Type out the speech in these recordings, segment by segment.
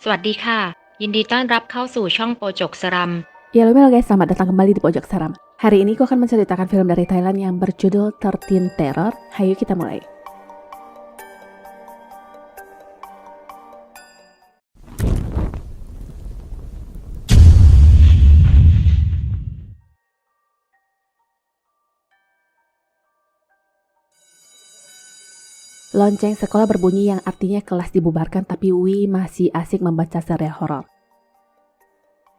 สวัสดีค่ะยินดีต้อนรับเข้าสู่ช่องโปจกสรัม Ya halo guys, selamat datang kembali di Pojok Seram. Hari ini aku akan menceritakan film dari Thailand yang berjudul 13 Terror. Hayu kita mulai. Lonceng sekolah berbunyi yang artinya kelas dibubarkan, tapi Wi masih asik membaca serial horor.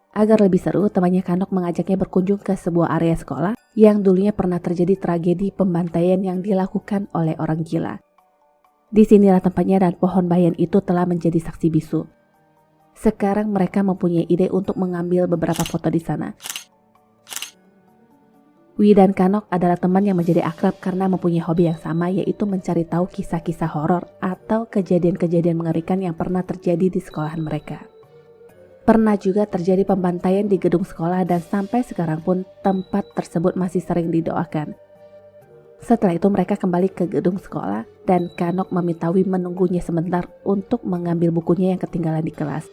Agar lebih seru, temannya Kanok mengajaknya berkunjung ke sebuah area sekolah yang dulunya pernah terjadi tragedi pembantaian yang dilakukan oleh orang gila. Disinilah tempatnya dan pohon bayan itu telah menjadi saksi bisu. Sekarang mereka mempunyai ide untuk mengambil beberapa foto di sana. Wi dan Kanok adalah teman yang menjadi akrab karena mempunyai hobi yang sama, yaitu mencari tahu kisah-kisah horor atau kejadian-kejadian mengerikan yang pernah terjadi di sekolahan mereka. Pernah juga terjadi pembantaian di gedung sekolah dan sampai sekarang pun tempat tersebut masih sering didoakan. Setelah itu mereka kembali ke gedung sekolah dan Kanok meminta Wi menunggunya sebentar untuk mengambil bukunya yang ketinggalan di kelas.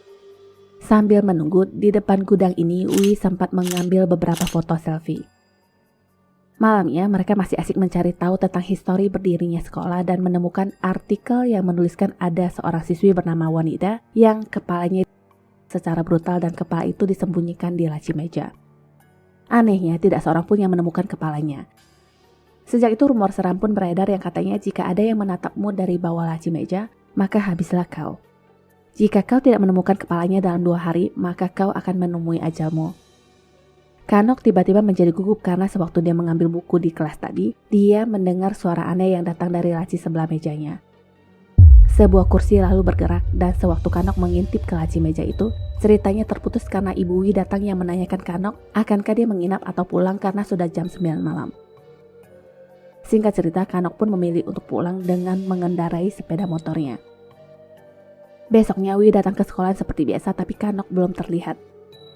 Sambil menunggu di depan gudang ini, Wi sempat mengambil beberapa foto selfie. Malamnya mereka masih asik mencari tahu tentang histori berdirinya sekolah dan menemukan artikel yang menuliskan ada seorang siswi bernama Wanita yang kepalanya secara brutal dan kepala itu disembunyikan di laci meja. Anehnya tidak seorang pun yang menemukan kepalanya. Sejak itu rumor seram pun beredar yang katanya jika ada yang menatapmu dari bawah laci meja, maka habislah kau. Jika kau tidak menemukan kepalanya dalam 2 hari, maka kau akan menemui ajalmu. Kanok tiba-tiba menjadi gugup karena sewaktu dia mengambil buku di kelas tadi, dia mendengar suara aneh yang datang dari laci sebelah mejanya. Sebuah kursi lalu bergerak dan sewaktu Kanok mengintip ke laci meja itu, ceritanya terputus karena Ibu Wi datang yang menanyakan Kanok akankah dia menginap atau pulang karena sudah jam 9 malam. Singkat cerita, Kanok pun memilih untuk pulang dengan mengendarai sepeda motornya. Besoknya Wi datang ke sekolah seperti biasa, tapi Kanok belum terlihat.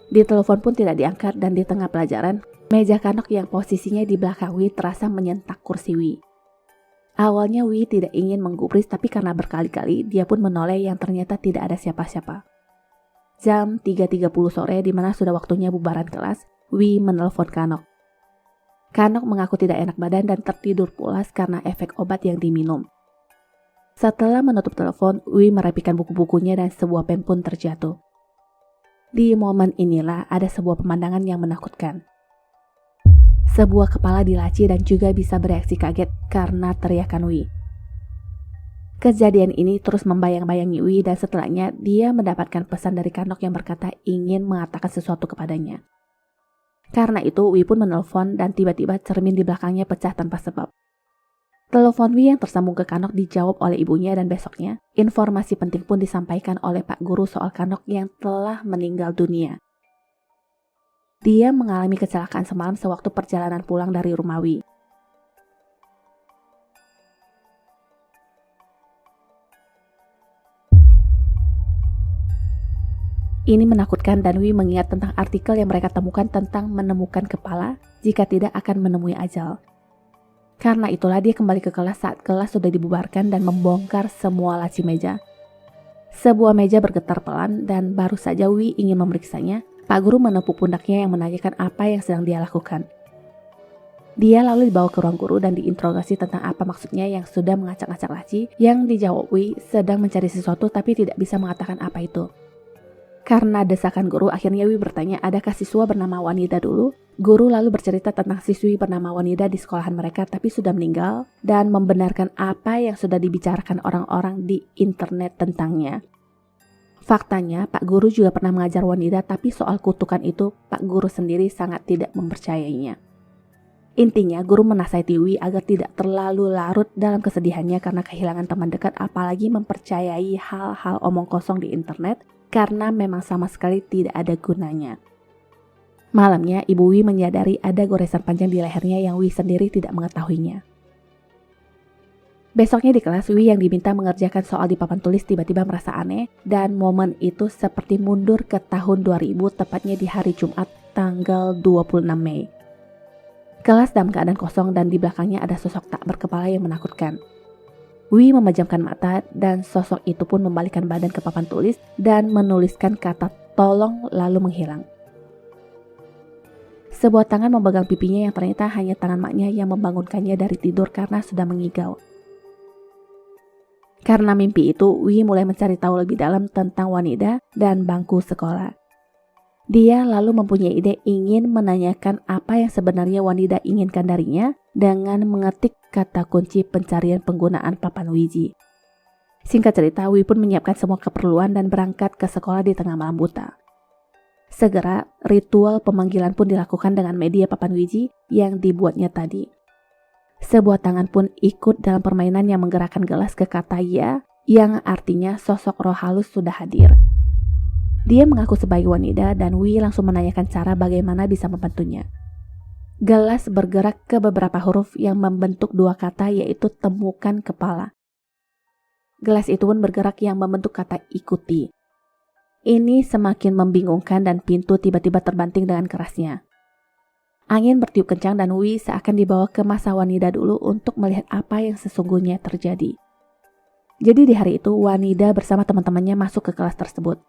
Di telepon pun tidak diangkat dan di tengah pelajaran, meja Kanok yang posisinya di belakang Wi terasa menyentak kursi Wi. Awalnya Wi tidak ingin menggubris, tapi karena berkali-kali dia pun menoleh yang ternyata tidak ada siapa-siapa. Jam 3.30 sore di mana sudah waktunya bubaran kelas, Wi menelpon Kanok. Kanok mengaku tidak enak badan dan tertidur pulas karena efek obat yang diminum. Setelah menutup telepon, Wi merapikan buku-bukunya dan sebuah pen pun terjatuh. Di momen inilah ada sebuah pemandangan yang menakutkan. Sebuah kepala dilaci dan juga bisa bereaksi kaget karena teriakan Wi. Kejadian ini terus membayang-bayangi Wi dan setelahnya dia mendapatkan pesan dari Kanok yang berkata ingin mengatakan sesuatu kepadanya. Karena itu Wi pun menelpon dan tiba-tiba cermin di belakangnya pecah tanpa sebab. Telepon Wi yang tersambung ke Kanok dijawab oleh ibunya dan besoknya, informasi penting pun disampaikan oleh Pak Guru soal Kanok yang telah meninggal dunia. Dia mengalami kecelakaan semalam sewaktu perjalanan pulang dari rumah Wi. Ini menakutkan dan Wi mengingat tentang artikel yang mereka temukan tentang menemukan kepala jika tidak akan menemui ajal. Karena itulah dia kembali ke kelas saat kelas sudah dibubarkan dan membongkar semua laci meja. Sebuah meja bergetar pelan dan baru saja Wi ingin memeriksanya, Pak Guru menepuk pundaknya yang menanyakan apa yang sedang dia lakukan. Dia lalu dibawa ke ruang guru dan diinterogasi tentang apa maksudnya yang sudah mengacak-acak laci, yang dijawab Wi sedang mencari sesuatu tapi tidak bisa mengatakan apa itu. Karena desakan guru, akhirnya Wi bertanya adakah siswa bernama Wanita dulu. Guru lalu bercerita tentang siswi bernama Wanita di sekolahan mereka tapi sudah meninggal dan membenarkan apa yang sudah dibicarakan orang-orang di internet tentangnya. Faktanya, Pak Guru juga pernah mengajar Wanita tapi soal kutukan itu Pak Guru sendiri sangat tidak mempercayainya. Intinya, guru menasihati Wi agar tidak terlalu larut dalam kesedihannya karena kehilangan teman dekat apalagi mempercayai hal-hal omong kosong di internet karena memang sama sekali tidak ada gunanya. Malamnya, Ibu Wi menyadari ada goresan panjang di lehernya yang Wi sendiri tidak mengetahuinya. Besoknya di kelas, Wi yang diminta mengerjakan soal di papan tulis tiba-tiba merasa aneh dan momen itu seperti mundur ke tahun 2000, tepatnya di hari Jumat tanggal 26 Mei. Kelas dalam keadaan kosong dan di belakangnya ada sosok tak berkepala yang menakutkan. Wi memejamkan mata dan sosok itu pun membalikkan badan ke papan tulis dan menuliskan kata tolong lalu menghilang. Sebuah tangan memegang pipinya yang ternyata hanya tangan maknya yang membangunkannya dari tidur karena sudah mengigau. Karena mimpi itu, Wi mulai mencari tahu lebih dalam tentang wanita dan bangku sekolah. Dia lalu mempunyai ide ingin menanyakan apa yang sebenarnya wanita inginkan darinya dengan mengetik kata kunci pencarian penggunaan papan Ouija. Singkat cerita, Wi pun menyiapkan semua keperluan dan berangkat ke sekolah di tengah malam buta. Segera, ritual pemanggilan pun dilakukan dengan media papan Ouija yang dibuatnya tadi. Sebuah tangan pun ikut dalam permainan yang menggerakkan gelas ke kata ya, yang artinya sosok roh halus sudah hadir. Dia mengaku sebagai wanita dan Wi langsung menanyakan cara bagaimana bisa membantunya. Gelas bergerak ke beberapa huruf yang membentuk dua kata yaitu temukan kepala. Gelas itu pun bergerak yang membentuk kata ikuti. Ini semakin membingungkan dan pintu tiba-tiba terbanting dengan kerasnya. Angin bertiup kencang dan Wi seakan dibawa ke masa wanita dulu untuk melihat apa yang sesungguhnya terjadi. Jadi di hari itu wanita bersama teman-temannya masuk ke kelas tersebut.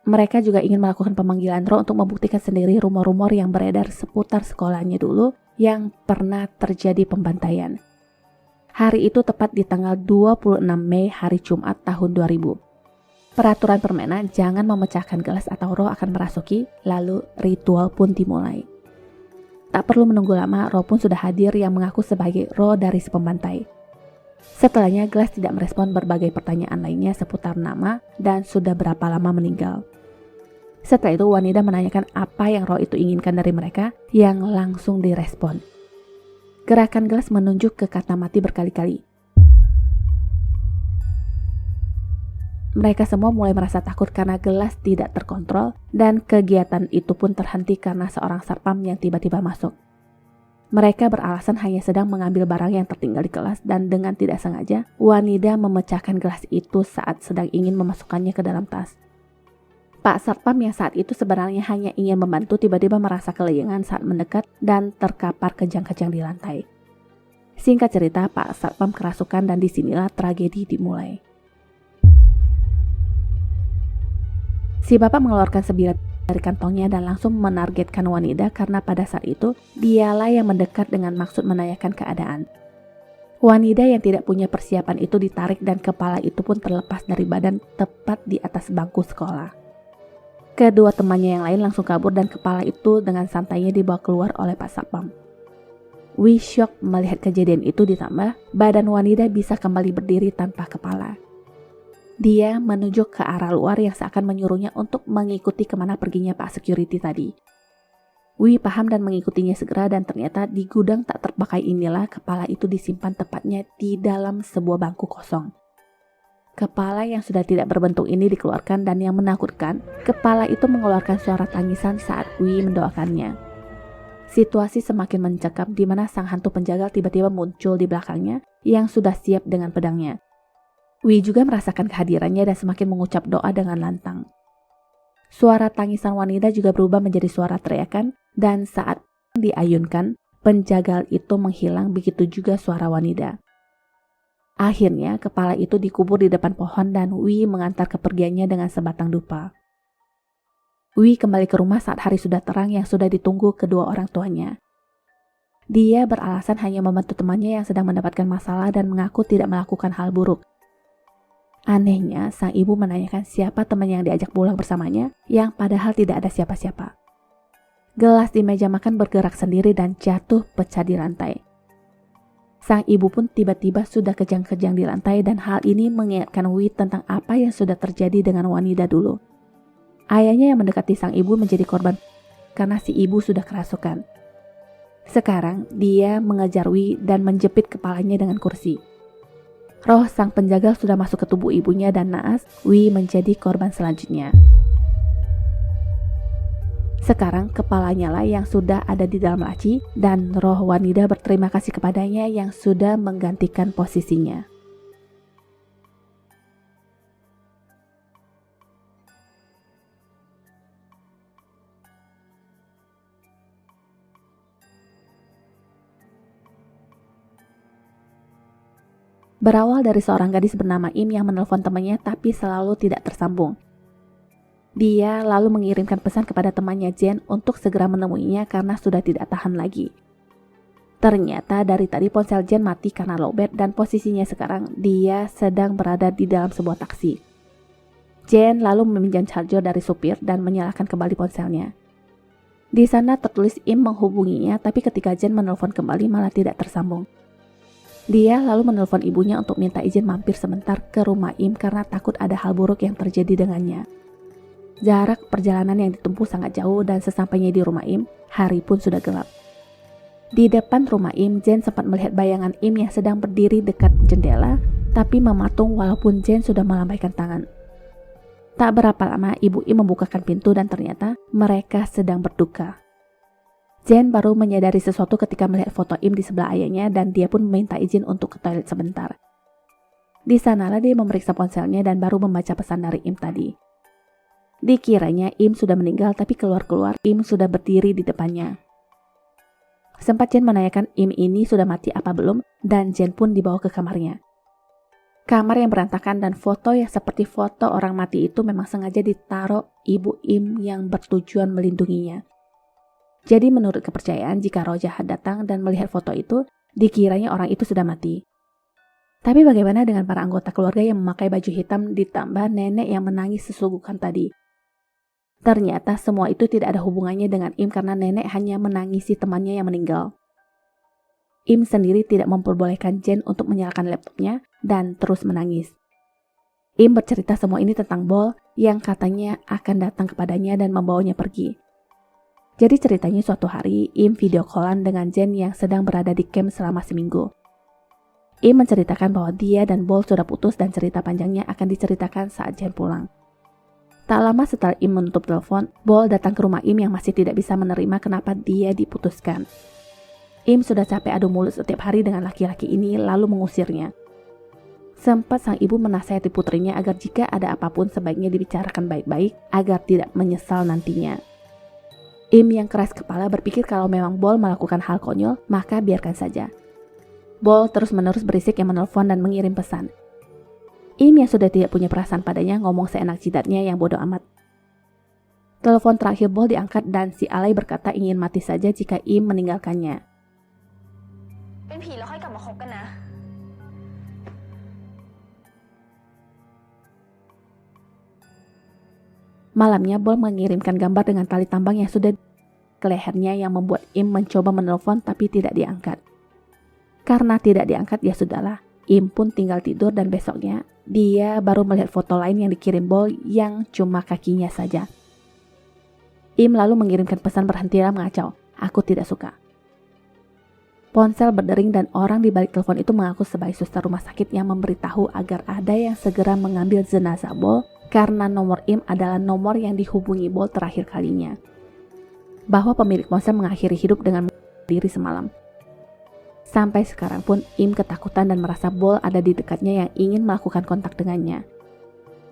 Mereka juga ingin melakukan pemanggilan roh untuk membuktikan sendiri rumor-rumor yang beredar seputar sekolahnya dulu yang pernah terjadi pembantaian. Hari itu tepat di tanggal 26 Mei hari Jumat tahun 2000. Peraturan permainan jangan memecahkan gelas atau roh akan merasuki, lalu ritual pun dimulai. Tak perlu menunggu lama, roh pun sudah hadir yang mengaku sebagai roh dari si pembantai. Setelahnya gelas tidak merespon berbagai pertanyaan lainnya seputar nama dan sudah berapa lama meninggal. Setelah itu wanita menanyakan apa yang roh itu inginkan dari mereka yang langsung direspon. Gerakan gelas menunjuk ke kata mati berkali-kali. Mereka semua mulai merasa takut karena gelas tidak terkontrol dan kegiatan itu pun terhenti karena seorang satpam yang tiba-tiba masuk. Mereka beralasan hanya sedang mengambil barang yang tertinggal di kelas dan dengan tidak sengaja wanita memecahkan gelas itu saat sedang ingin memasukkannya ke dalam tas. Pak Satpam yang saat itu sebenarnya hanya ingin membantu tiba-tiba merasa kelayangan saat mendekat dan terkapar kejang-kejang di lantai. Singkat cerita, Pak Satpam kerasukan dan disinilah tragedi dimulai. Si bapak mengeluarkan sebilah dari kantongnya dan langsung menargetkan wanita karena pada saat itu dialah yang mendekat dengan maksud menanyakan keadaan. Wanita yang tidak punya persiapan itu ditarik dan kepala itu pun terlepas dari badan tepat di atas bangku sekolah. Kedua temannya yang lain langsung kabur dan kepala itu dengan santainya dibawa keluar oleh Pak Satpam. Wi syok melihat kejadian itu ditambah badan wanita bisa kembali berdiri tanpa kepala. Dia menunjuk ke arah luar yang seakan menyuruhnya untuk mengikuti kemana perginya Pak Security tadi. Wi paham dan mengikutinya segera dan ternyata di gudang tak terpakai inilah kepala itu disimpan tepatnya di dalam sebuah bangku kosong. Kepala yang sudah tidak berbentuk ini dikeluarkan dan yang menakutkan, kepala itu mengeluarkan suara tangisan saat Wi mendoakannya. Situasi semakin mencekam di mana sang hantu penjagal tiba-tiba muncul di belakangnya yang sudah siap dengan pedangnya. Wi juga merasakan kehadirannya dan semakin mengucap doa dengan lantang. Suara tangisan wanita juga berubah menjadi suara teriakan dan saat diayunkan, penjagal itu menghilang begitu juga suara wanita. Akhirnya kepala itu dikubur di depan pohon dan Wi mengantar kepergiannya dengan sebatang dupa. Wi kembali ke rumah saat hari sudah terang yang sudah ditunggu kedua orang tuanya. Dia beralasan hanya membantu temannya yang sedang mendapatkan masalah dan mengaku tidak melakukan hal buruk. Anehnya, sang ibu menanyakan siapa teman yang diajak pulang bersamanya yang padahal tidak ada siapa-siapa. Gelas di meja makan bergerak sendiri dan jatuh pecah di lantai. Sang ibu pun tiba-tiba sudah kejang-kejang di lantai dan hal ini mengingatkan Wi tentang apa yang sudah terjadi dengan wanita dulu. Ayahnya yang mendekati sang ibu menjadi korban karena si ibu sudah kerasukan. Sekarang dia mengejar Wi dan menjepit kepalanya dengan kursi. Roh sang penjaga sudah masuk ke tubuh ibunya dan naas, Wi menjadi korban selanjutnya. Sekarang kepalanya lah yang sudah ada di dalam laci dan roh wanita berterima kasih kepadanya yang sudah menggantikan posisinya. Berawal dari seorang gadis bernama Im yang menelpon temannya tapi selalu tidak tersambung. Dia lalu mengirimkan pesan kepada temannya Jen untuk segera menemuinya karena sudah tidak tahan lagi. Ternyata dari tadi ponsel Jen mati karena lowbat dan posisinya sekarang dia sedang berada di dalam sebuah taksi. Jen lalu meminjam charger dari supir dan menyalakan kembali ponselnya. Di sana tertulis Im menghubunginya, tapi ketika Jen menelpon kembali malah tidak tersambung. Dia lalu menelpon ibunya untuk minta izin mampir sebentar ke rumah Im karena takut ada hal buruk yang terjadi dengannya. Jarak perjalanan yang ditempuh sangat jauh dan sesampainya di rumah Im, hari pun sudah gelap. Di depan rumah Im, Jen sempat melihat bayangan Im yang sedang berdiri dekat jendela, tapi mematung walaupun Jen sudah melambaikan tangan. Tak berapa lama ibu Im membukakan pintu dan ternyata mereka sedang berduka. Jen baru menyadari sesuatu ketika melihat foto Im di sebelah ayahnya dan dia pun meminta izin untuk ke toilet sebentar. Di sanalah dia memeriksa ponselnya dan baru membaca pesan dari Im tadi. Dikiranya Im sudah meninggal tapi keluar-keluar Im sudah berdiri di depannya. Sempat Jen menanyakan Im ini sudah mati apa belum dan Jen pun dibawa ke kamarnya. Kamar yang berantakan dan foto yang seperti foto orang mati itu memang sengaja ditaruh ibu Im yang bertujuan melindunginya. Jadi menurut kepercayaan jika roh jahat datang dan melihat foto itu, dikiranya orang itu sudah mati. Tapi bagaimana dengan para anggota keluarga yang memakai baju hitam ditambah nenek yang menangis sesungguhkan tadi? Ternyata semua itu tidak ada hubungannya dengan Im karena nenek hanya menangisi temannya yang meninggal. Im sendiri tidak memperbolehkan Jen untuk menyalakan laptopnya dan terus menangis. Im bercerita semua ini tentang Bol yang katanya akan datang kepadanya dan membawanya pergi. Jadi ceritanya suatu hari Im video callan dengan Jen yang sedang berada di camp selama seminggu. Im menceritakan bahwa dia dan Bol sudah putus dan cerita panjangnya akan diceritakan saat Jen pulang. Tak lama setelah Im menutup telepon, Bol datang ke rumah Im yang masih tidak bisa menerima kenapa dia diputuskan. Im sudah capek adu mulut setiap hari dengan laki-laki ini lalu mengusirnya. Sempat sang ibu menasihati putrinya agar jika ada apapun sebaiknya dibicarakan baik-baik agar tidak menyesal nantinya. Im yang keras kepala berpikir kalau memang Bol melakukan hal konyol, maka biarkan saja. Bol terus-menerus berisik yang menelpon dan mengirim pesan. Im yang sudah tidak punya perasaan padanya ngomong seenak jidatnya yang bodoh amat. Telepon terakhir Bol diangkat dan si alay berkata ingin mati saja jika Im meninggalkannya. Malamnya Bol mengirimkan gambar dengan tali tambang yang sudah ke lehernya yang membuat Im mencoba menelpon tapi tidak diangkat. Karena tidak diangkat ya sudahlah, Im pun tinggal tidur dan besoknya dia baru melihat foto lain yang dikirim Bol yang cuma kakinya saja. Im lalu mengirimkan pesan berhentilah mengacau, aku tidak suka. Ponsel berdering dan orang di balik telepon itu mengaku sebagai suster rumah sakit yang memberitahu agar ada yang segera mengambil jenazah Bol karena nomor Im adalah nomor yang dihubungi Bol terakhir kalinya. Bahwa pemilik ponsel mengakhiri hidup dengan diri semalam. Sampai sekarang pun Im ketakutan dan merasa Bol ada di dekatnya yang ingin melakukan kontak dengannya.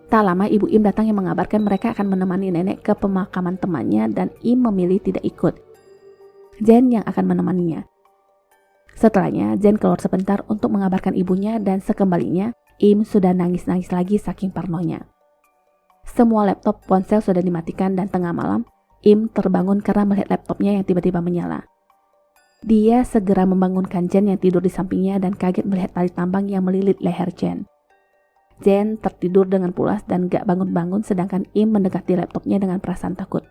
Tak lama ibu Im datang yang mengabarkan mereka akan menemani nenek ke pemakaman temannya dan Im memilih tidak ikut. Jen yang akan menemaninya. Setelahnya Jen keluar sebentar untuk mengabarkan ibunya dan sekembalinya Im sudah nangis-nangis lagi saking parnonya. Semua laptop ponsel sudah dimatikan dan tengah malam, Im terbangun karena melihat laptopnya yang tiba-tiba menyala. Dia segera membangunkan Jen yang tidur di sampingnya dan kaget melihat tali tambang yang melilit leher Jen. Jen tertidur dengan pulas dan gak bangun-bangun sedangkan Im mendekati laptopnya dengan perasaan takut.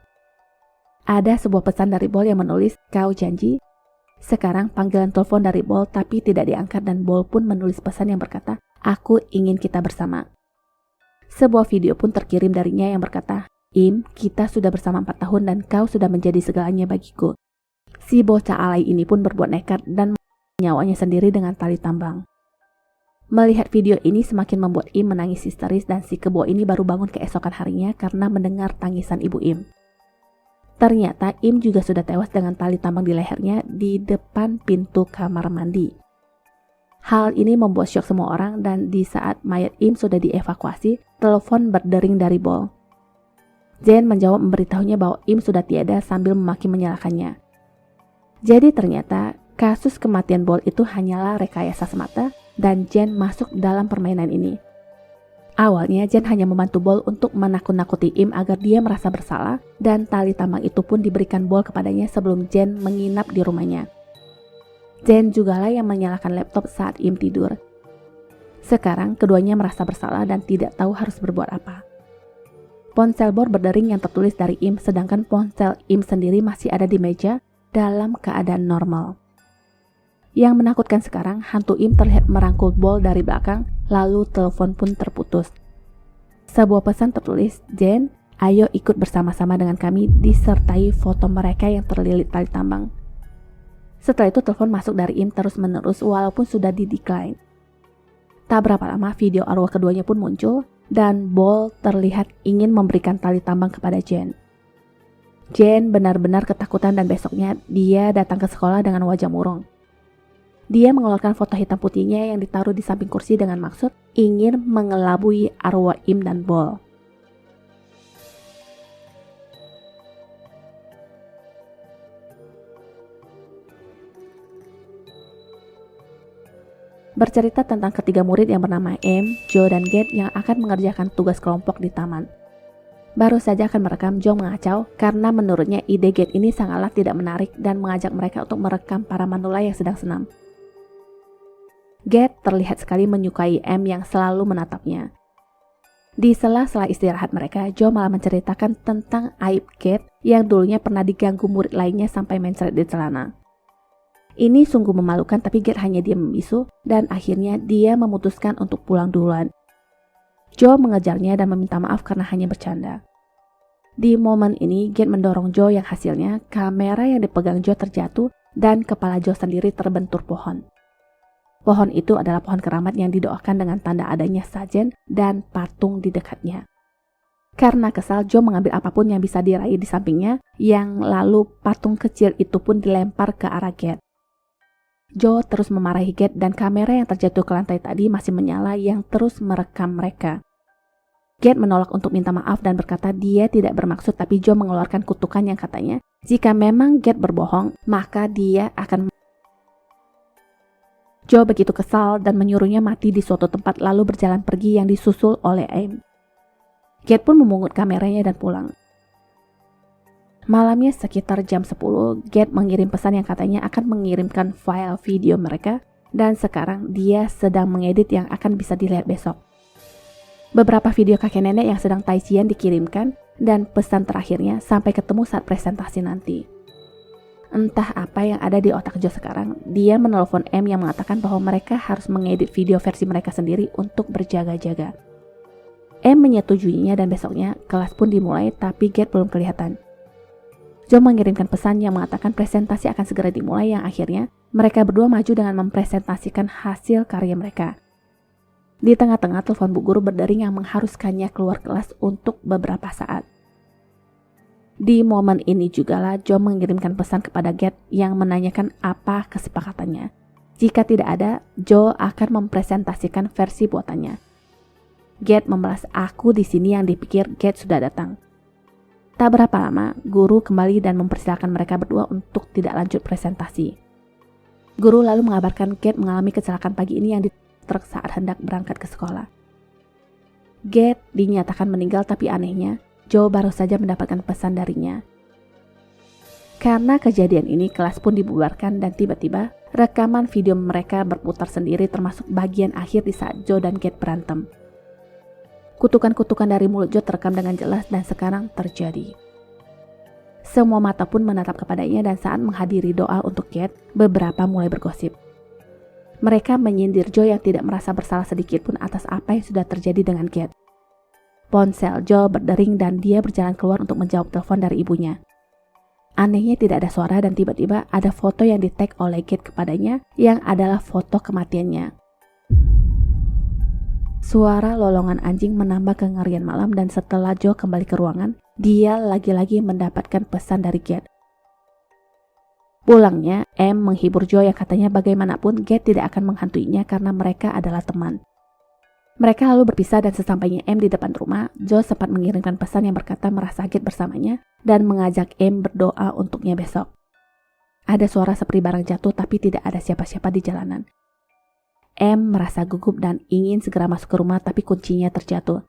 Ada sebuah pesan dari Bol yang menulis, kau janji? Sekarang panggilan telepon dari Bol tapi tidak diangkat dan Bol pun menulis pesan yang berkata, aku ingin kita bersama. Sebuah video pun terkirim darinya yang berkata, Im, kita sudah bersama 4 tahun dan kau sudah menjadi segalanya bagiku. Si bocah alay ini pun berbuat nekat dan nyawanya sendiri dengan tali tambang. Melihat video ini semakin membuat Im menangis histeris dan si kebo ini baru bangun keesokan harinya karena mendengar tangisan ibu Im. Ternyata Im juga sudah tewas dengan tali tambang di lehernya di depan pintu kamar mandi. Hal ini membuat syok semua orang dan di saat mayat Im sudah dievakuasi, telepon berdering dari Bol. Jen menjawab memberitahunya bahwa Im sudah tiada sambil memaki menyalahkannya. Jadi ternyata kasus kematian Bol itu hanyalah rekayasa semata dan Jen masuk dalam permainan ini. Awalnya Jen hanya membantu Bol untuk menakut-nakuti Im agar dia merasa bersalah, dan tali tambang itu pun diberikan Bol kepadanya sebelum Jen menginap di rumahnya. Jen jugalah yang menyalakan laptop saat Im tidur. Sekarang keduanya merasa bersalah dan tidak tahu harus berbuat apa. Ponsel Bol berdering yang tertulis dari Im, sedangkan ponsel Im sendiri masih ada di meja dalam keadaan normal. Yang menakutkan sekarang, hantu Im terlihat merangkul Bol dari belakang, lalu telepon pun terputus. Sebuah pesan tertulis, "Jen, ayo ikut bersama-sama dengan kami," disertai foto mereka yang terlilit tali tambang. Setelah itu telepon masuk dari Im terus-menerus walaupun sudah di-decline. Tak berapa lama video arwah keduanya pun muncul dan Bol terlihat ingin memberikan tali tambang kepada Jen. Jen benar-benar ketakutan dan besoknya dia datang ke sekolah dengan wajah murung. Dia mengeluarkan foto hitam putihnya yang ditaruh di samping kursi dengan maksud ingin mengelabui arwah Im dan Bol. Bercerita tentang ketiga murid yang bernama M, Joe, dan Get yang akan mengerjakan tugas kelompok di taman. Baru saja akan merekam, Joe mengacau karena menurutnya ide Get ini sangatlah tidak menarik dan mengajak mereka untuk merekam para manula yang sedang senam. Get terlihat sekali menyukai M yang selalu menatapnya. Di sela-sela istirahat mereka, Joe malah menceritakan tentang aib Get yang dulunya pernah diganggu murid lainnya sampai mencret di celana. Ini sungguh memalukan, tapi Get hanya diam membisu dan akhirnya dia memutuskan untuk pulang duluan. Joe mengejarnya dan meminta maaf karena hanya bercanda. Di momen ini, Get mendorong Joe yang hasilnya kamera yang dipegang Joe terjatuh dan kepala Joe sendiri terbentur pohon. Pohon itu adalah pohon keramat yang didoakan dengan tanda adanya sajen dan patung di dekatnya. Karena kesal, Joe mengambil apapun yang bisa diraih di sampingnya, yang lalu patung kecil itu pun dilempar ke arah Get. Joe terus memarahi Get dan kamera yang terjatuh ke lantai tadi masih menyala yang terus merekam mereka. Get menolak untuk minta maaf dan berkata dia tidak bermaksud, tapi Joe mengeluarkan kutukan yang katanya jika memang Get berbohong, maka dia akan. Joe begitu kesal dan menyuruhnya mati di suatu tempat lalu berjalan pergi yang disusul oleh Aim. Get pun memungut kameranya dan pulang. Malamnya sekitar jam 10, Get mengirim pesan yang katanya akan mengirimkan file video mereka dan sekarang dia sedang mengedit yang akan bisa dilihat besok. Beberapa video kakek nenek yang sedang taician dikirimkan dan pesan terakhirnya sampai ketemu saat presentasi nanti. Entah apa yang ada di otak Joe sekarang, dia menelpon M yang mengatakan bahwa mereka harus mengedit video versi mereka sendiri untuk berjaga-jaga. M menyetujuinya dan besoknya kelas pun dimulai, tapi Get belum kelihatan. Joe mengirimkan pesan yang mengatakan presentasi akan segera dimulai yang akhirnya mereka berdua maju dengan mempresentasikan hasil karya mereka. Di tengah-tengah telepon bu guru berdering yang mengharuskannya keluar kelas untuk beberapa saat. Di momen ini jugalah Joe mengirimkan pesan kepada Get yang menanyakan apa kesepakatannya. Jika tidak ada, Joe akan mempresentasikan versi buatannya. Get membalas aku di sini yang dipikir Get sudah datang. Tak berapa lama, guru kembali dan mempersilakan mereka berdua untuk tidak lanjut presentasi. Guru lalu mengabarkan Get mengalami kecelakaan pagi ini yang di truk saat hendak berangkat ke sekolah. Get dinyatakan meninggal, tapi anehnya Joe baru saja mendapatkan pesan darinya. Karena kejadian ini, kelas pun dibubarkan dan tiba-tiba rekaman video mereka berputar sendiri termasuk bagian akhir di saat Joe dan Get berantem. Kutukan-kutukan dari mulut Joe terekam dengan jelas dan sekarang terjadi. Semua mata pun menatap kepadanya dan saat menghadiri doa untuk Get, beberapa mulai bergosip. Mereka menyindir Joe yang tidak merasa bersalah sedikit pun atas apa yang sudah terjadi dengan Get. Ponsel Joe berdering dan dia berjalan keluar untuk menjawab telepon dari ibunya. Anehnya tidak ada suara dan tiba-tiba ada foto yang di-tag oleh Get kepadanya yang adalah foto kematiannya. Suara lolongan anjing menambah kengerian malam dan setelah Joe kembali ke ruangan, dia lagi-lagi mendapatkan pesan dari Get. Pulangnya, M menghibur Joe yang katanya bagaimanapun Get tidak akan menghantuinya karena mereka adalah teman. Mereka lalu berpisah dan sesampainya M di depan rumah, Joe sempat mengirimkan pesan yang berkata merasa Get bersamanya dan mengajak M berdoa untuknya besok. Ada suara seperti barang jatuh tapi tidak ada siapa-siapa di jalanan. M merasa gugup dan ingin segera masuk ke rumah tapi kuncinya terjatuh.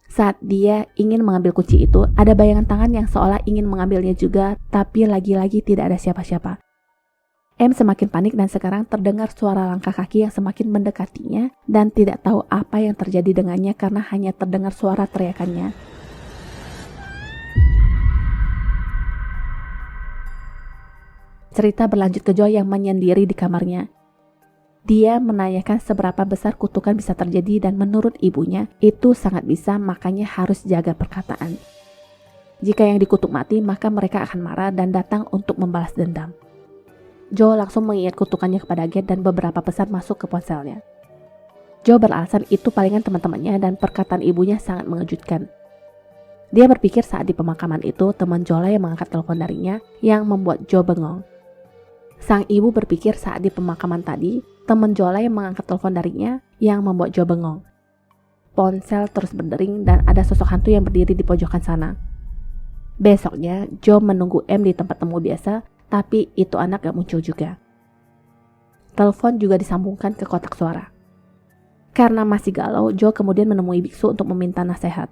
Saat dia ingin mengambil kunci itu, ada bayangan tangan yang seolah ingin mengambilnya juga, tapi lagi-lagi tidak ada siapa-siapa. M semakin panik dan sekarang terdengar suara langkah kaki yang semakin mendekatinya dan tidak tahu apa yang terjadi dengannya karena hanya terdengar suara teriakannya. Cerita berlanjut ke Joe yang menyendiri di kamarnya. Dia menanyakan seberapa besar kutukan bisa terjadi dan menurut ibunya itu sangat bisa, makanya harus jaga perkataan. Jika yang dikutuk mati maka mereka akan marah dan datang untuk membalas dendam. Joe langsung mengingat kutukannya kepada Gate dan beberapa pesan masuk ke ponselnya. Joe beralasan itu palingan teman-temannya dan perkataan ibunya sangat mengejutkan. Dia berpikir saat di pemakaman itu teman Joe yang mengangkat telepon darinya yang membuat Joe bengong. Sang ibu berpikir saat di pemakaman tadi teman Joe yang mengangkat telepon darinya yang membuat Joe bengong. Ponsel terus berdering dan ada sosok hantu yang berdiri di pojokan sana. Besoknya Joe menunggu M di tempat temu biasa, tapi itu anak gak muncul juga. Telepon juga disambungkan ke kotak suara. Karena masih galau, Joe kemudian menemui biksu untuk meminta nasihat.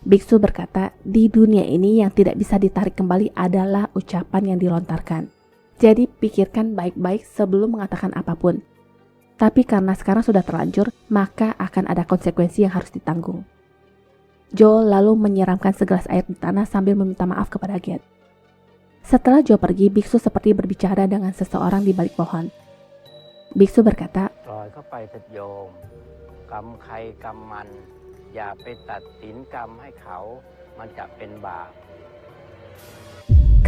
Biksu berkata, di dunia ini yang tidak bisa ditarik kembali adalah ucapan yang dilontarkan. Jadi pikirkan baik-baik sebelum mengatakan apapun. Tapi karena sekarang sudah terlanjur, maka akan ada konsekuensi yang harus ditanggung. Joe lalu menyiramkan segelas air di tanah sambil meminta maaf kepada Gate. Setelah Joe pergi, biksu seperti berbicara dengan seseorang di balik pohon. Biksu berkata,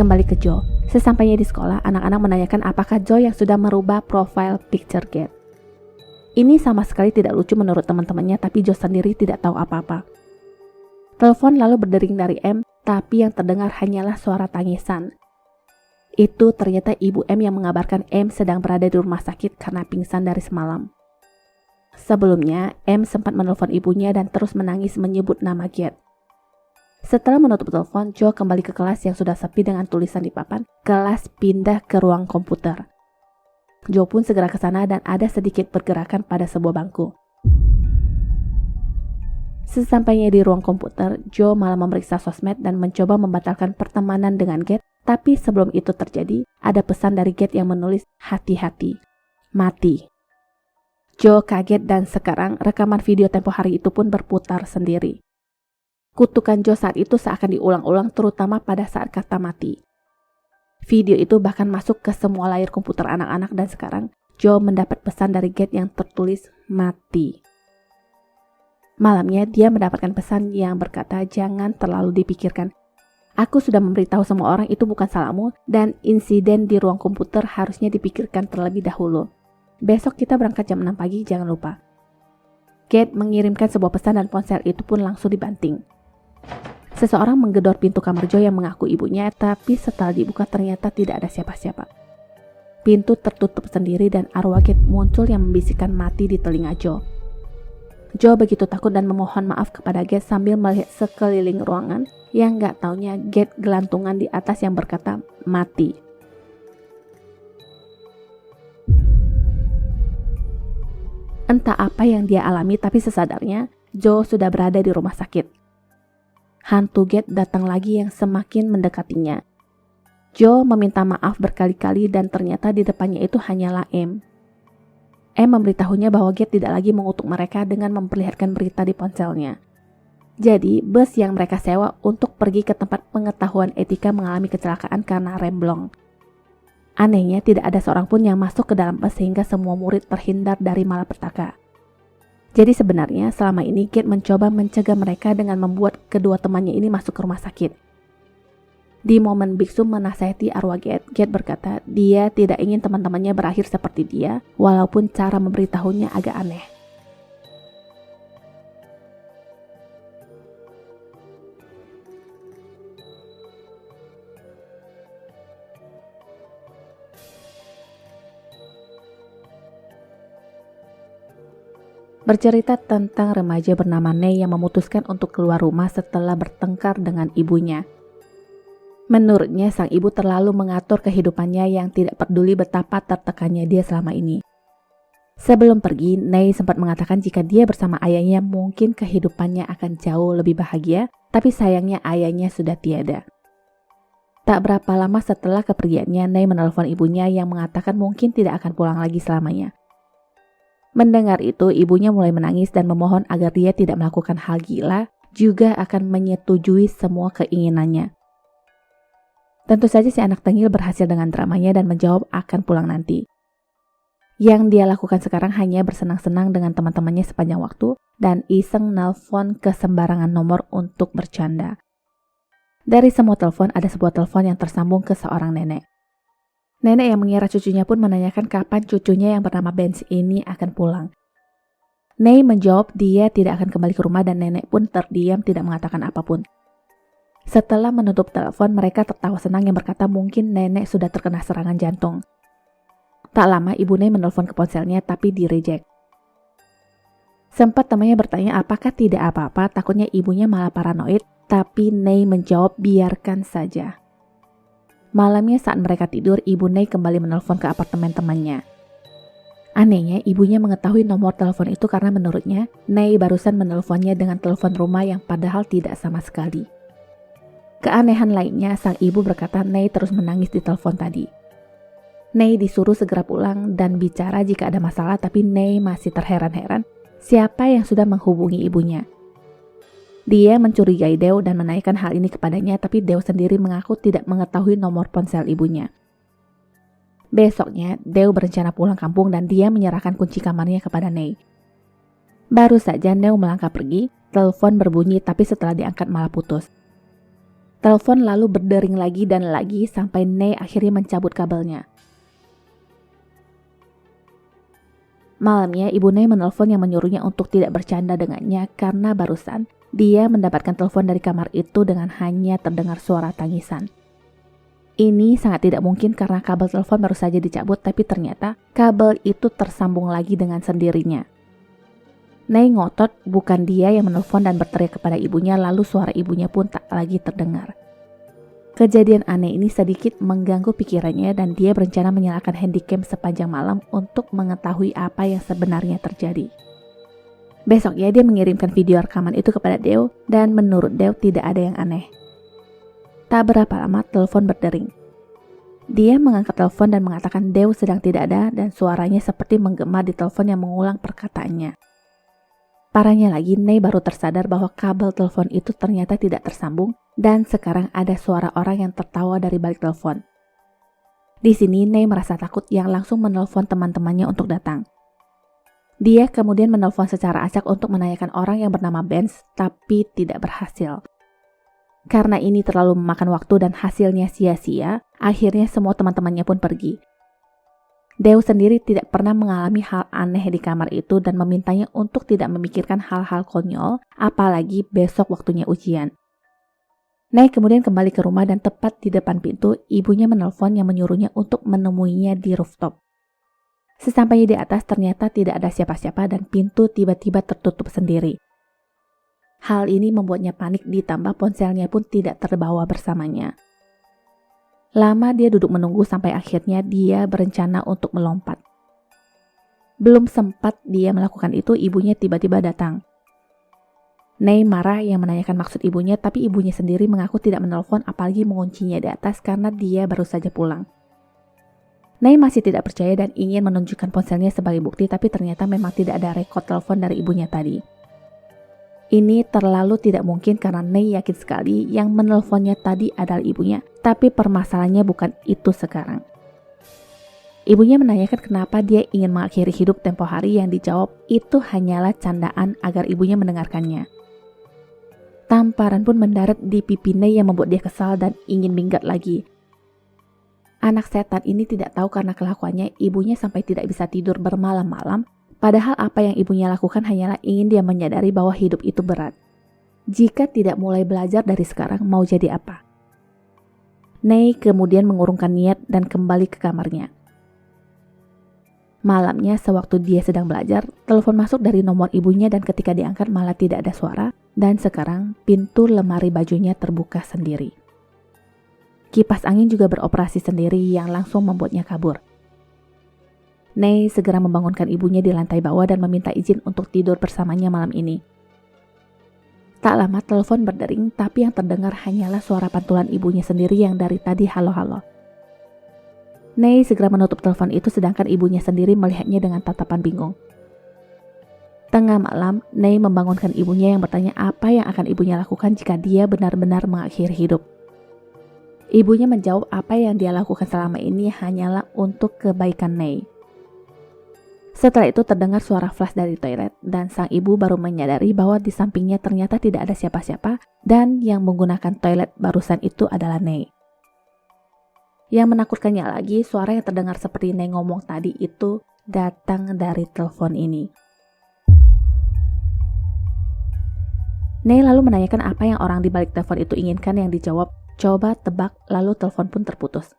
kembali ke Joe. Sesampainya di sekolah, anak-anak menanyakan apakah Joe yang sudah merubah profile picture Gate. Ini sama sekali tidak lucu menurut teman-temannya, tapi Joe sendiri tidak tahu apa-apa. Telepon lalu berdering dari M, tapi yang terdengar hanyalah suara tangisan. Itu ternyata ibu M yang mengabarkan M sedang berada di rumah sakit karena pingsan dari semalam. Sebelumnya, M sempat menelpon ibunya dan terus menangis menyebut nama Gate. Setelah menutup telepon, Joe kembali ke kelas yang sudah sepi dengan tulisan di papan, kelas pindah ke ruang komputer. Joe pun segera ke sana dan ada sedikit pergerakan pada sebuah bangku. Sesampainya di ruang komputer, Joe malah memeriksa sosmed dan mencoba membatalkan pertemanan dengan Gate. Tapi sebelum itu terjadi, ada pesan dari Gate yang menulis hati-hati, mati. Joe kaget dan sekarang rekaman video tempo hari itu pun berputar sendiri. Kutukan Joe saat itu seakan diulang-ulang terutama pada saat kata mati. Video itu bahkan masuk ke semua layar komputer anak-anak dan sekarang Joe mendapat pesan dari Gate yang tertulis mati. Malamnya dia mendapatkan pesan yang berkata jangan terlalu dipikirkan. Aku sudah memberitahu semua orang itu bukan salahmu dan insiden di ruang komputer harusnya dipikirkan terlebih dahulu. Besok kita berangkat jam 6 pagi, jangan lupa. Gate mengirimkan sebuah pesan dan ponsel itu pun langsung dibanting. Seseorang menggedor pintu kamar Joe yang mengaku ibunya, tapi setelah dibuka ternyata tidak ada siapa-siapa. Pintu tertutup sendiri dan arwah Gate muncul yang membisikkan mati di telinga Joe. Joe begitu takut dan memohon maaf kepada Gate sambil melihat sekeliling ruangan yang gak taunya Gate gelantungan di atas yang berkata mati. Entah apa yang dia alami tapi sesadarnya Joe sudah berada di rumah sakit. Hantu Gate datang lagi yang semakin mendekatinya. Joe meminta maaf berkali-kali dan ternyata di depannya itu hanyalah M. M memberitahunya bahwa Gate tidak lagi mengutuk mereka dengan memperlihatkan berita di ponselnya. Jadi, bus yang mereka sewa untuk pergi ke tempat pengetahuan etika mengalami kecelakaan karena remblong. Anehnya, tidak ada seorang pun yang masuk ke dalam bus sehingga semua murid terhindar dari malapetaka. Jadi sebenarnya selama ini Gate mencoba mencegah mereka dengan membuat kedua temannya ini masuk ke rumah sakit. Di momen biksu menasihati arwah Gate, Gate berkata dia tidak ingin teman-temannya berakhir seperti dia, walaupun cara memberitahunya agak aneh. Bercerita tentang remaja bernama Nei yang memutuskan untuk keluar rumah setelah bertengkar dengan ibunya. Menurutnya sang ibu terlalu mengatur kehidupannya yang tidak peduli betapa tertekannya dia selama ini. Sebelum pergi, Nei sempat mengatakan jika dia bersama ayahnya mungkin kehidupannya akan jauh lebih bahagia, tapi sayangnya ayahnya sudah tiada. Tak berapa lama setelah kepergiannya, Nei menelpon ibunya yang mengatakan mungkin tidak akan pulang lagi selamanya. Mendengar itu, ibunya mulai menangis dan memohon agar dia tidak melakukan hal gila, juga akan menyetujui semua keinginannya. Tentu saja si anak tengil berhasil dengan dramanya dan menjawab akan pulang nanti. Yang dia lakukan sekarang hanya bersenang-senang dengan teman-temannya sepanjang waktu dan iseng nelpon ke sembarangan nomor untuk bercanda. Dari semua telepon ada sebuah telepon yang tersambung ke seorang nenek. Nenek yang mengira cucunya pun menanyakan kapan cucunya yang bernama Benz ini akan pulang. Nei menjawab dia tidak akan kembali ke rumah dan nenek pun terdiam tidak mengatakan apapun. Setelah menutup telepon, mereka tertawa senang yang berkata mungkin nenek sudah terkena serangan jantung. Tak lama ibu Nei menelpon ke ponselnya tapi di-reject. Sempat temannya bertanya apakah tidak apa-apa, takutnya ibunya malah paranoid, tapi Nei menjawab biarkan saja. Malamnya saat mereka tidur, ibu Nei kembali menelpon ke apartemen temannya. Anehnya, ibunya mengetahui nomor telepon itu karena menurutnya, Nei barusan menelponnya dengan telepon rumah yang padahal tidak sama sekali. Keanehan lainnya, sang ibu berkata Nei terus menangis di telepon tadi. Nei disuruh segera pulang dan bicara jika ada masalah, tapi Nei masih terheran-heran siapa yang sudah menghubungi ibunya. Dia mencurigai Deo dan menanyakan hal ini kepadanya, tapi Deo sendiri mengaku tidak mengetahui nomor ponsel ibunya. Besoknya, Deo berencana pulang kampung dan dia menyerahkan kunci kamarnya kepada Nei. Baru saja Deo melangkah pergi, telepon berbunyi tapi setelah diangkat malah putus. Telepon lalu berdering lagi dan lagi sampai Nei akhirnya mencabut kabelnya. Malamnya, ibu Nei menelpon yang menyuruhnya untuk tidak bercanda dengannya karena barusan dia mendapatkan telepon dari kamar itu dengan hanya terdengar suara tangisan. Ini sangat tidak mungkin karena kabel telepon baru saja dicabut, tapi ternyata kabel itu tersambung lagi dengan sendirinya. Nei ngotot bukan dia yang menelpon dan berteriak kepada ibunya, lalu suara ibunya pun tak lagi terdengar. Kejadian aneh ini sedikit mengganggu pikirannya dan dia berencana menyalakan handycam sepanjang malam untuk mengetahui apa yang sebenarnya terjadi. Besoknya dia mengirimkan video rekaman itu kepada Deo dan menurut Deo tidak ada yang aneh. Tak berapa lama telepon berdering. Dia mengangkat telepon dan mengatakan Deo sedang tidak ada dan suaranya seperti menggema di telepon yang mengulang perkataannya. Parahnya lagi, Nei baru tersadar bahwa kabel telepon itu ternyata tidak tersambung dan sekarang ada suara orang yang tertawa dari balik telepon. Di sini Nei merasa takut yang langsung menelpon teman-temannya untuk datang. Dia kemudian menelpon secara acak untuk menanyakan orang yang bernama Benz, tapi tidak berhasil. Karena ini terlalu memakan waktu dan hasilnya sia-sia, akhirnya semua teman-temannya pun pergi. Deo sendiri tidak pernah mengalami hal aneh di kamar itu dan memintanya untuk tidak memikirkan hal-hal konyol, apalagi besok waktunya ujian. Nei kemudian kembali ke rumah dan tepat di depan pintu, ibunya menelpon yang menyuruhnya untuk menemuinya di rooftop. Sesampainya di atas ternyata tidak ada siapa-siapa dan pintu tiba-tiba tertutup sendiri. Hal ini membuatnya panik ditambah ponselnya pun tidak terbawa bersamanya. Lama dia duduk menunggu sampai akhirnya dia berencana untuk melompat. Belum sempat dia melakukan itu, ibunya tiba-tiba datang. Nei marah yang menanyakan maksud ibunya, tapi ibunya sendiri mengaku tidak menelpon apalagi menguncinya di atas karena dia baru saja pulang. Nei masih tidak percaya dan ingin menunjukkan ponselnya sebagai bukti, tapi ternyata memang tidak ada rekod telepon dari ibunya tadi. Ini terlalu tidak mungkin karena Nei yakin sekali yang menelponnya tadi adalah ibunya, tapi permasalahannya bukan itu sekarang. Ibunya menanyakan kenapa dia ingin mengakhiri hidup tempo hari yang dijawab itu hanyalah candaan agar ibunya mendengarkannya. Tamparan pun mendarat di pipi Nei yang membuat dia kesal dan ingin minggat lagi. Anak setan ini tidak tahu karena kelakuannya ibunya sampai tidak bisa tidur bermalam-malam, padahal apa yang ibunya lakukan hanyalah ingin dia menyadari bahwa hidup itu berat. Jika tidak mulai belajar dari sekarang, mau jadi apa? Nei kemudian mengurungkan niat dan kembali ke kamarnya. Malamnya sewaktu dia sedang belajar, telepon masuk dari nomor ibunya dan ketika diangkat malah tidak ada suara dan sekarang pintu lemari bajunya terbuka sendiri. Kipas angin juga beroperasi sendiri yang langsung membuatnya kabur. Nei segera membangunkan ibunya di lantai bawah dan meminta izin untuk tidur bersamanya malam ini. Tak lama telepon berdering, tapi yang terdengar hanyalah suara pantulan ibunya sendiri yang dari tadi halo-halo. Nei segera menutup telepon itu sedangkan ibunya sendiri melihatnya dengan tatapan bingung. Tengah malam, Nei membangunkan ibunya yang bertanya apa yang akan ibunya lakukan jika dia benar-benar mengakhiri hidup. Ibunya menjawab apa yang dia lakukan selama ini hanyalah untuk kebaikan Nei. Setelah itu terdengar suara flash dari toilet dan sang ibu baru menyadari bahwa di sampingnya ternyata tidak ada siapa-siapa dan yang menggunakan toilet barusan itu adalah Nei. Yang menakutkannya lagi, suara yang terdengar seperti Nei ngomong tadi itu datang dari telepon ini. Nei lalu menanyakan apa yang orang di balik telepon itu inginkan yang dijawab, coba tebak, lalu telepon pun terputus.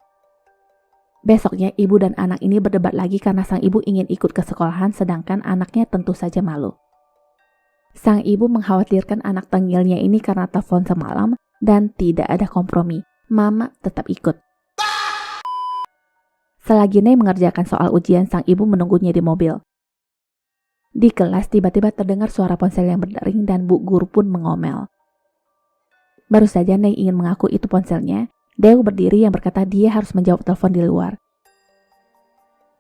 Besoknya ibu dan anak ini berdebat lagi karena sang ibu ingin ikut ke sekolahan sedangkan anaknya tentu saja malu. Sang ibu mengkhawatirkan anak tengilnya ini karena telepon semalam dan tidak ada kompromi. Mama tetap ikut. Selagi Nei mengerjakan soal ujian, sang ibu menunggunya di mobil. Di kelas tiba-tiba terdengar suara ponsel yang berdering dan Bu Guru pun mengomel. Baru saja Nei ingin mengaku itu ponselnya, Dew berdiri yang berkata dia harus menjawab telepon di luar.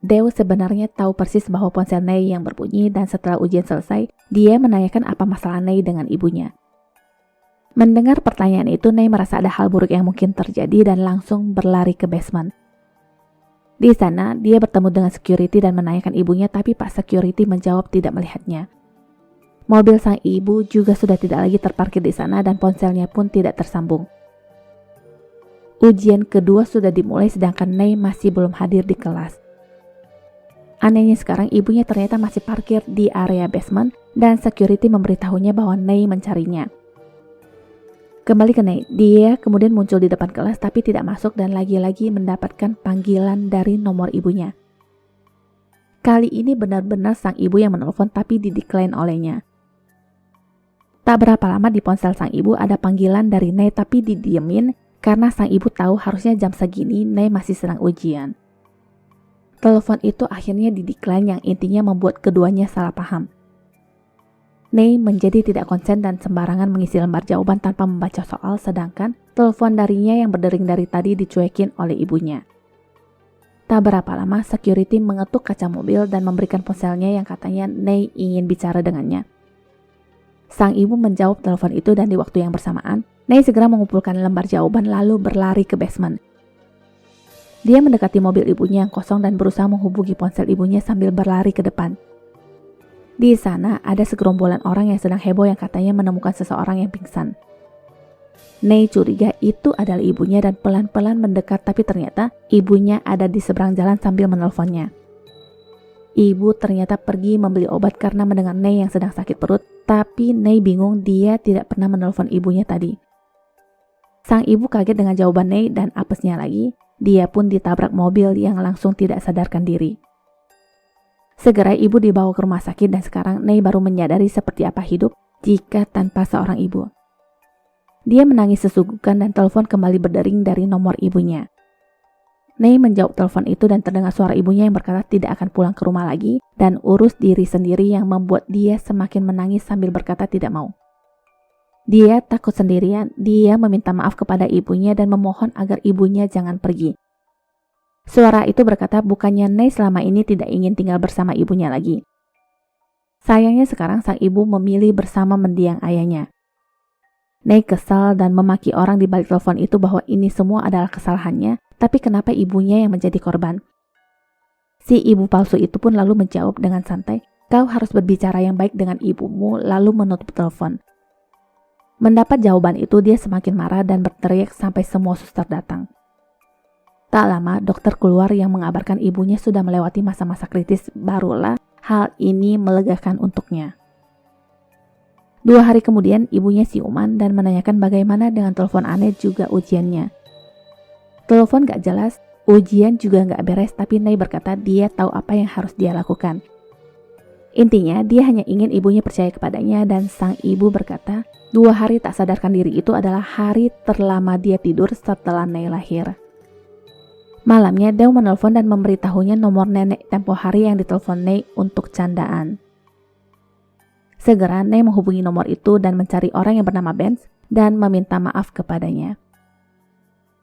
Dew sebenarnya tahu persis bahwa ponsel Nei yang berbunyi dan setelah ujian selesai, dia menanyakan apa masalah Nei dengan ibunya. Mendengar pertanyaan itu, Nei merasa ada hal buruk yang mungkin terjadi dan langsung berlari ke basement. Di sana, dia bertemu dengan security dan menanyakan ibunya, tapi Pak Security menjawab tidak melihatnya. Mobil sang ibu juga sudah tidak lagi terparkir di sana dan ponselnya pun tidak tersambung. Ujian kedua sudah dimulai sedangkan Nei masih belum hadir di kelas. Anehnya sekarang ibunya ternyata masih parkir di area basement dan security memberitahunya bahwa Nei mencarinya. Kembali ke Nei, dia kemudian muncul di depan kelas tapi tidak masuk dan lagi-lagi mendapatkan panggilan dari nomor ibunya. Kali ini benar-benar sang ibu yang menelpon tapi di-decline olehnya. Tak berapa lama di ponsel sang ibu ada panggilan dari Nei tapi didiemin karena sang ibu tahu harusnya jam segini Nei masih sedang ujian. Telepon itu akhirnya di-decline yang intinya membuat keduanya salah paham. Nei menjadi tidak konsen dan sembarangan mengisi lembar jawaban tanpa membaca soal sedangkan telepon darinya yang berdering dari tadi dicuekin oleh ibunya. Tak berapa lama security mengetuk kaca mobil dan memberikan ponselnya yang katanya Nei ingin bicara dengannya. Sang ibu menjawab telepon itu dan di waktu yang bersamaan, Nei segera mengumpulkan lembar jawaban lalu berlari ke basement. Dia mendekati mobil ibunya yang kosong dan berusaha menghubungi ponsel ibunya sambil berlari ke depan. Di sana ada segerombolan orang yang sedang heboh yang katanya menemukan seseorang yang pingsan. Nei curiga itu adalah ibunya dan pelan-pelan mendekat tapi ternyata ibunya ada di seberang jalan sambil menelponnya. Ibu ternyata pergi membeli obat karena mendengar Nei yang sedang sakit perut, tapi Nei bingung dia tidak pernah menelpon ibunya tadi. Sang ibu kaget dengan jawaban Nei dan apesnya lagi, dia pun ditabrak mobil yang langsung tidak sadarkan diri. Segera ibu dibawa ke rumah sakit dan sekarang Nei baru menyadari seperti apa hidup jika tanpa seorang ibu. Dia menangis sesungguhkan dan telepon kembali berdering dari nomor ibunya. Nei menjawab telepon itu dan terdengar suara ibunya yang berkata tidak akan pulang ke rumah lagi dan urus diri sendiri yang membuat dia semakin menangis sambil berkata tidak mau. Dia takut sendirian, dia meminta maaf kepada ibunya dan memohon agar ibunya jangan pergi. Suara itu berkata bukannya Nei selama ini tidak ingin tinggal bersama ibunya lagi. Sayangnya sekarang sang ibu memilih bersama mendiang ayahnya. Nei kesal dan memaki orang di balik telepon itu bahwa ini semua adalah kesalahannya, tapi kenapa ibunya yang menjadi korban? Si ibu palsu itu pun lalu menjawab dengan santai, kau harus berbicara yang baik dengan ibumu, lalu menutup telepon. Mendapat jawaban itu dia semakin marah dan berteriak sampai semua suster datang. Tak lama dokter keluar yang mengabarkan ibunya sudah melewati masa-masa kritis, barulah hal ini melegakan untuknya. 2 hari kemudian ibunya siuman dan menanyakan bagaimana dengan telepon aneh juga ujiannya. Telepon gak jelas, ujian juga gak beres tapi Nei berkata dia tahu apa yang harus dia lakukan. Intinya dia hanya ingin ibunya percaya kepadanya dan sang ibu berkata 2 hari tak sadarkan diri itu adalah hari terlama dia tidur setelah Nei lahir. Malamnya, Deo menelpon dan memberitahunya nomor nenek tempo hari yang ditelepon Nei untuk candaan. Segera, Nei menghubungi nomor itu dan mencari orang yang bernama Benz dan meminta maaf kepadanya.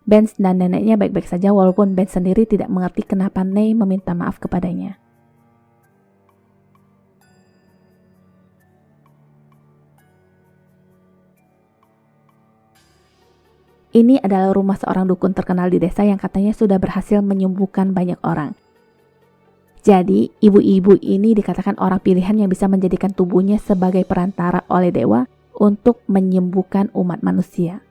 Benz dan neneknya baik-baik saja walaupun Benz sendiri tidak mengerti kenapa Nei meminta maaf kepadanya. Ini adalah rumah seorang dukun terkenal di desa yang katanya sudah berhasil menyembuhkan banyak orang. Jadi, ibu-ibu ini dikatakan orang pilihan yang bisa menjadikan tubuhnya sebagai perantara oleh dewa untuk menyembuhkan umat manusia.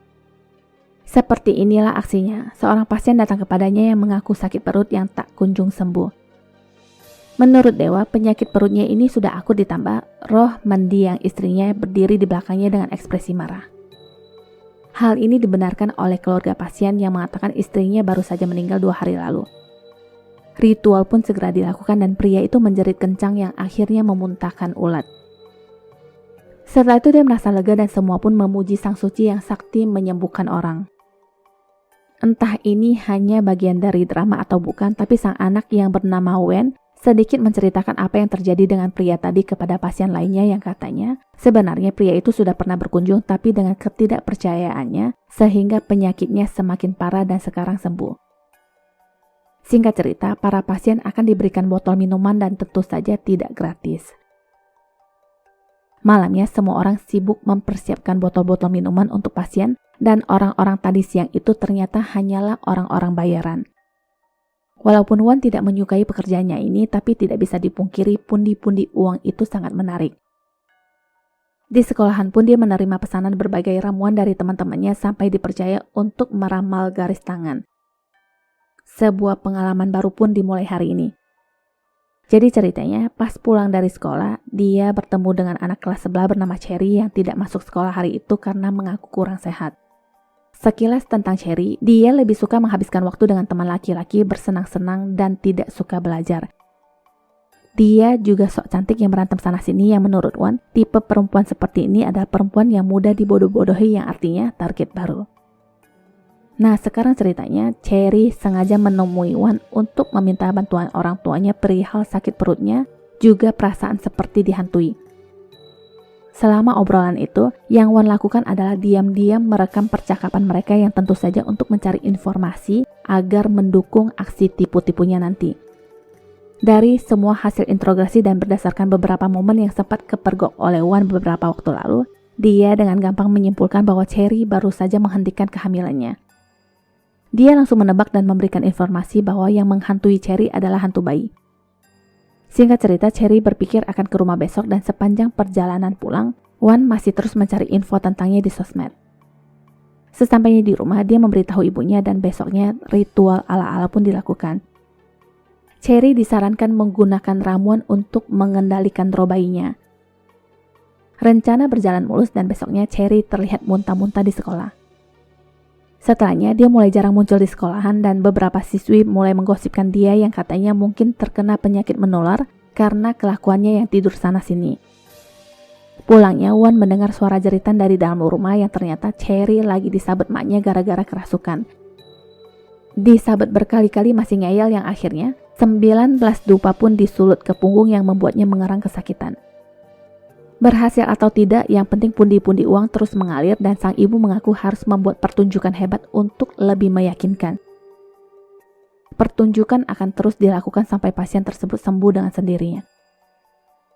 Seperti inilah aksinya, seorang pasien datang kepadanya yang mengaku sakit perut yang tak kunjung sembuh. Menurut dewa, penyakit perutnya ini sudah akut ditambah roh mendiang istrinya berdiri di belakangnya dengan ekspresi marah. Hal ini dibenarkan oleh keluarga pasien yang mengatakan istrinya baru saja meninggal 2 hari lalu. Ritual pun segera dilakukan dan pria itu menjerit kencang yang akhirnya memuntahkan ulat. Setelah itu dia merasa lega dan semua pun memuji sang suci yang sakti menyembuhkan orang. Entah ini hanya bagian dari drama atau bukan, tapi sang anak yang bernama Wen sedikit menceritakan apa yang terjadi dengan pria tadi kepada pasien lainnya yang katanya sebenarnya pria itu sudah pernah berkunjung tapi dengan ketidakpercayaannya sehingga penyakitnya semakin parah dan sekarang sembuh. Singkat cerita, para pasien akan diberikan botol minuman dan tentu saja tidak gratis. Malamnya semua orang sibuk mempersiapkan botol-botol minuman untuk pasien dan orang-orang tadi siang itu ternyata hanyalah orang-orang bayaran. Walaupun Wan tidak menyukai pekerjaannya ini, tapi tidak bisa dipungkiri pundi-pundi uang itu sangat menarik. Di sekolahan pun dia menerima pesanan berbagai ramuan dari teman-temannya sampai dipercaya untuk meramal garis tangan. Sebuah pengalaman baru pun dimulai hari ini. Jadi ceritanya, pas pulang dari sekolah, dia bertemu dengan anak kelas sebelah bernama Cherry yang tidak masuk sekolah hari itu karena mengaku kurang sehat. Sekilas tentang Cherry, dia lebih suka menghabiskan waktu dengan teman laki-laki bersenang-senang dan tidak suka belajar. Dia juga sok cantik yang berantem sana-sini yang menurut Wan, tipe perempuan seperti ini adalah perempuan yang mudah dibodoh-bodohi yang artinya target baru. Nah sekarang ceritanya, Cherry sengaja menemui Wan untuk meminta bantuan orang tuanya perihal sakit perutnya, juga perasaan seperti dihantui. Selama obrolan itu, yang Wan lakukan adalah diam-diam merekam percakapan mereka yang tentu saja untuk mencari informasi agar mendukung aksi tipu-tipunya nanti. Dari semua hasil interogasi dan berdasarkan beberapa momen yang sempat kepergok oleh Wan beberapa waktu lalu, dia dengan gampang menyimpulkan bahwa Cherry baru saja menghentikan kehamilannya. Dia langsung menebak dan memberikan informasi bahwa yang menghantui Cherry adalah hantu bayi. Singkat cerita, Cherry berpikir akan ke rumah besok dan sepanjang perjalanan pulang, Wan masih terus mencari info tentangnya di sosmed. Sesampainya di rumah, dia memberitahu ibunya dan besoknya ritual ala-ala pun dilakukan. Cherry disarankan menggunakan ramuan untuk mengendalikan roh bayinya. Rencana berjalan mulus dan besoknya Cherry terlihat muntah-muntah di sekolah. Setelahnya, dia mulai jarang muncul di sekolahan dan beberapa siswi mulai menggosipkan dia yang katanya mungkin terkena penyakit menular karena kelakuannya yang tidur sana-sini. Pulangnya, Wan mendengar suara jeritan dari dalam rumah yang ternyata Cherry lagi disabet maknya gara-gara kerasukan. Disabet berkali-kali masih ngeyel yang akhirnya 19 dupa pun disulut ke punggung yang membuatnya mengerang kesakitan. Berhasil atau tidak, yang penting pundi-pundi uang terus mengalir dan sang ibu mengaku harus membuat pertunjukan hebat untuk lebih meyakinkan. Pertunjukan akan terus dilakukan sampai pasien tersebut sembuh dengan sendirinya.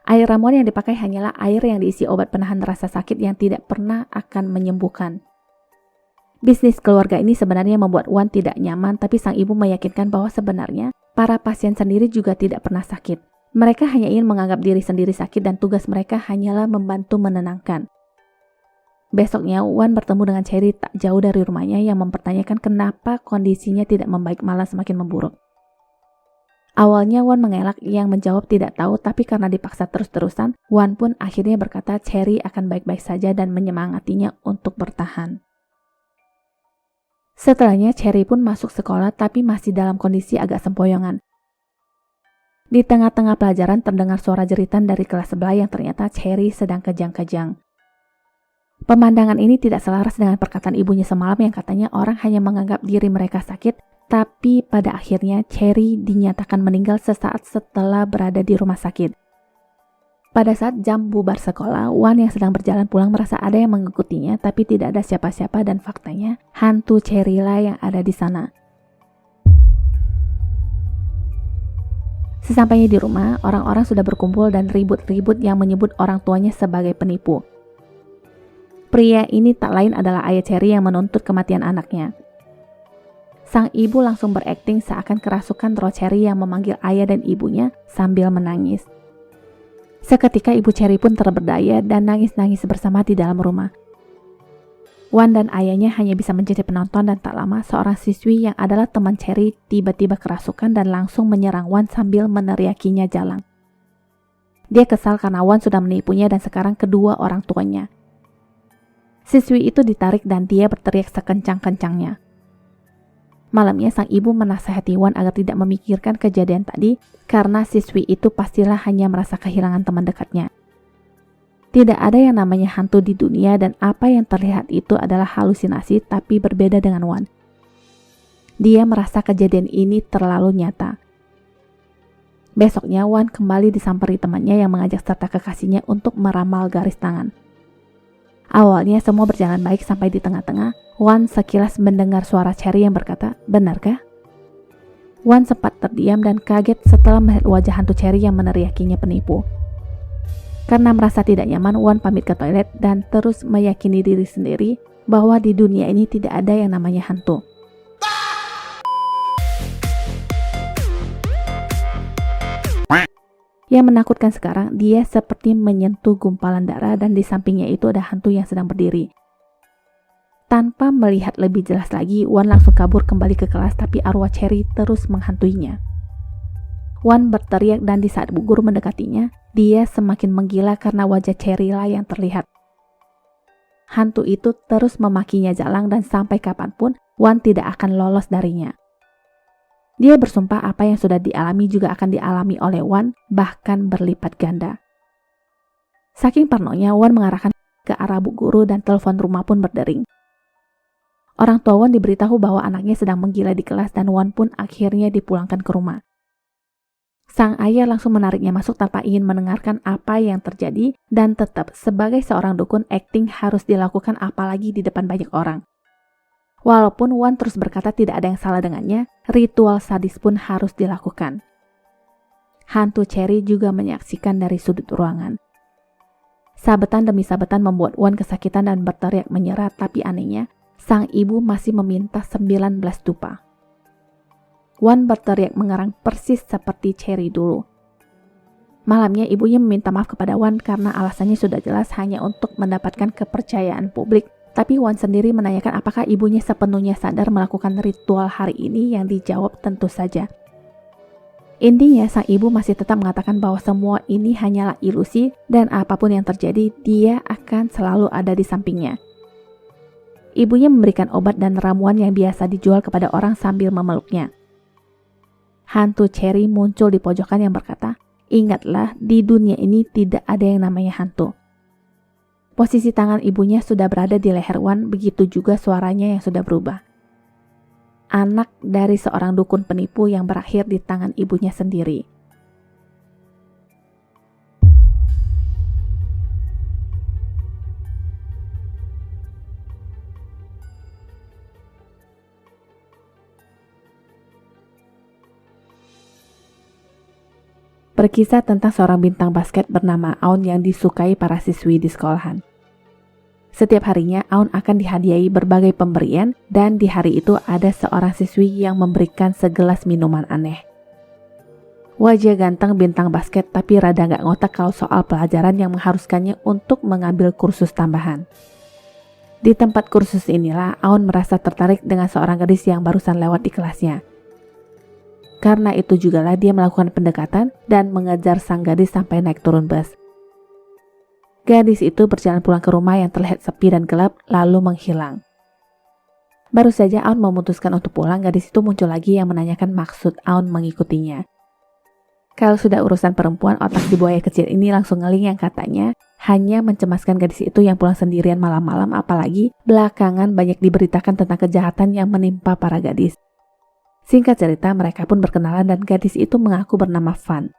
Air ramuan yang dipakai hanyalah air yang diisi obat penahan rasa sakit yang tidak pernah akan menyembuhkan. Bisnis keluarga ini sebenarnya membuat Wan tidak nyaman, tapi sang ibu meyakinkan bahwa sebenarnya para pasien sendiri juga tidak pernah sakit. Mereka hanya ingin menganggap diri sendiri sakit dan tugas mereka hanyalah membantu menenangkan. Besoknya, Wan bertemu dengan Cherry tak jauh dari rumahnya yang mempertanyakan kenapa kondisinya tidak membaik malah semakin memburuk. Awalnya Wan mengelak yang menjawab tidak tahu, tapi karena dipaksa terus-terusan, Wan pun akhirnya berkata Cherry akan baik-baik saja dan menyemangatinya untuk bertahan. Setelahnya, Cherry pun masuk sekolah tapi masih dalam kondisi agak sempoyongan. Di tengah-tengah pelajaran terdengar suara jeritan dari kelas sebelah yang ternyata Cherry sedang kejang-kejang. Pemandangan ini tidak selaras dengan perkataan ibunya semalam yang katanya orang hanya menganggap diri mereka sakit Tapi pada akhirnya Cherry dinyatakan meninggal sesaat setelah berada di rumah sakit. Pada saat jam bubar sekolah, Wan yang sedang berjalan pulang merasa ada yang mengikutinya, tapi tidak ada siapa-siapa dan faktanya hantu Cherry lah yang ada di sana. Sesampainya di rumah, orang-orang sudah berkumpul dan ribut-ribut yang menyebut orang tuanya sebagai penipu. Pria ini tak lain adalah ayah Cherry yang menuntut kematian anaknya. Sang ibu langsung berakting seakan kerasukan roh Cherry yang memanggil ayah dan ibunya sambil menangis. Seketika ibu Cherry pun terberdaya dan nangis-nangis bersama di dalam rumah. Wan dan ayahnya hanya bisa menjadi penonton dan tak lama seorang siswi yang adalah teman Cherry tiba-tiba kerasukan dan langsung menyerang Wan sambil meneriakinya jalang. Dia kesal karena Wan sudah menipunya dan sekarang kedua orang tuanya. Siswi itu ditarik dan dia berteriak sekencang-kencangnya. Malamnya sang ibu menasihati Wan agar tidak memikirkan kejadian tadi karena siswi itu pastilah hanya merasa kehilangan teman dekatnya. Tidak ada yang namanya hantu di dunia dan apa yang terlihat itu adalah halusinasi tapi berbeda dengan Wan. Dia merasa kejadian ini terlalu nyata. Besoknya Wan kembali disamperi temannya yang mengajak serta kekasihnya untuk meramal garis tangan. Awalnya semua berjalan baik sampai di tengah-tengah, Wan sekilas mendengar suara Cherry yang berkata, "Benarkah?" Wan sempat terdiam dan kaget setelah melihat wajah hantu Cherry yang meneriakinya penipu. Karena merasa tidak nyaman, Wan pamit ke toilet dan terus meyakini diri sendiri bahwa di dunia ini tidak ada yang namanya hantu. Yang menakutkan sekarang, dia seperti menyentuh gumpalan darah dan di sampingnya itu ada hantu yang sedang berdiri. Tanpa melihat lebih jelas lagi, Wan langsung kabur kembali ke kelas tapi arwah Cherry terus menghantuinya. Wan berteriak dan di saat bu guru mendekatinya, dia semakin menggila karena wajah Cherry lah yang terlihat. Hantu itu terus memakinya jalang dan sampai kapanpun Wan tidak akan lolos darinya. Dia bersumpah apa yang sudah dialami juga akan dialami oleh Wan, bahkan berlipat ganda. Saking parnonya, Wan mengarahkan ke arah bu guru dan telepon rumah pun berdering. Orang tua Wan diberitahu bahwa anaknya sedang menggila di kelas dan Wan pun akhirnya dipulangkan ke rumah. Sang ayah langsung menariknya masuk tanpa ingin mendengarkan apa yang terjadi dan tetap sebagai seorang dukun akting harus dilakukan apalagi di depan banyak orang. Walaupun Wan terus berkata tidak ada yang salah dengannya, ritual sadis pun harus dilakukan. Hantu Cherry juga menyaksikan dari sudut ruangan. Sabetan demi sabetan membuat Wan kesakitan dan berteriak menyerah, tapi anehnya sang ibu masih meminta 19 dupa. Wan berteriak mengerang persis seperti Cherry dulu. Malamnya ibunya meminta maaf kepada Wan karena alasannya sudah jelas hanya untuk mendapatkan kepercayaan publik. Tapi Wan sendiri menanyakan apakah ibunya sepenuhnya sadar melakukan ritual hari ini yang dijawab tentu saja. Intinya sang ibu masih tetap mengatakan bahwa semua ini hanyalah ilusi dan apapun yang terjadi dia akan selalu ada di sampingnya. Ibunya memberikan obat dan ramuan yang biasa dijual kepada orang sambil memeluknya. Hantu Cherry muncul di pojokan yang berkata, "Ingatlah, di dunia ini tidak ada yang namanya hantu." Posisi tangan ibunya sudah berada di leher Wan, begitu juga suaranya yang sudah berubah. Anak dari seorang dukun penipu yang berakhir di tangan ibunya sendiri. Berkisah tentang seorang bintang basket bernama Aun yang disukai para siswi di sekolahan. Setiap harinya Aun akan dihadiahi berbagai pemberian dan di hari itu ada seorang siswi yang memberikan segelas minuman aneh. Wajah ganteng bintang basket tapi rada gak ngotak kalau soal pelajaran yang mengharuskannya untuk mengambil kursus tambahan. Di tempat kursus inilah Aun merasa tertarik dengan seorang gadis yang barusan lewat di kelasnya. Karena itu jugalah dia melakukan pendekatan dan mengejar sang gadis sampai naik turun bus. Gadis itu berjalan pulang ke rumah yang terlihat sepi dan gelap lalu menghilang. Baru saja Aun memutuskan untuk pulang, gadis itu muncul lagi yang menanyakan maksud Aun mengikutinya. Kalau sudah urusan perempuan, otak si buaya kecil ini langsung ngeling yang katanya hanya mencemaskan gadis itu yang pulang sendirian malam-malam, apalagi belakangan banyak diberitakan tentang kejahatan yang menimpa para gadis. Singkat cerita, mereka pun berkenalan dan gadis itu mengaku bernama Van.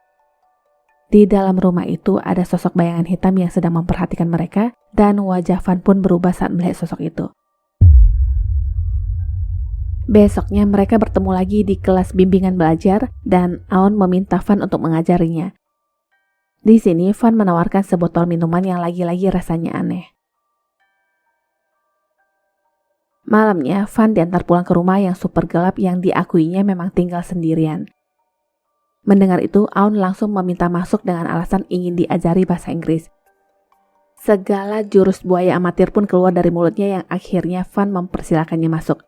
Di dalam rumah itu ada sosok bayangan hitam yang sedang memperhatikan mereka dan wajah Van pun berubah saat melihat sosok itu. Besoknya mereka bertemu lagi di kelas bimbingan belajar dan Aun meminta Van untuk mengajarinya. Di sini Van menawarkan sebotol minuman yang lagi-lagi rasanya aneh. Malamnya, Van diantar pulang ke rumah yang super gelap yang diakuinya memang tinggal sendirian. Mendengar itu, Aun langsung meminta masuk dengan alasan ingin diajari bahasa Inggris. Segala jurus buaya amatir pun keluar dari mulutnya yang akhirnya Van mempersilakannya masuk.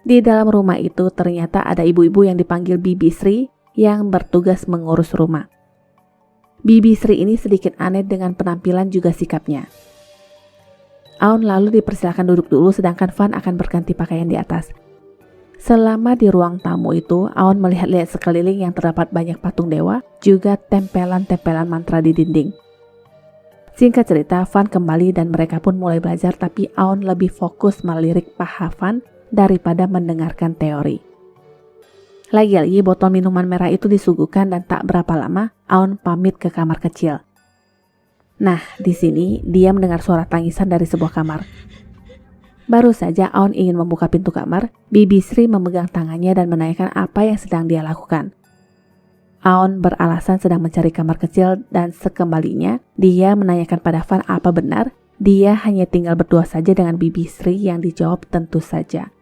Di dalam rumah itu ternyata ada ibu-ibu yang dipanggil Bibi Sri yang bertugas mengurus rumah. Bibi Sri ini sedikit aneh dengan penampilan juga sikapnya. Aun lalu dipersilakan duduk dulu sedangkan Van akan berganti pakaian di atas. Selama di ruang tamu itu, Aun melihat-lihat sekeliling yang terdapat banyak patung dewa, juga tempelan-tempelan mantra di dinding. Singkat cerita, Van kembali dan mereka pun mulai belajar tapi Aun lebih fokus melirik paha Van daripada mendengarkan teori. Lagi-lagi botol minuman merah itu disuguhkan dan tak berapa lama Aun pamit ke kamar kecil. Nah, di sini dia mendengar suara tangisan dari sebuah kamar. Baru saja Aun ingin membuka pintu kamar, Bibi Sri memegang tangannya dan menanyakan apa yang sedang dia lakukan. Aun beralasan sedang mencari kamar kecil dan sekembalinya dia menanyakan pada Van apa benar dia hanya tinggal berdua saja dengan Bibi Sri yang dijawab tentu saja.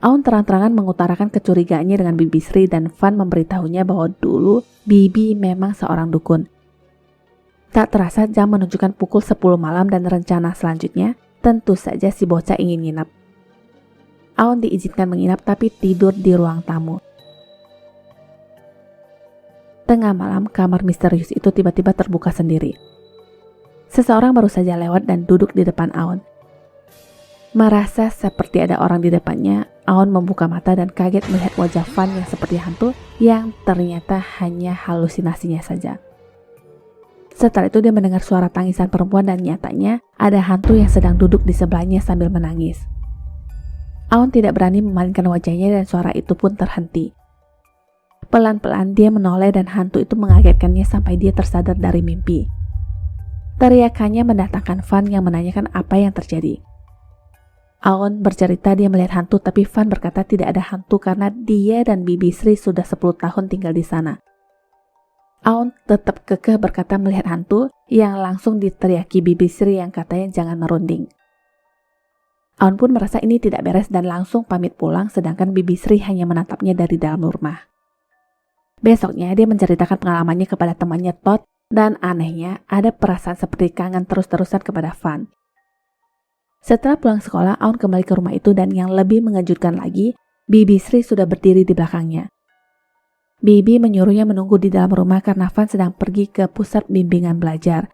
Aun terang-terangan mengutarakan kecurigaannya dengan Bibi Sri dan Van memberitahunya bahwa dulu Bibi memang seorang dukun. Tak terasa jam menunjukkan pukul 10 malam dan rencana selanjutnya tentu saja si bocah ingin nginap. Aun diizinkan menginap tapi tidur di ruang tamu. Tengah malam kamar misterius itu tiba-tiba terbuka sendiri. Seseorang baru saja lewat dan duduk di depan Aun. Merasa seperti ada orang di depannya, Aun membuka mata dan kaget melihat wajah Van yang seperti hantu yang ternyata hanya halusinasinya saja. Setelah itu dia mendengar suara tangisan perempuan dan nyatanya ada hantu yang sedang duduk di sebelahnya sambil menangis. Aun tidak berani memalingkan wajahnya dan suara itu pun terhenti. Pelan-pelan dia menoleh dan hantu itu mengagetkannya sampai dia tersadar dari mimpi. Teriakannya mendatangkan Van yang menanyakan apa yang terjadi. Aun bercerita dia melihat hantu tapi Van berkata tidak ada hantu karena dia dan Bibi Sri sudah 10 tahun tinggal di sana. Aun tetap kekeh berkata melihat hantu yang langsung diteriaki Bibi Sri yang katanya jangan merunding. Aun pun merasa ini tidak beres dan langsung pamit pulang sedangkan Bibi Sri hanya menatapnya dari dalam rumah. Besoknya dia menceritakan pengalamannya kepada temannya Todd dan anehnya ada perasaan seperti kangen terus-terusan kepada Van. Setelah pulang sekolah, Aun kembali ke rumah itu dan yang lebih mengejutkan lagi, Bibi Sri sudah berdiri di belakangnya. Bibi menyuruhnya menunggu di dalam rumah karena Van sedang pergi ke pusat bimbingan belajar.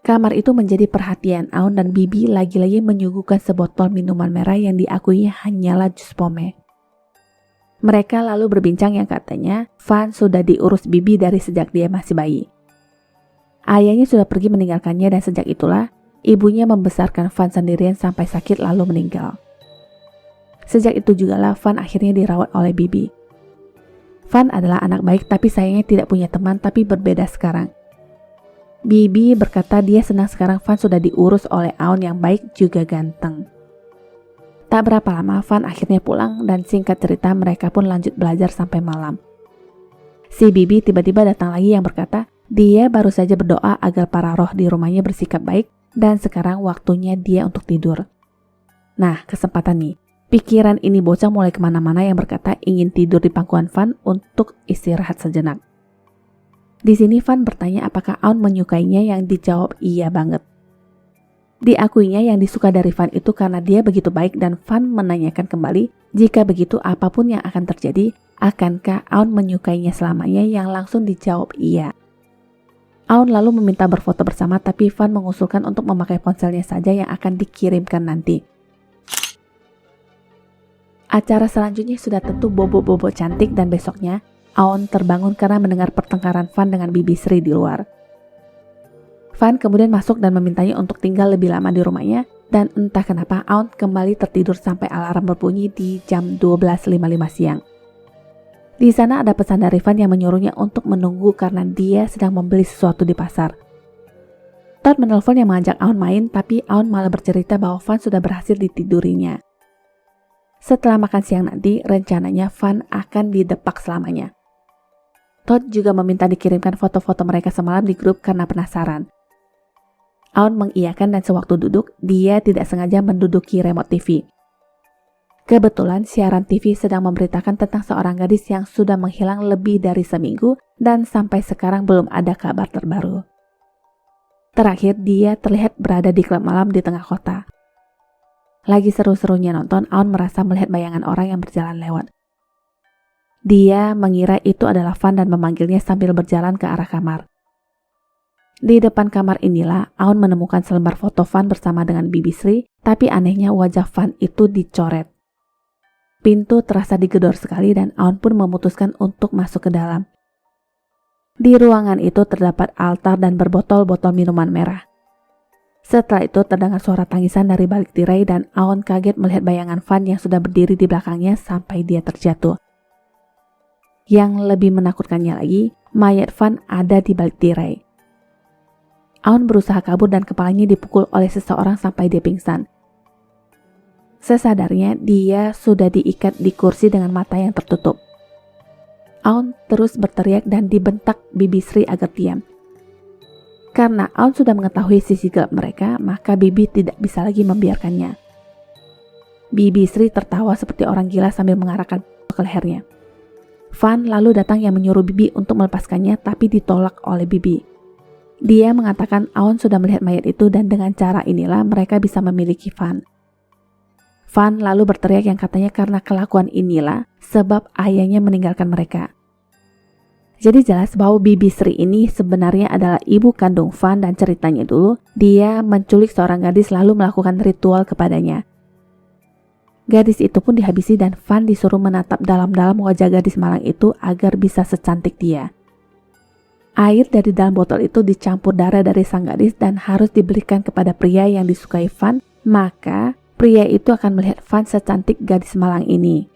Kamar itu menjadi perhatian Aun dan Bibi lagi-lagi menyuguhkan sebotol minuman merah yang diakuinya hanyalah jus pome. Mereka lalu berbincang yang katanya Van sudah diurus Bibi dari sejak dia masih bayi. Ayahnya sudah pergi meninggalkannya dan sejak itulah ibunya membesarkan Van sendirian sampai sakit lalu meninggal. Sejak itu jugalah Van akhirnya dirawat oleh Bibi. Van adalah anak baik tapi sayangnya tidak punya teman tapi berbeda sekarang. Bibi berkata dia senang sekarang Van sudah diurus oleh Aun yang baik juga ganteng. Tak berapa lama Van akhirnya pulang dan singkat cerita mereka pun lanjut belajar sampai malam. Si Bibi tiba-tiba datang lagi yang berkata dia baru saja berdoa agar para roh di rumahnya bersikap baik dan sekarang waktunya dia untuk tidur. Nah, kesempatan nih. Pikiran ini bocah mulai kemana-mana yang berkata ingin tidur di pangkuan Van untuk istirahat sejenak. Di sini Van bertanya apakah Aun menyukainya yang dijawab iya banget. Diakuinya yang disuka dari Van itu karena dia begitu baik dan Van menanyakan kembali jika begitu apapun yang akan terjadi, akankah Aun menyukainya selamanya yang langsung dijawab iya. Aun lalu meminta berfoto bersama tapi Van mengusulkan untuk memakai ponselnya saja yang akan dikirimkan nanti. Acara selanjutnya sudah tentu bobo-bobo cantik dan besoknya Aun terbangun karena mendengar pertengkaran Van dengan Bibi Sri di luar. Van kemudian masuk dan memintanya untuk tinggal lebih lama di rumahnya Dan entah kenapa Aun kembali tertidur sampai alarm berbunyi di jam 12.55 siang. Di sana ada pesan dari Van yang menyuruhnya untuk menunggu karena dia sedang membeli sesuatu di pasar. Todd menelpon yang mengajak Aun main, tapi Aun malah bercerita bahwa Van sudah berhasil ditidurinya. Setelah makan siang nanti, rencananya Van akan didepak selamanya. Todd juga meminta dikirimkan foto-foto mereka semalam di grup karena penasaran. Aun mengiyakan dan sewaktu duduk, dia tidak sengaja menduduki remote TV. Kebetulan siaran TV sedang memberitakan tentang seorang gadis yang sudah menghilang lebih dari seminggu dan sampai sekarang belum ada kabar terbaru. Terakhir, dia terlihat berada di klub malam di tengah kota. Lagi seru-serunya nonton, Aun merasa melihat bayangan orang yang berjalan lewat. Dia mengira itu adalah Van dan memanggilnya sambil berjalan ke arah kamar. Di depan kamar inilah, Aun menemukan selembar foto Van bersama dengan Bibi Sri, tapi anehnya wajah Van itu dicoret. Pintu terasa digedor sekali dan Aun pun memutuskan untuk masuk ke dalam. Di ruangan itu terdapat altar dan berbotol-botol minuman merah. Setelah itu terdengar suara tangisan dari balik tirai dan Aun kaget melihat bayangan Van yang sudah berdiri di belakangnya sampai dia terjatuh. Yang lebih menakutkannya lagi, mayat Van ada di balik tirai. Aun berusaha kabur dan kepalanya dipukul oleh seseorang sampai dia pingsan. Sesadarnya, dia sudah diikat di kursi dengan mata yang tertutup. Aun terus berteriak dan dibentak Bibi Sri agar diam. Karena Aun sudah mengetahui sisi gelap mereka, maka Bibi tidak bisa lagi membiarkannya. Bibi Sri tertawa seperti orang gila sambil mengarahkan ke lehernya. Van lalu datang yang menyuruh Bibi untuk melepaskannya, tapi ditolak oleh Bibi. Dia mengatakan Aun sudah melihat mayat itu dan dengan cara inilah mereka bisa memiliki Van. Van lalu berteriak yang katanya karena kelakuan inilah sebab ayahnya meninggalkan mereka. Jadi jelas bahwa Bibi Sri ini sebenarnya adalah ibu kandung Van dan ceritanya dulu dia menculik seorang gadis lalu melakukan ritual kepadanya. Gadis itu pun dihabisi dan Van disuruh menatap dalam-dalam wajah gadis malang itu agar bisa secantik dia. Air dari dalam botol itu dicampur darah dari sang gadis dan harus diberikan kepada pria yang disukai Van, maka pria itu akan melihat Van secantik gadis malang ini.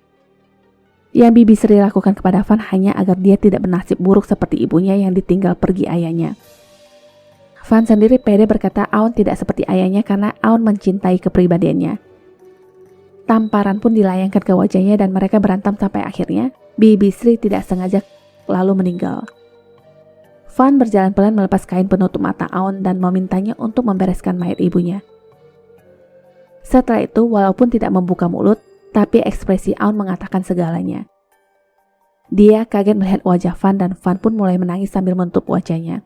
Yang Bibi Sri lakukan kepada Van hanya agar dia tidak bernasib buruk seperti ibunya yang ditinggal pergi ayahnya. Van sendiri pede berkata Aun tidak seperti ayahnya karena Aun mencintai kepribadiannya. Tamparan pun dilayangkan ke wajahnya dan mereka berantem sampai akhirnya Bibi Sri tidak sengaja lalu meninggal. Van berjalan pelan melepas kain penutup mata Aun dan memintanya untuk membereskan mayat ibunya. Setelah itu, walaupun tidak membuka mulut, tapi ekspresi Aun mengatakan segalanya. Dia kaget melihat wajah Van dan Van pun mulai menangis sambil menutup wajahnya.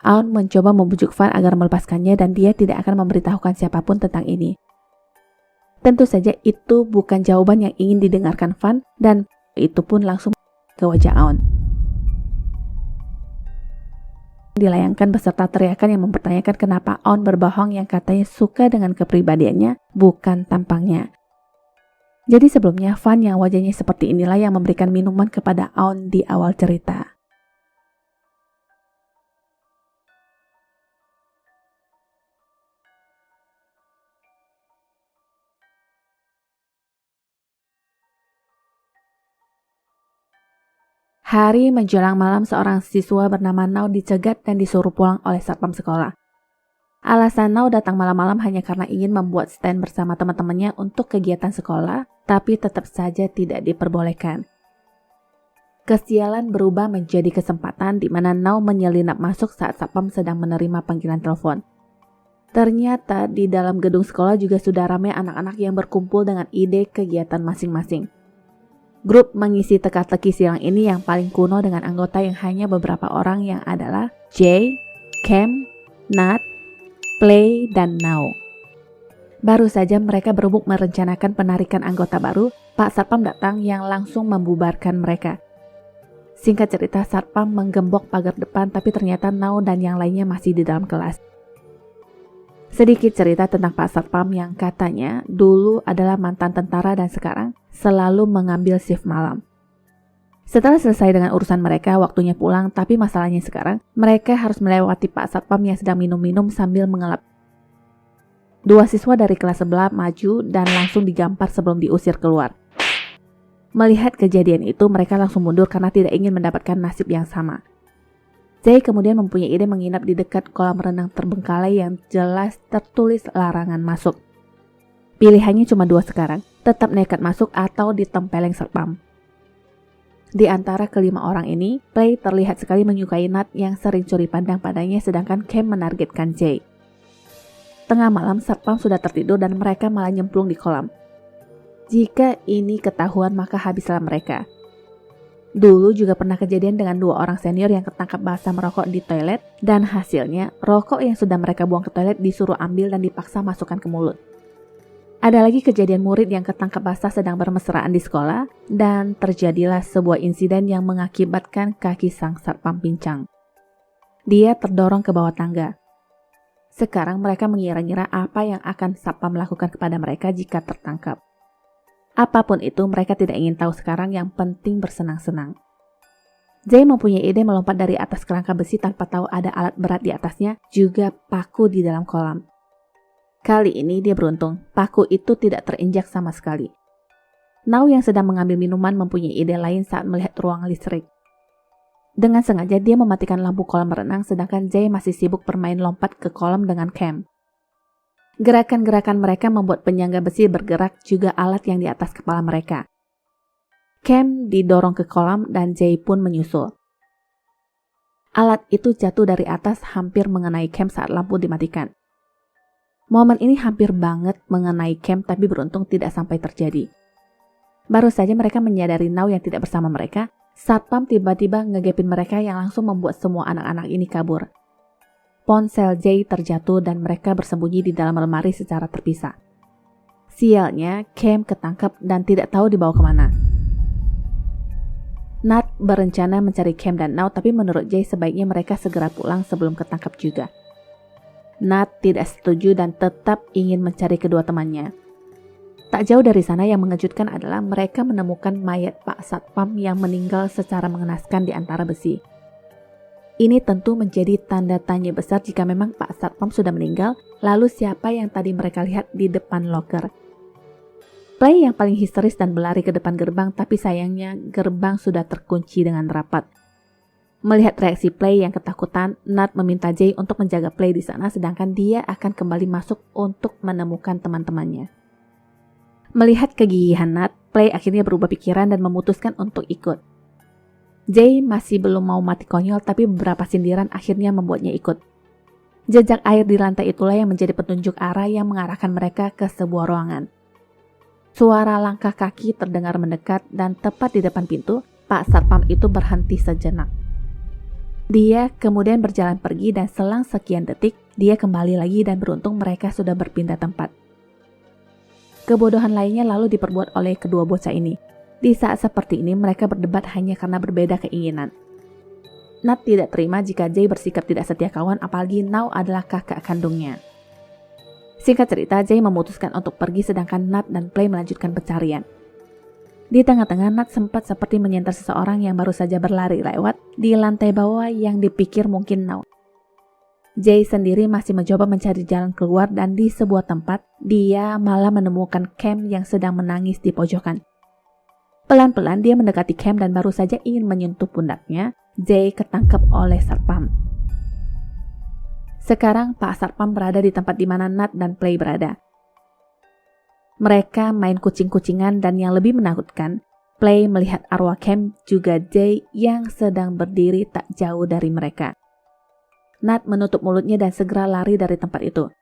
Aun mencoba membujuk Van agar melepaskannya dan dia tidak akan memberitahukan siapapun tentang ini. Tentu saja itu bukan jawaban yang ingin didengarkan Van dan itu pun langsung ke wajah Aun. Dilayangkan beserta teriakan yang mempertanyakan kenapa Aun berbohong yang katanya suka dengan kepribadiannya, bukan tampangnya. Jadi sebelumnya Van yang wajahnya seperti inilah yang memberikan minuman kepada Aun di awal cerita. Hari menjelang malam seorang siswa bernama Nau dicegat dan disuruh pulang oleh satpam sekolah. Alasan Nau datang malam-malam hanya karena ingin membuat stand bersama teman-temannya untuk kegiatan sekolah, tapi tetap saja tidak diperbolehkan. Kesialan berubah menjadi kesempatan di mana Nau menyelinap masuk saat satpam sedang menerima panggilan telepon. Ternyata di dalam gedung sekolah juga sudah ramai anak-anak yang berkumpul dengan ide kegiatan masing-masing. Grup mengisi teka-teki silang ini yang paling kuno dengan anggota yang hanya beberapa orang yang adalah Jay, Cam, Nat, Play, dan Nau. Baru saja mereka berebut merencanakan penarikan anggota baru, Pak Satpam datang yang langsung membubarkan mereka. Singkat cerita, Satpam menggembok pagar depan tapi ternyata Nau dan yang lainnya masih di dalam kelas. Sedikit cerita tentang Pak Satpam yang katanya dulu adalah mantan tentara dan sekarang selalu mengambil shift malam. Setelah selesai dengan urusan mereka, waktunya pulang, tapi masalahnya sekarang mereka harus melewati Pak Satpam yang sedang minum-minum sambil mengelap. Dua siswa dari kelas sebelah maju dan langsung digampar sebelum diusir keluar. Melihat kejadian itu, mereka langsung mundur karena tidak ingin mendapatkan nasib yang sama. Jae kemudian mempunyai ide menginap di dekat kolam renang terbengkalai yang jelas tertulis larangan masuk. Pilihannya cuma dua sekarang, tetap nekat masuk atau ditempeleng satpam. Di antara kelima orang ini, Play terlihat sekali menyukai Nat yang sering curi pandang padanya sedangkan Cam menargetkan Jae. Tengah malam, satpam sudah tertidur dan mereka malah nyemplung di kolam. Jika ini ketahuan maka habislah mereka. Dulu juga pernah kejadian dengan dua orang senior yang ketangkap basah merokok di toilet dan hasilnya rokok yang sudah mereka buang ke toilet disuruh ambil dan dipaksa masukkan ke mulut. Ada lagi kejadian murid yang ketangkap basah sedang bermesraan di sekolah dan terjadilah sebuah insiden yang mengakibatkan kaki sang satpam pincang. Dia terdorong ke bawah tangga. Sekarang mereka mengira-ngira apa yang akan satpam lakukan kepada mereka jika tertangkap. Apapun itu mereka tidak ingin tahu sekarang, yang penting bersenang-senang. Jae mempunyai ide melompat dari atas kerangka besi tanpa tahu ada alat berat di atasnya, juga paku di dalam kolam. Kali ini dia beruntung, paku itu tidak terinjak sama sekali. Nao yang sedang mengambil minuman mempunyai ide lain saat melihat ruang listrik. Dengan sengaja dia mematikan lampu kolam renang sedangkan Jae masih sibuk bermain lompat ke kolam dengan Cam. Gerakan-gerakan mereka membuat penyangga besi bergerak, juga alat yang di atas kepala mereka. Cam didorong ke kolam dan Jae pun menyusul. Alat itu jatuh dari atas hampir mengenai Cam saat lampu dimatikan. Momen ini hampir banget mengenai Cam tapi beruntung tidak sampai terjadi. Baru saja mereka menyadari Nao yang tidak bersama mereka, satpam tiba-tiba ngegepin mereka yang langsung membuat semua anak-anak ini kabur. Ponsel Jae terjatuh dan mereka bersembunyi di dalam lemari secara terpisah. Sialnya, Cam ketangkap dan tidak tahu dibawa kemana. Nat berencana mencari Cam dan Nao, tapi menurut Jae sebaiknya mereka segera pulang sebelum ketangkap juga. Nat tidak setuju dan tetap ingin mencari kedua temannya. Tak jauh dari sana yang mengejutkan adalah mereka menemukan mayat Pak Satpam yang meninggal secara mengenaskan di antara besi. Ini tentu menjadi tanda tanya besar jika memang Pak Satpam sudah meninggal, lalu siapa yang tadi mereka lihat di depan loker. Play yang paling histeris dan berlari ke depan gerbang, tapi sayangnya gerbang sudah terkunci dengan rapat. Melihat reaksi Play yang ketakutan, Nat meminta Jae untuk menjaga Play di sana sedangkan dia akan kembali masuk untuk menemukan teman-temannya. Melihat kegigihan Nat, Play akhirnya berubah pikiran dan memutuskan untuk ikut. Jae masih belum mau mati konyol tapi beberapa sindiran akhirnya membuatnya ikut. Jejak air di lantai itulah yang menjadi petunjuk arah yang mengarahkan mereka ke sebuah ruangan. Suara langkah kaki terdengar mendekat dan tepat di depan pintu, Pak Satpam itu berhenti sejenak. Dia kemudian berjalan pergi dan selang sekian detik, dia kembali lagi dan beruntung mereka sudah berpindah tempat. Kebodohan lainnya lalu diperbuat oleh kedua bocah ini. Di saat seperti ini mereka berdebat hanya karena berbeda keinginan. Nat tidak terima jika Jae bersikap tidak setia kawan, apalagi Nao adalah kakak kandungnya. Singkat cerita, Jae memutuskan untuk pergi sedangkan Nat dan Play melanjutkan pencarian. Di tengah-tengah Nat sempat seperti menyenter seseorang yang baru saja berlari lewat di lantai bawah yang dipikir mungkin Nao. Jae sendiri masih mencoba mencari jalan keluar dan di sebuah tempat, dia malah menemukan Cam yang sedang menangis di pojokan. Pelan-pelan dia mendekati Cam dan baru saja ingin menyentuh pundaknya, Jae ketangkep oleh satpam. Sekarang Pak Satpam berada di tempat di mana Nat dan Play berada. Mereka main kucing-kucingan dan yang lebih menakutkan, Play melihat arwah Cam juga Jae yang sedang berdiri tak jauh dari mereka. Nat menutup mulutnya dan segera lari dari tempat itu.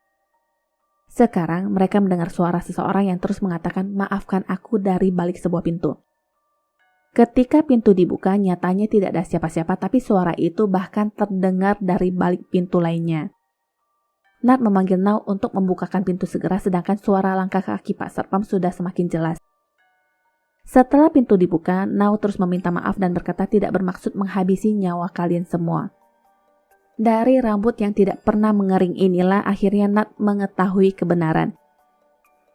Sekarang mereka mendengar suara seseorang yang terus mengatakan maafkan aku dari balik sebuah pintu. Ketika pintu dibuka, nyatanya tidak ada siapa-siapa tapi suara itu bahkan terdengar dari balik pintu lainnya. Nat memanggil Nao untuk membukakan pintu segera sedangkan suara langkah kaki Pak Satpam sudah semakin jelas. Setelah pintu dibuka, Nao terus meminta maaf dan berkata tidak bermaksud menghabisi nyawa kalian semua. Dari rambut yang tidak pernah mengering inilah akhirnya Nat mengetahui kebenaran.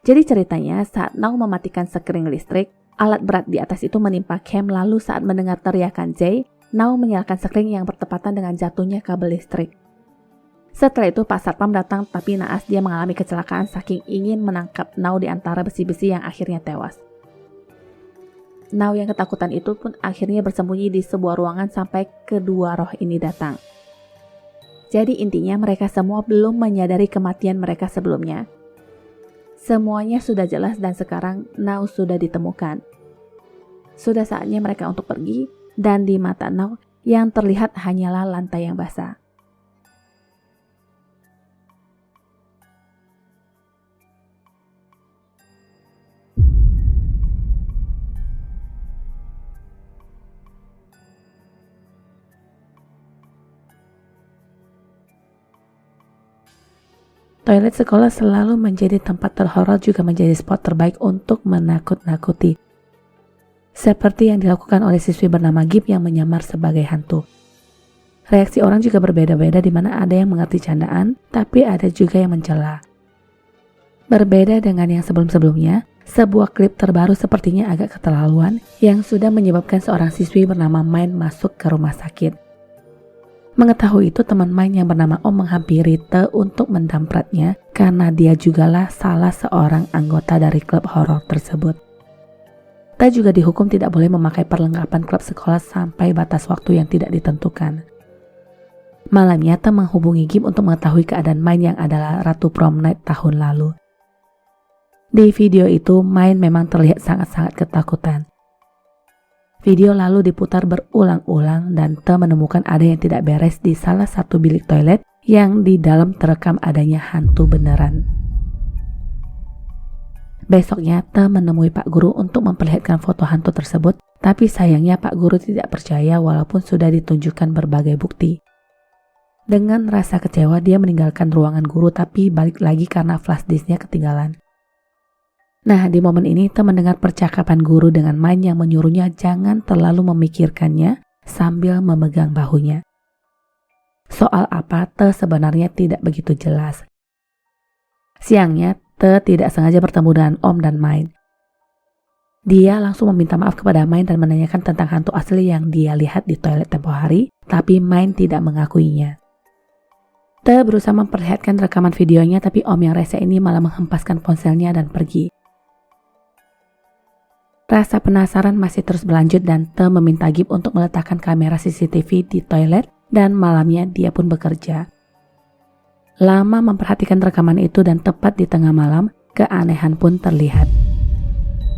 Jadi ceritanya saat Nao mematikan sekring listrik, alat berat di atas itu menimpa Cam lalu saat mendengar teriakan Jae, Nao menyalakan sekring yang bertepatan dengan jatuhnya kabel listrik. Setelah itu Pak Satpam datang, tapi naas dia mengalami kecelakaan saking ingin menangkap Nau di antara besi-besi yang akhirnya tewas. Nau yang ketakutan itu pun akhirnya bersembunyi di sebuah ruangan sampai kedua roh ini datang. Jadi intinya mereka semua belum menyadari kematian mereka sebelumnya. Semuanya sudah jelas dan sekarang Nau sudah ditemukan. Sudah saatnya mereka untuk pergi, dan di mata Nau yang terlihat hanyalah lantai yang basah. Toilet sekolah selalu menjadi tempat terhoror, juga menjadi spot terbaik untuk menakut-nakuti. Seperti yang dilakukan oleh siswi bernama Gib yang menyamar sebagai hantu. Reaksi orang juga berbeda-beda, di mana ada yang mengerti candaan, tapi ada juga yang mencela. Berbeda dengan yang sebelum-sebelumnya, sebuah klip terbaru sepertinya agak keterlaluan yang sudah menyebabkan seorang siswi bernama Main masuk ke rumah sakit. Mengetahui itu, teman Main yang bernama Om menghampiri Te untuk mendampratnya karena dia jugalah salah seorang anggota dari klub horor tersebut. Te juga dihukum tidak boleh memakai perlengkapan klub sekolah sampai batas waktu yang tidak ditentukan. Malamnya Te menghubungi Gib untuk mengetahui keadaan Main yang adalah Ratu Prom Night tahun lalu. Di video itu Main memang terlihat sangat-sangat ketakutan. Video lalu diputar berulang-ulang dan Te menemukan ada yang tidak beres di salah satu bilik toilet yang di dalam terekam adanya hantu beneran. Besoknya Te menemui Pak Guru untuk memperlihatkan foto hantu tersebut, tapi sayangnya Pak Guru tidak percaya walaupun sudah ditunjukkan berbagai bukti. Dengan rasa kecewa dia meninggalkan ruangan guru, tapi balik lagi karena flash disknya ketinggalan. Nah, di momen ini Te mendengar percakapan guru dengan Main yang menyuruhnya jangan terlalu memikirkannya sambil memegang bahunya. Soal apa Te sebenarnya tidak begitu jelas. Siangnya Te tidak sengaja bertemu dengan Om dan Main. Dia langsung meminta maaf kepada Main dan menanyakan tentang hantu asli yang dia lihat di toilet tempo hari, tapi Main tidak mengakuinya. Te berusaha memperlihatkan rekaman videonya, tapi Om yang rese ini malah menghempaskan ponselnya dan pergi. Rasa penasaran masih terus berlanjut dan Te meminta Gib untuk meletakkan kamera CCTV di toilet, dan malamnya dia pun bekerja. Lama memperhatikan rekaman itu dan tepat di tengah malam, keanehan pun terlihat.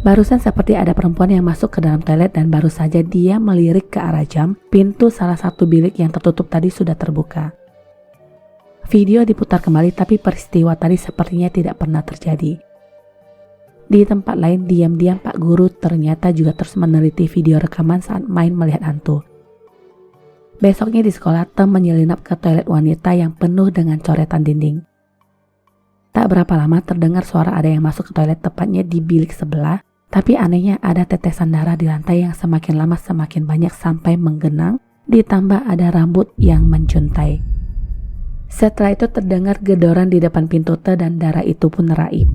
Barusan seperti ada perempuan yang masuk ke dalam toilet dan baru saja dia melirik ke arah jam, pintu salah satu bilik yang tertutup tadi sudah terbuka. Video diputar kembali tapi peristiwa tadi sepertinya tidak pernah terjadi. Di tempat lain, diam-diam Pak Guru ternyata juga terus meneliti video rekaman saat Main melihat hantu. Besoknya di sekolah, Te menyelinap ke toilet wanita yang penuh dengan coretan dinding. Tak berapa lama terdengar suara ada yang masuk ke toilet, tepatnya di bilik sebelah, tapi anehnya ada tetesan darah di lantai yang semakin lama semakin banyak sampai menggenang, ditambah ada rambut yang menjuntai. Setelah itu terdengar gedoran di depan pintu Te dan darah itu pun raib.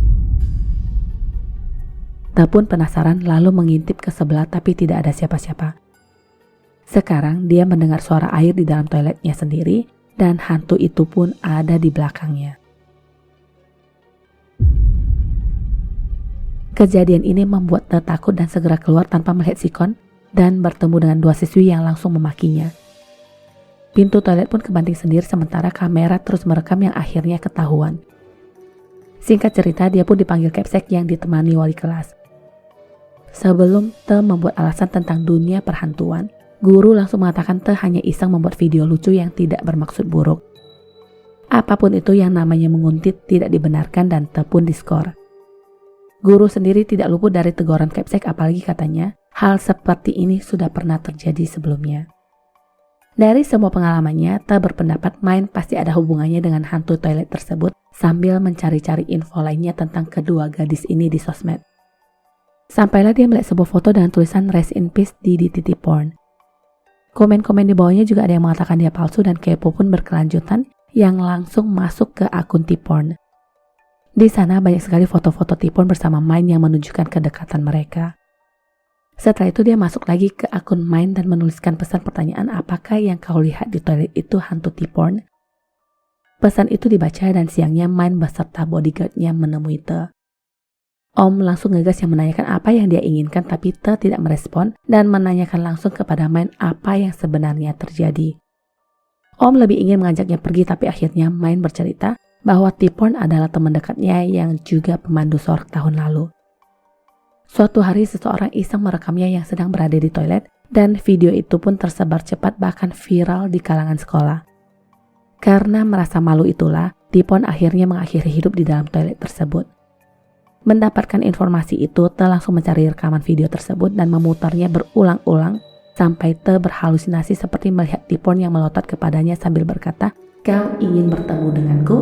Te pun penasaran lalu mengintip ke sebelah tapi tidak ada siapa-siapa. Sekarang dia mendengar suara air di dalam toiletnya sendiri dan hantu itu pun ada di belakangnya. Kejadian ini membuat Te takut dan segera keluar tanpa melihat sikon dan bertemu dengan dua siswi yang langsung memakinya. Pintu toilet pun kebanting sendiri sementara kamera terus merekam yang akhirnya ketahuan. Singkat cerita, dia pun dipanggil Kepsek yang ditemani wali kelas. Sebelum Te membuat alasan tentang dunia perhantuan, guru langsung mengatakan Te hanya iseng membuat video lucu yang tidak bermaksud buruk. Apapun itu yang namanya menguntit tidak dibenarkan dan Te pun diskor. Guru sendiri tidak luput dari teguran Kepsek, apalagi katanya hal seperti ini sudah pernah terjadi sebelumnya. Dari semua pengalamannya, Te berpendapat Main pasti ada hubungannya dengan hantu toilet tersebut sambil mencari-cari info lainnya tentang kedua gadis ini di sosmed. Sampailah dia melihat sebuah foto dengan tulisan Rest in Peace di DTT Porn. Komen-komen di bawahnya juga ada yang mengatakan dia palsu dan kepo pun berkelanjutan yang langsung masuk ke akun T-Porn. Di sana banyak sekali foto-foto T-Porn bersama Main yang menunjukkan kedekatan mereka. Setelah itu dia masuk lagi ke akun Main dan menuliskan pesan pertanyaan, apakah yang kau lihat di toilet itu hantu T-Porn? Pesan itu dibaca dan siangnya Main beserta bodyguardnya menemui Te. Om langsung ngegas yang menanyakan apa yang dia inginkan, tapi Te tidak merespon dan menanyakan langsung kepada Main apa yang sebenarnya terjadi. Om lebih ingin mengajaknya pergi, tapi akhirnya Main bercerita bahwa T-Porn adalah teman dekatnya yang juga pemandu Sorg tahun lalu. Suatu hari seseorang iseng merekamnya yang sedang berada di toilet dan video itu pun tersebar cepat bahkan viral di kalangan sekolah. Karena merasa malu itulah, T-Porn akhirnya mengakhiri hidup di dalam toilet tersebut. Mendapatkan informasi itu, Te langsung mencari rekaman video tersebut dan memutarnya berulang-ulang sampai Te berhalusinasi seperti melihat T-Porn yang melotot kepadanya sambil berkata, "Kau ingin bertemu denganku?"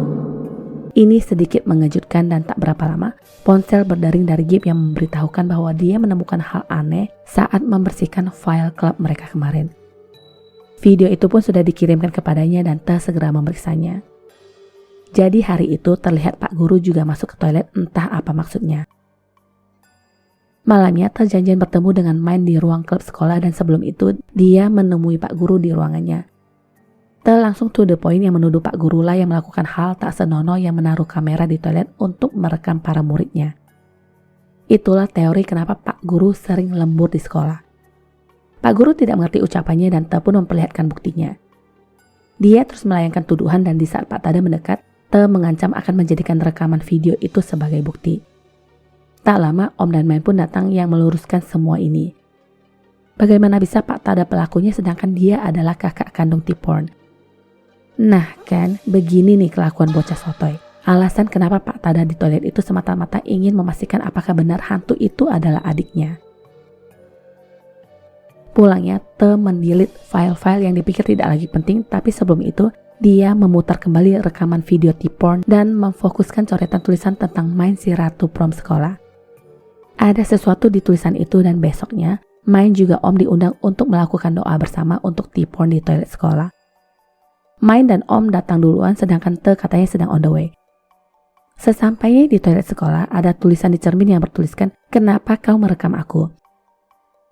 Ini sedikit mengejutkan dan tak berapa lama, ponsel berdering dari Gibb yang memberitahukan bahwa dia menemukan hal aneh saat membersihkan file klub mereka kemarin. Video itu pun sudah dikirimkan kepadanya dan Te segera memeriksanya. Jadi hari itu terlihat Pak Guru juga masuk ke toilet, entah apa maksudnya. Malamnya Te janjian bertemu dengan Main di ruang klub sekolah dan sebelum itu dia menemui Pak Guru di ruangannya. Te langsung to the point yang menuduh Pak Guru lah yang melakukan hal tak senonoh yang menaruh kamera di toilet untuk merekam para muridnya. Itulah teori kenapa Pak Guru sering lembur di sekolah. Pak Guru tidak mengerti ucapannya dan Te pun memperlihatkan buktinya. Dia terus melayangkan tuduhan dan di saat Pak Tada mendekat, Te mengancam akan menjadikan rekaman video itu sebagai bukti. Tak lama Om dan Main pun datang yang meluruskan semua ini. Bagaimana bisa Pak Tada pelakunya sedangkan dia adalah kakak kandung T-Porn? Nah kan, begini nih kelakuan bocah sotoy. Alasan kenapa Pak Tada di toilet itu semata-mata ingin memastikan apakah benar hantu itu adalah adiknya. Pulangnya, Te mendelete file-file yang dipikir tidak lagi penting, tapi sebelum itu, dia memutar kembali rekaman video T-Porn dan memfokuskan coretan tulisan tentang Main si Ratu Prom sekolah. Ada sesuatu di tulisan itu dan besoknya, Main juga Om diundang untuk melakukan doa bersama untuk T-Porn di toilet sekolah. Main dan Om datang duluan sedangkan Te katanya sedang on the way. Sesampainya di toilet sekolah, ada tulisan di cermin yang bertuliskan, "Kenapa kau merekam aku?"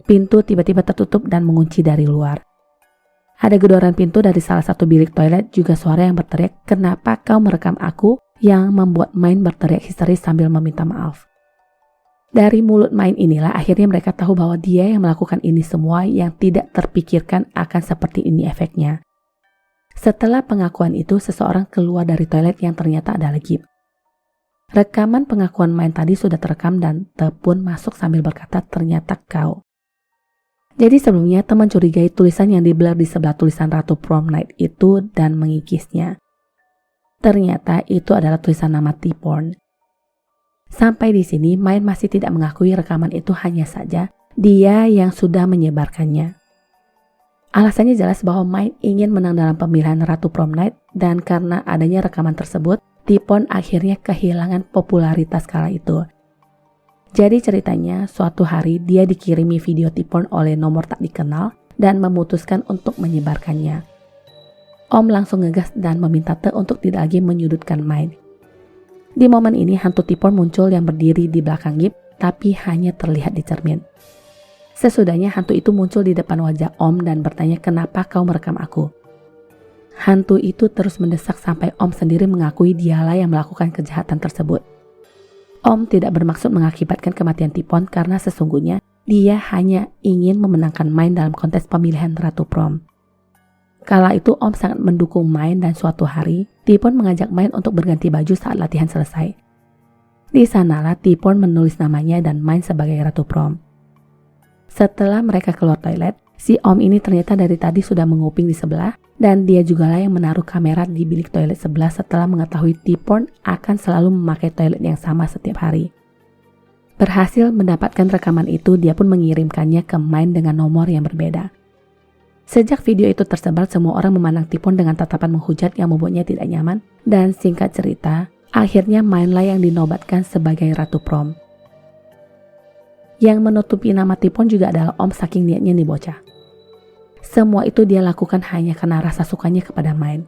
Pintu tiba-tiba tertutup dan mengunci dari luar. Ada gedoran pintu dari salah satu bilik toilet, juga suara yang berteriak, "Kenapa kau merekam aku?" yang membuat Main berteriak histeris sambil meminta maaf. Dari mulut Main inilah akhirnya mereka tahu bahwa dia yang melakukan ini semua yang tidak terpikirkan akan seperti ini efeknya. Setelah pengakuan itu, seseorang keluar dari toilet yang ternyata adalah Gibb. Rekaman pengakuan Main tadi sudah terekam dan Te pun masuk sambil berkata, "Ternyata kau." Jadi sebelumnya Te mencurigai tulisan yang di-blur di sebelah tulisan Ratu Prom Night itu dan mengikisnya. Ternyata itu adalah tulisan nama T-Porn. Sampai di sini Main masih tidak mengakui rekaman itu, hanya saja dia yang sudah menyebarkannya. Alasannya jelas bahwa Main ingin menang dalam pemilihan Ratu Prom Night dan karena adanya rekaman tersebut, T-Porn akhirnya kehilangan popularitas kala itu. Jadi ceritanya suatu hari dia dikirimi video T-Porn oleh nomor tak dikenal dan memutuskan untuk menyebarkannya. Om langsung ngegas dan meminta Te untuk tidak lagi menyudutkan Main. Di momen ini hantu T-Porn muncul yang berdiri di belakang Gibb tapi hanya terlihat di cermin. Sesudahnya hantu itu muncul di depan wajah Om dan bertanya, "Kenapa kau merekam aku?" Hantu itu terus mendesak sampai Om sendiri mengakui dialah yang melakukan kejahatan tersebut. Om tidak bermaksud mengakibatkan kematian T-Porn karena sesungguhnya dia hanya ingin memenangkan Main dalam kontes pemilihan Ratu Prom. Kala itu Om sangat mendukung Main dan suatu hari T-Porn mengajak Main untuk berganti baju saat latihan selesai. Di sanalah T-Porn menulis namanya dan Main sebagai Ratu Prom. Setelah mereka keluar toilet, si Om ini ternyata dari tadi sudah menguping di sebelah dan dia jugalah yang menaruh kamera di bilik toilet sebelah setelah mengetahui T-Porn akan selalu memakai toilet yang sama setiap hari. Berhasil mendapatkan rekaman itu, dia pun mengirimkannya ke Main dengan nomor yang berbeda. Sejak video itu tersebar, semua orang memandang T-Porn dengan tatapan menghujat yang membuatnya tidak nyaman dan singkat cerita, akhirnya Main lah yang dinobatkan sebagai Ratu Prom. Yang menutupi nama T-Porn juga adalah Om saking niatnya nih bocah. Semua itu dia lakukan hanya karena rasa sukanya kepada Main.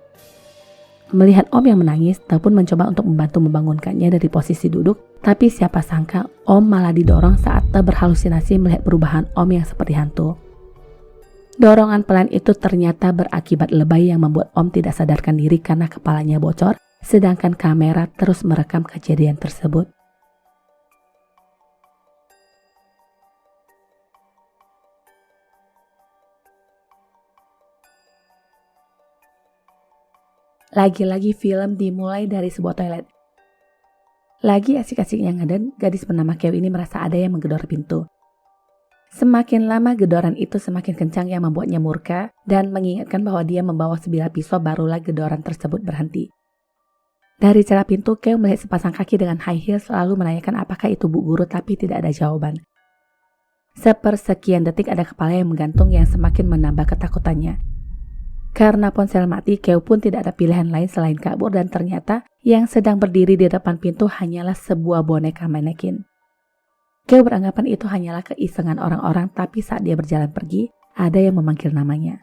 Melihat Om yang menangis, Te pun mencoba untuk membantu membangunkannya dari posisi duduk, tapi siapa sangka Om malah didorong saat Te berhalusinasi melihat perubahan Om yang seperti hantu. Dorongan pelan itu ternyata berakibat lebay yang membuat Om tidak sadarkan diri karena kepalanya bocor, sedangkan kamera terus merekam kejadian tersebut. Lagi-lagi film dimulai dari sebuah toilet. Lagi asik-asiknya ngeden, gadis bernama Keo ini merasa ada yang menggedor pintu. Semakin lama gedoran itu semakin kencang yang membuatnya murka dan mengingatkan bahwa dia membawa sebilah pisau, barulah gedoran tersebut berhenti. Dari celah pintu, Keo melihat sepasang kaki dengan high heels lalu menanyakan apakah itu Bu Guru, tapi tidak ada jawaban. Sepersekian detik ada kepala yang menggantung yang semakin menambah ketakutannya. Karena ponsel mati, Keo pun tidak ada pilihan lain selain kabur dan ternyata yang sedang berdiri di depan pintu hanyalah sebuah boneka manekin. Keo beranggapan itu hanyalah keisengan orang-orang, tapi saat dia berjalan pergi, ada yang memanggil namanya.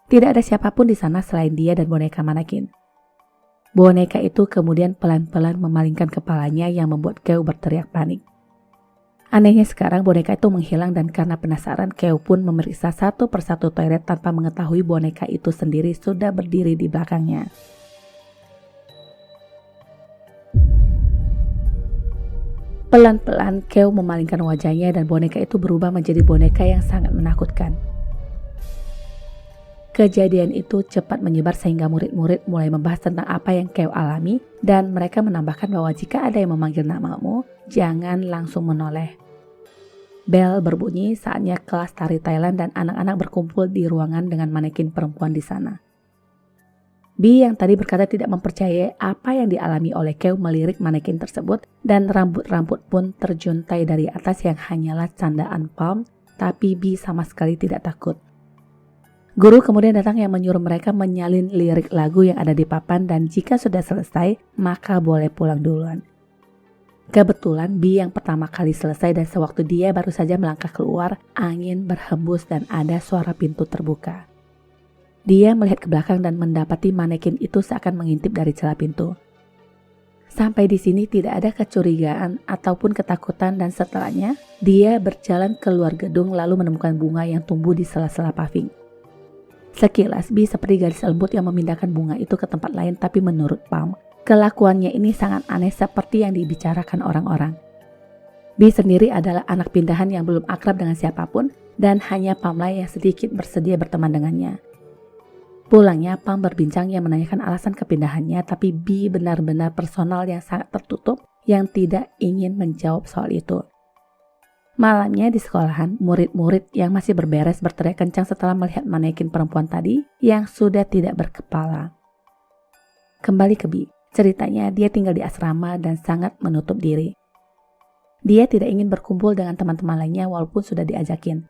Tidak ada siapapun di sana selain dia dan boneka manekin. Boneka itu kemudian pelan-pelan memalingkan kepalanya yang membuat Keo berteriak panik. Anehnya sekarang boneka itu menghilang dan karena penasaran, Keo pun memeriksa satu persatu toilet tanpa mengetahui boneka itu sendiri sudah berdiri di belakangnya. Pelan-pelan Keo memalingkan wajahnya dan boneka itu berubah menjadi boneka yang sangat menakutkan. Kejadian itu cepat menyebar sehingga murid-murid mulai membahas tentang apa yang Keo alami dan mereka menambahkan bahwa jika ada yang memanggil namamu, jangan langsung menoleh. Bel berbunyi, saatnya kelas tari Thailand dan anak-anak berkumpul di ruangan dengan manekin perempuan di sana. Bi yang tadi berkata tidak mempercayai apa yang dialami oleh Keo melirik manekin tersebut dan rambut-rambut pun terjuntai dari atas yang hanyalah candaan Palm, tapi Bi sama sekali tidak takut. Guru kemudian datang yang menyuruh mereka menyalin lirik lagu yang ada di papan dan jika sudah selesai maka boleh pulang duluan. Kebetulan Bi yang pertama kali selesai dan sewaktu dia baru saja melangkah keluar, angin berhembus dan ada suara pintu terbuka. Dia melihat ke belakang dan mendapati manekin itu seakan mengintip dari celah pintu. Sampai di sini tidak ada kecurigaan ataupun ketakutan dan setelahnya dia berjalan keluar gedung lalu menemukan bunga yang tumbuh di sela-sela paving. Sekilas Bi seperti gadis lembut yang memindahkan bunga itu ke tempat lain, tapi menurut Pam, kelakuannya ini sangat aneh seperti yang dibicarakan orang-orang. Bi sendiri adalah anak pindahan yang belum akrab dengan siapapun dan hanya Pamlah yang sedikit bersedia berteman dengannya. Pulangnya Pam berbincang yang menanyakan alasan kepindahannya, tapi Bi benar-benar personal yang sangat tertutup yang tidak ingin menjawab soal itu. Malamnya di sekolahan, murid-murid yang masih berberes berteriak kencang setelah melihat manekin perempuan tadi yang sudah tidak berkepala. Kembali ke Bi. Ceritanya dia tinggal di asrama dan sangat menutup diri. Dia tidak ingin berkumpul dengan teman-teman lainnya walaupun sudah diajakin.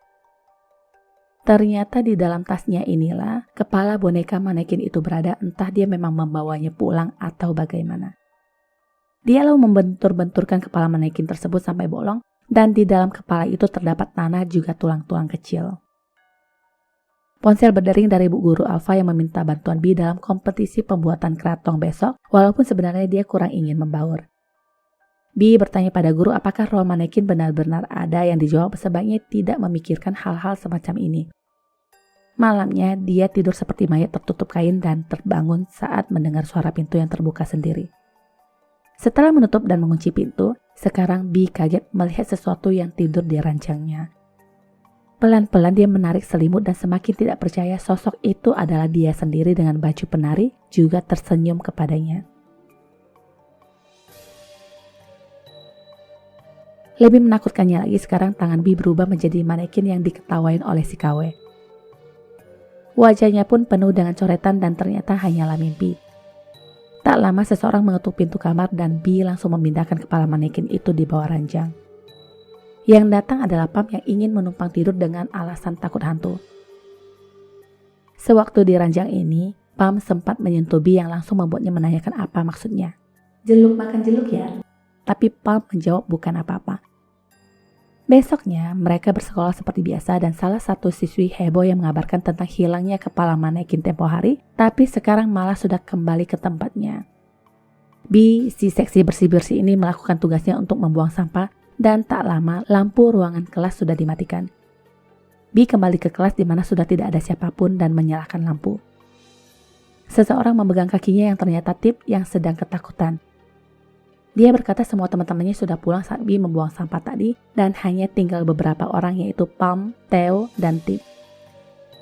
Ternyata di dalam tasnya inilah kepala boneka manekin itu berada, entah dia memang membawanya pulang atau bagaimana. Dia lalu membentur-benturkan kepala manekin tersebut sampai bolong dan di dalam kepala itu terdapat tanah juga tulang-tulang kecil. Ponsel berdering dari Bu Guru Alfa yang meminta bantuan Bi dalam kompetisi pembuatan keratong besok, walaupun sebenarnya dia kurang ingin membaur. Bi bertanya pada guru apakah roh manekin benar-benar ada, yang dijawab sebaiknya tidak memikirkan hal-hal semacam ini. Malamnya dia tidur seperti mayat tertutup kain dan terbangun saat mendengar suara pintu yang terbuka sendiri. Setelah menutup dan mengunci pintu, sekarang Bi kaget melihat sesuatu yang tidur di ranjangnya. Pelan-pelan dia menarik selimut dan semakin tidak percaya sosok itu adalah dia sendiri dengan baju penari juga tersenyum kepadanya. Lebih menakutkannya lagi sekarang tangan Bi berubah menjadi manekin yang diketawain oleh si KW. Wajahnya pun penuh dengan coretan dan ternyata hanyalah mimpi. Tak lama seseorang mengetuk pintu kamar dan Bi langsung memindahkan kepala manekin itu di bawah ranjang. Yang datang adalah Pam yang ingin menumpang tidur dengan alasan takut hantu. Sewaktu di ranjang ini, Pam sempat menyentuh Bi yang langsung membuatnya menanyakan apa maksudnya. Jeluk makan jeluk ya? Tapi Pam menjawab bukan apa-apa. Besoknya mereka bersekolah seperti biasa dan salah satu siswi heboh yang mengabarkan tentang hilangnya kepala manekin tempo hari, tapi sekarang malah sudah kembali ke tempatnya. Bi, si seksi bersih-bersih ini melakukan tugasnya untuk membuang sampah dan tak lama lampu ruangan kelas sudah dimatikan. Bi kembali ke kelas di mana sudah tidak ada siapapun dan menyalakan lampu. Seseorang memegang kakinya yang ternyata Tip yang sedang ketakutan. Dia berkata semua teman-temannya sudah pulang saat Bi membuang sampah tadi dan hanya tinggal beberapa orang yaitu Palm, Theo, dan Tip.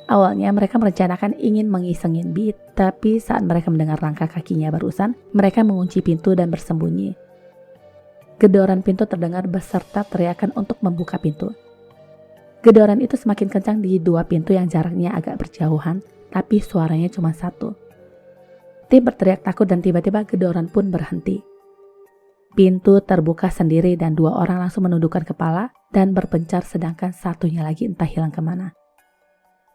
Awalnya mereka merencanakan ingin mengisengin Bi, tapi saat mereka mendengar langkah kakinya barusan, mereka mengunci pintu dan bersembunyi. Gedoran pintu terdengar beserta teriakan untuk membuka pintu. Gedoran itu semakin kencang di dua pintu yang jaraknya agak berjauhan, tapi suaranya cuma satu. Tip berteriak takut dan tiba-tiba gedoran pun berhenti. Pintu terbuka sendiri dan dua orang langsung menundukkan kepala dan berpencar sedangkan satunya lagi entah hilang kemana.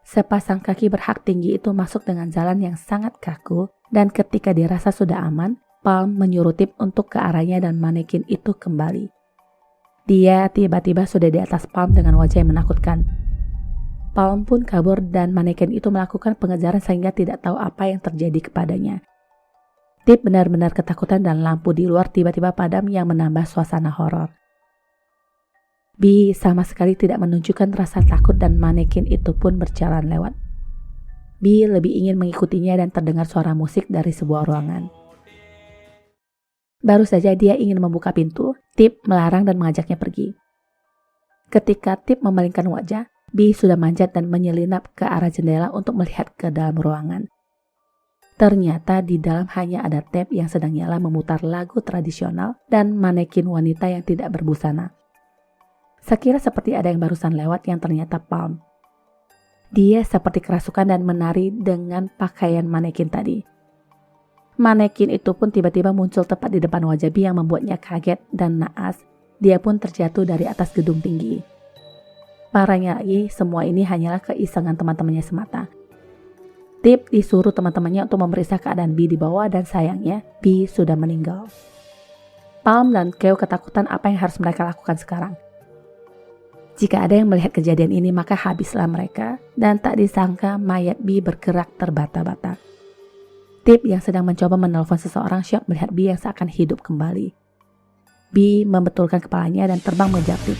Sepasang kaki berhak tinggi itu masuk dengan jalan yang sangat kaku dan ketika dirasa sudah aman, Palm menyuruh Tip untuk ke arahnya dan manekin itu kembali. Dia tiba-tiba sudah di atas Palm dengan wajah yang menakutkan. Palm pun kabur dan manekin itu melakukan pengejaran sehingga tidak tahu apa yang terjadi kepadanya. Tip benar-benar ketakutan dan lampu di luar tiba-tiba padam yang menambah suasana horor. Bi sama sekali tidak menunjukkan rasa takut dan manekin itu pun berjalan lewat. Bi lebih ingin mengikutinya dan terdengar suara musik dari sebuah ruangan. Baru saja dia ingin membuka pintu, Tip melarang dan mengajaknya pergi. Ketika Tip memalingkan wajah, Bi sudah manjat dan menyelinap ke arah jendela untuk melihat ke dalam ruangan. Ternyata di dalam hanya ada tape yang sedang nyala memutar lagu tradisional dan manekin wanita yang tidak berbusana. Sekira seperti ada yang barusan lewat yang ternyata Palm. Dia seperti kerasukan dan menari dengan pakaian manekin tadi. Manekin itu pun tiba-tiba muncul tepat di depan wajah Bi yang membuatnya kaget dan naas. Dia pun terjatuh dari atas gedung tinggi. Parahnya lagi, semua ini hanyalah keisengan teman-temannya semata. Tip disuruh teman-temannya untuk memeriksa keadaan Bi di bawah dan sayangnya Bi sudah meninggal. Palm dan Keo ketakutan apa yang harus mereka lakukan sekarang. Jika ada yang melihat kejadian ini maka habislah mereka dan tak disangka mayat Bi bergerak terbata-bata. Tip yang sedang mencoba menelpon seseorang syok melihat Bi yang seakan hidup kembali. Bi membetulkan kepalanya dan terbang mengejar Tip.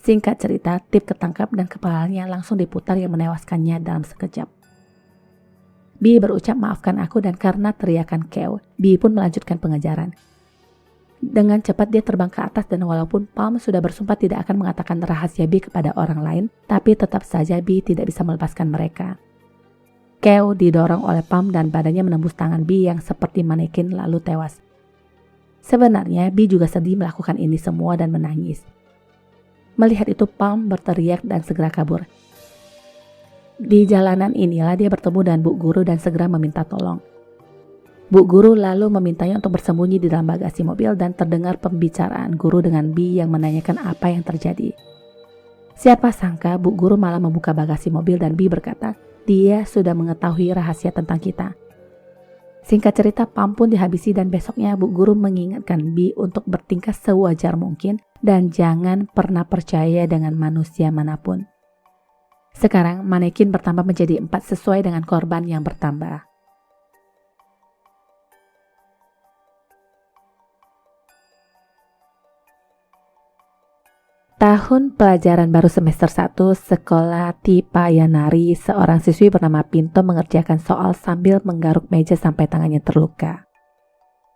Singkat cerita, Tip ketangkap dan kepalanya langsung diputar yang menewaskannya dalam sekejap. Bi berucap maafkan aku dan karena teriakan Keo, Bi pun melanjutkan pengejaran. Dengan cepat dia terbang ke atas dan walaupun Palm sudah bersumpah tidak akan mengatakan rahasia Bi kepada orang lain, tapi tetap saja Bi tidak bisa melepaskan mereka. Keo didorong oleh Palm dan badannya menembus tangan Bi yang seperti manekin lalu tewas. Sebenarnya Bi juga sedih melakukan ini semua dan menangis. Melihat itu Palm berteriak dan segera kabur. Di jalanan inilah dia bertemu dengan Bu Guru dan segera meminta tolong. Bu Guru lalu memintanya untuk bersembunyi di dalam bagasi mobil dan terdengar pembicaraan Guru dengan Bi yang menanyakan apa yang terjadi. Siapa sangka Bu Guru malah membuka bagasi mobil dan Bi berkata dia sudah mengetahui rahasia tentang kita. Singkat cerita Palm pun dihabisi dan besoknya Bu Guru mengingatkan Bi untuk bertingkah sewajar mungkin dan jangan pernah percaya dengan manusia manapun. Sekarang manekin bertambah menjadi 4 sesuai dengan korban yang bertambah. Tahun pelajaran baru semester 1 sekolah Tipayanari, seorang siswi bernama Pinto mengerjakan soal sambil menggaruk meja sampai tangannya terluka.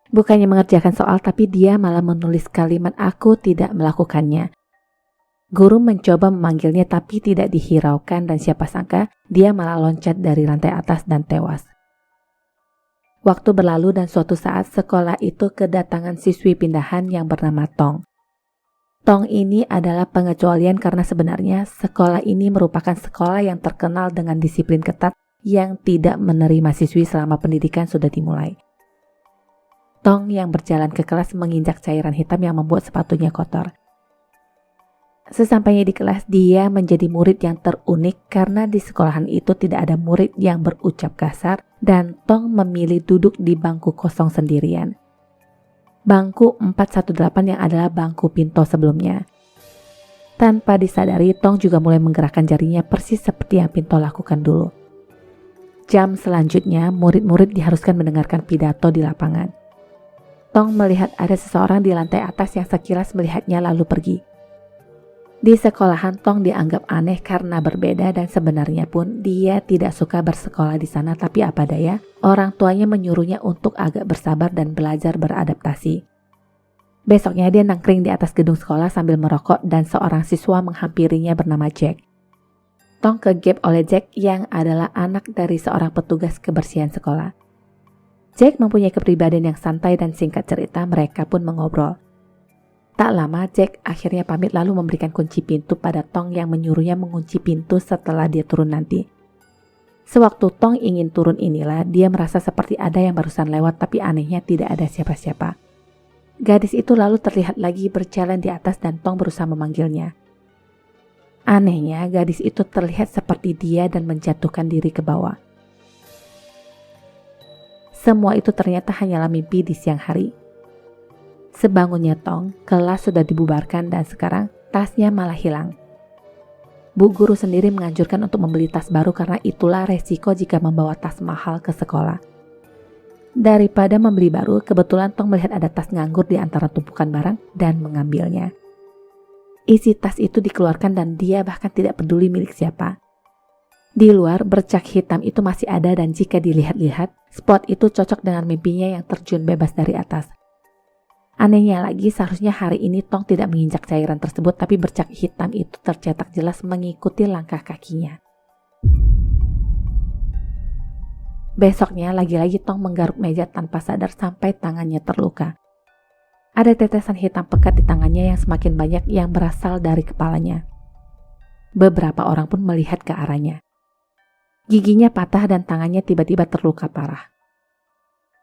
Bukannya mengerjakan soal tapi dia malah menulis kalimat aku tidak melakukannya. Guru mencoba memanggilnya tapi tidak dihiraukan dan siapa sangka dia malah loncat dari lantai atas dan tewas. Waktu berlalu dan suatu saat sekolah itu kedatangan siswi pindahan yang bernama Tong. Tong ini adalah pengecualian karena sebenarnya sekolah ini merupakan sekolah yang terkenal dengan disiplin ketat yang tidak menerima siswi selama pendidikan sudah dimulai. Tong yang berjalan ke kelas menginjak cairan hitam yang membuat sepatunya kotor. Sesampainya di kelas dia menjadi murid yang terunik karena di sekolahan itu tidak ada murid yang berucap kasar dan Tong memilih duduk di bangku kosong sendirian. Bangku 418 yang adalah bangku Pinto sebelumnya. Tanpa disadari, Tong juga mulai menggerakkan jarinya persis seperti yang Pinto lakukan dulu. Jam selanjutnya, murid-murid diharuskan mendengarkan pidato di lapangan. Tong melihat ada seseorang di lantai atas yang sekilas melihatnya lalu pergi. Di sekolahan Tong dianggap aneh karena berbeda dan sebenarnya pun dia tidak suka bersekolah di sana, tapi apa daya, orang tuanya menyuruhnya untuk agak bersabar dan belajar beradaptasi. Besoknya dia nangkring di atas gedung sekolah sambil merokok dan seorang siswa menghampirinya bernama Jack. Tong kegep oleh Jack yang adalah anak dari seorang petugas kebersihan sekolah. Jack mempunyai kepribadian yang santai dan singkat cerita mereka pun mengobrol. Tak lama Jack akhirnya pamit lalu memberikan kunci pintu pada Tong yang menyuruhnya mengunci pintu setelah dia turun nanti. Sewaktu Tong ingin turun inilah dia merasa seperti ada yang barusan lewat, tapi anehnya tidak ada siapa-siapa. Gadis itu lalu terlihat lagi berjalan di atas dan Tong berusaha memanggilnya. Anehnya gadis itu terlihat seperti dia dan menjatuhkan diri ke bawah. Semua itu ternyata hanyalah mimpi di siang hari. Sebangunnya Tong, kelas sudah dibubarkan dan sekarang tasnya malah hilang. Bu guru sendiri menganjurkan untuk membeli tas baru karena itulah resiko jika membawa tas mahal ke sekolah. Daripada membeli baru, kebetulan Tong melihat ada tas nganggur di antara tumpukan barang dan mengambilnya. Isi tas itu dikeluarkan dan dia bahkan tidak peduli milik siapa. Di luar, bercak hitam itu masih ada dan jika dilihat-lihat, spot itu cocok dengan mimpinya yang terjun bebas dari atas. Anehnya lagi, seharusnya hari ini Tong tidak menginjak cairan tersebut, tapi bercak hitam itu tercetak jelas mengikuti langkah kakinya. Besoknya lagi-lagi Tong menggaruk meja tanpa sadar sampai tangannya terluka. Ada tetesan hitam pekat di tangannya yang semakin banyak yang berasal dari kepalanya. Beberapa orang pun melihat ke arahnya. Giginya patah dan tangannya tiba-tiba terluka parah.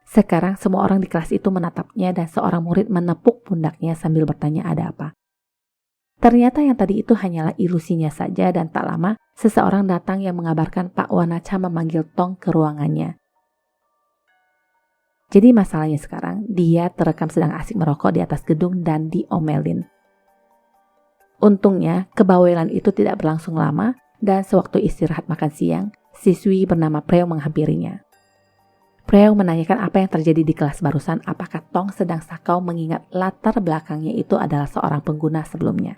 Sekarang semua orang di kelas itu menatapnya dan seorang murid menepuk pundaknya sambil bertanya ada apa. Ternyata yang tadi itu hanyalah ilusinya saja dan tak lama seseorang datang yang mengabarkan Pak Wanacha memanggil Tong ke ruangannya. Jadi masalahnya sekarang dia terekam sedang asik merokok di atas gedung dan diomelin. Untungnya kebawelan itu tidak berlangsung lama dan sewaktu istirahat makan siang, siswi bernama Preo menghampirinya. Preo menanyakan apa yang terjadi di kelas barusan, apakah Tong sedang sakau mengingat latar belakangnya itu adalah seorang pengguna sebelumnya.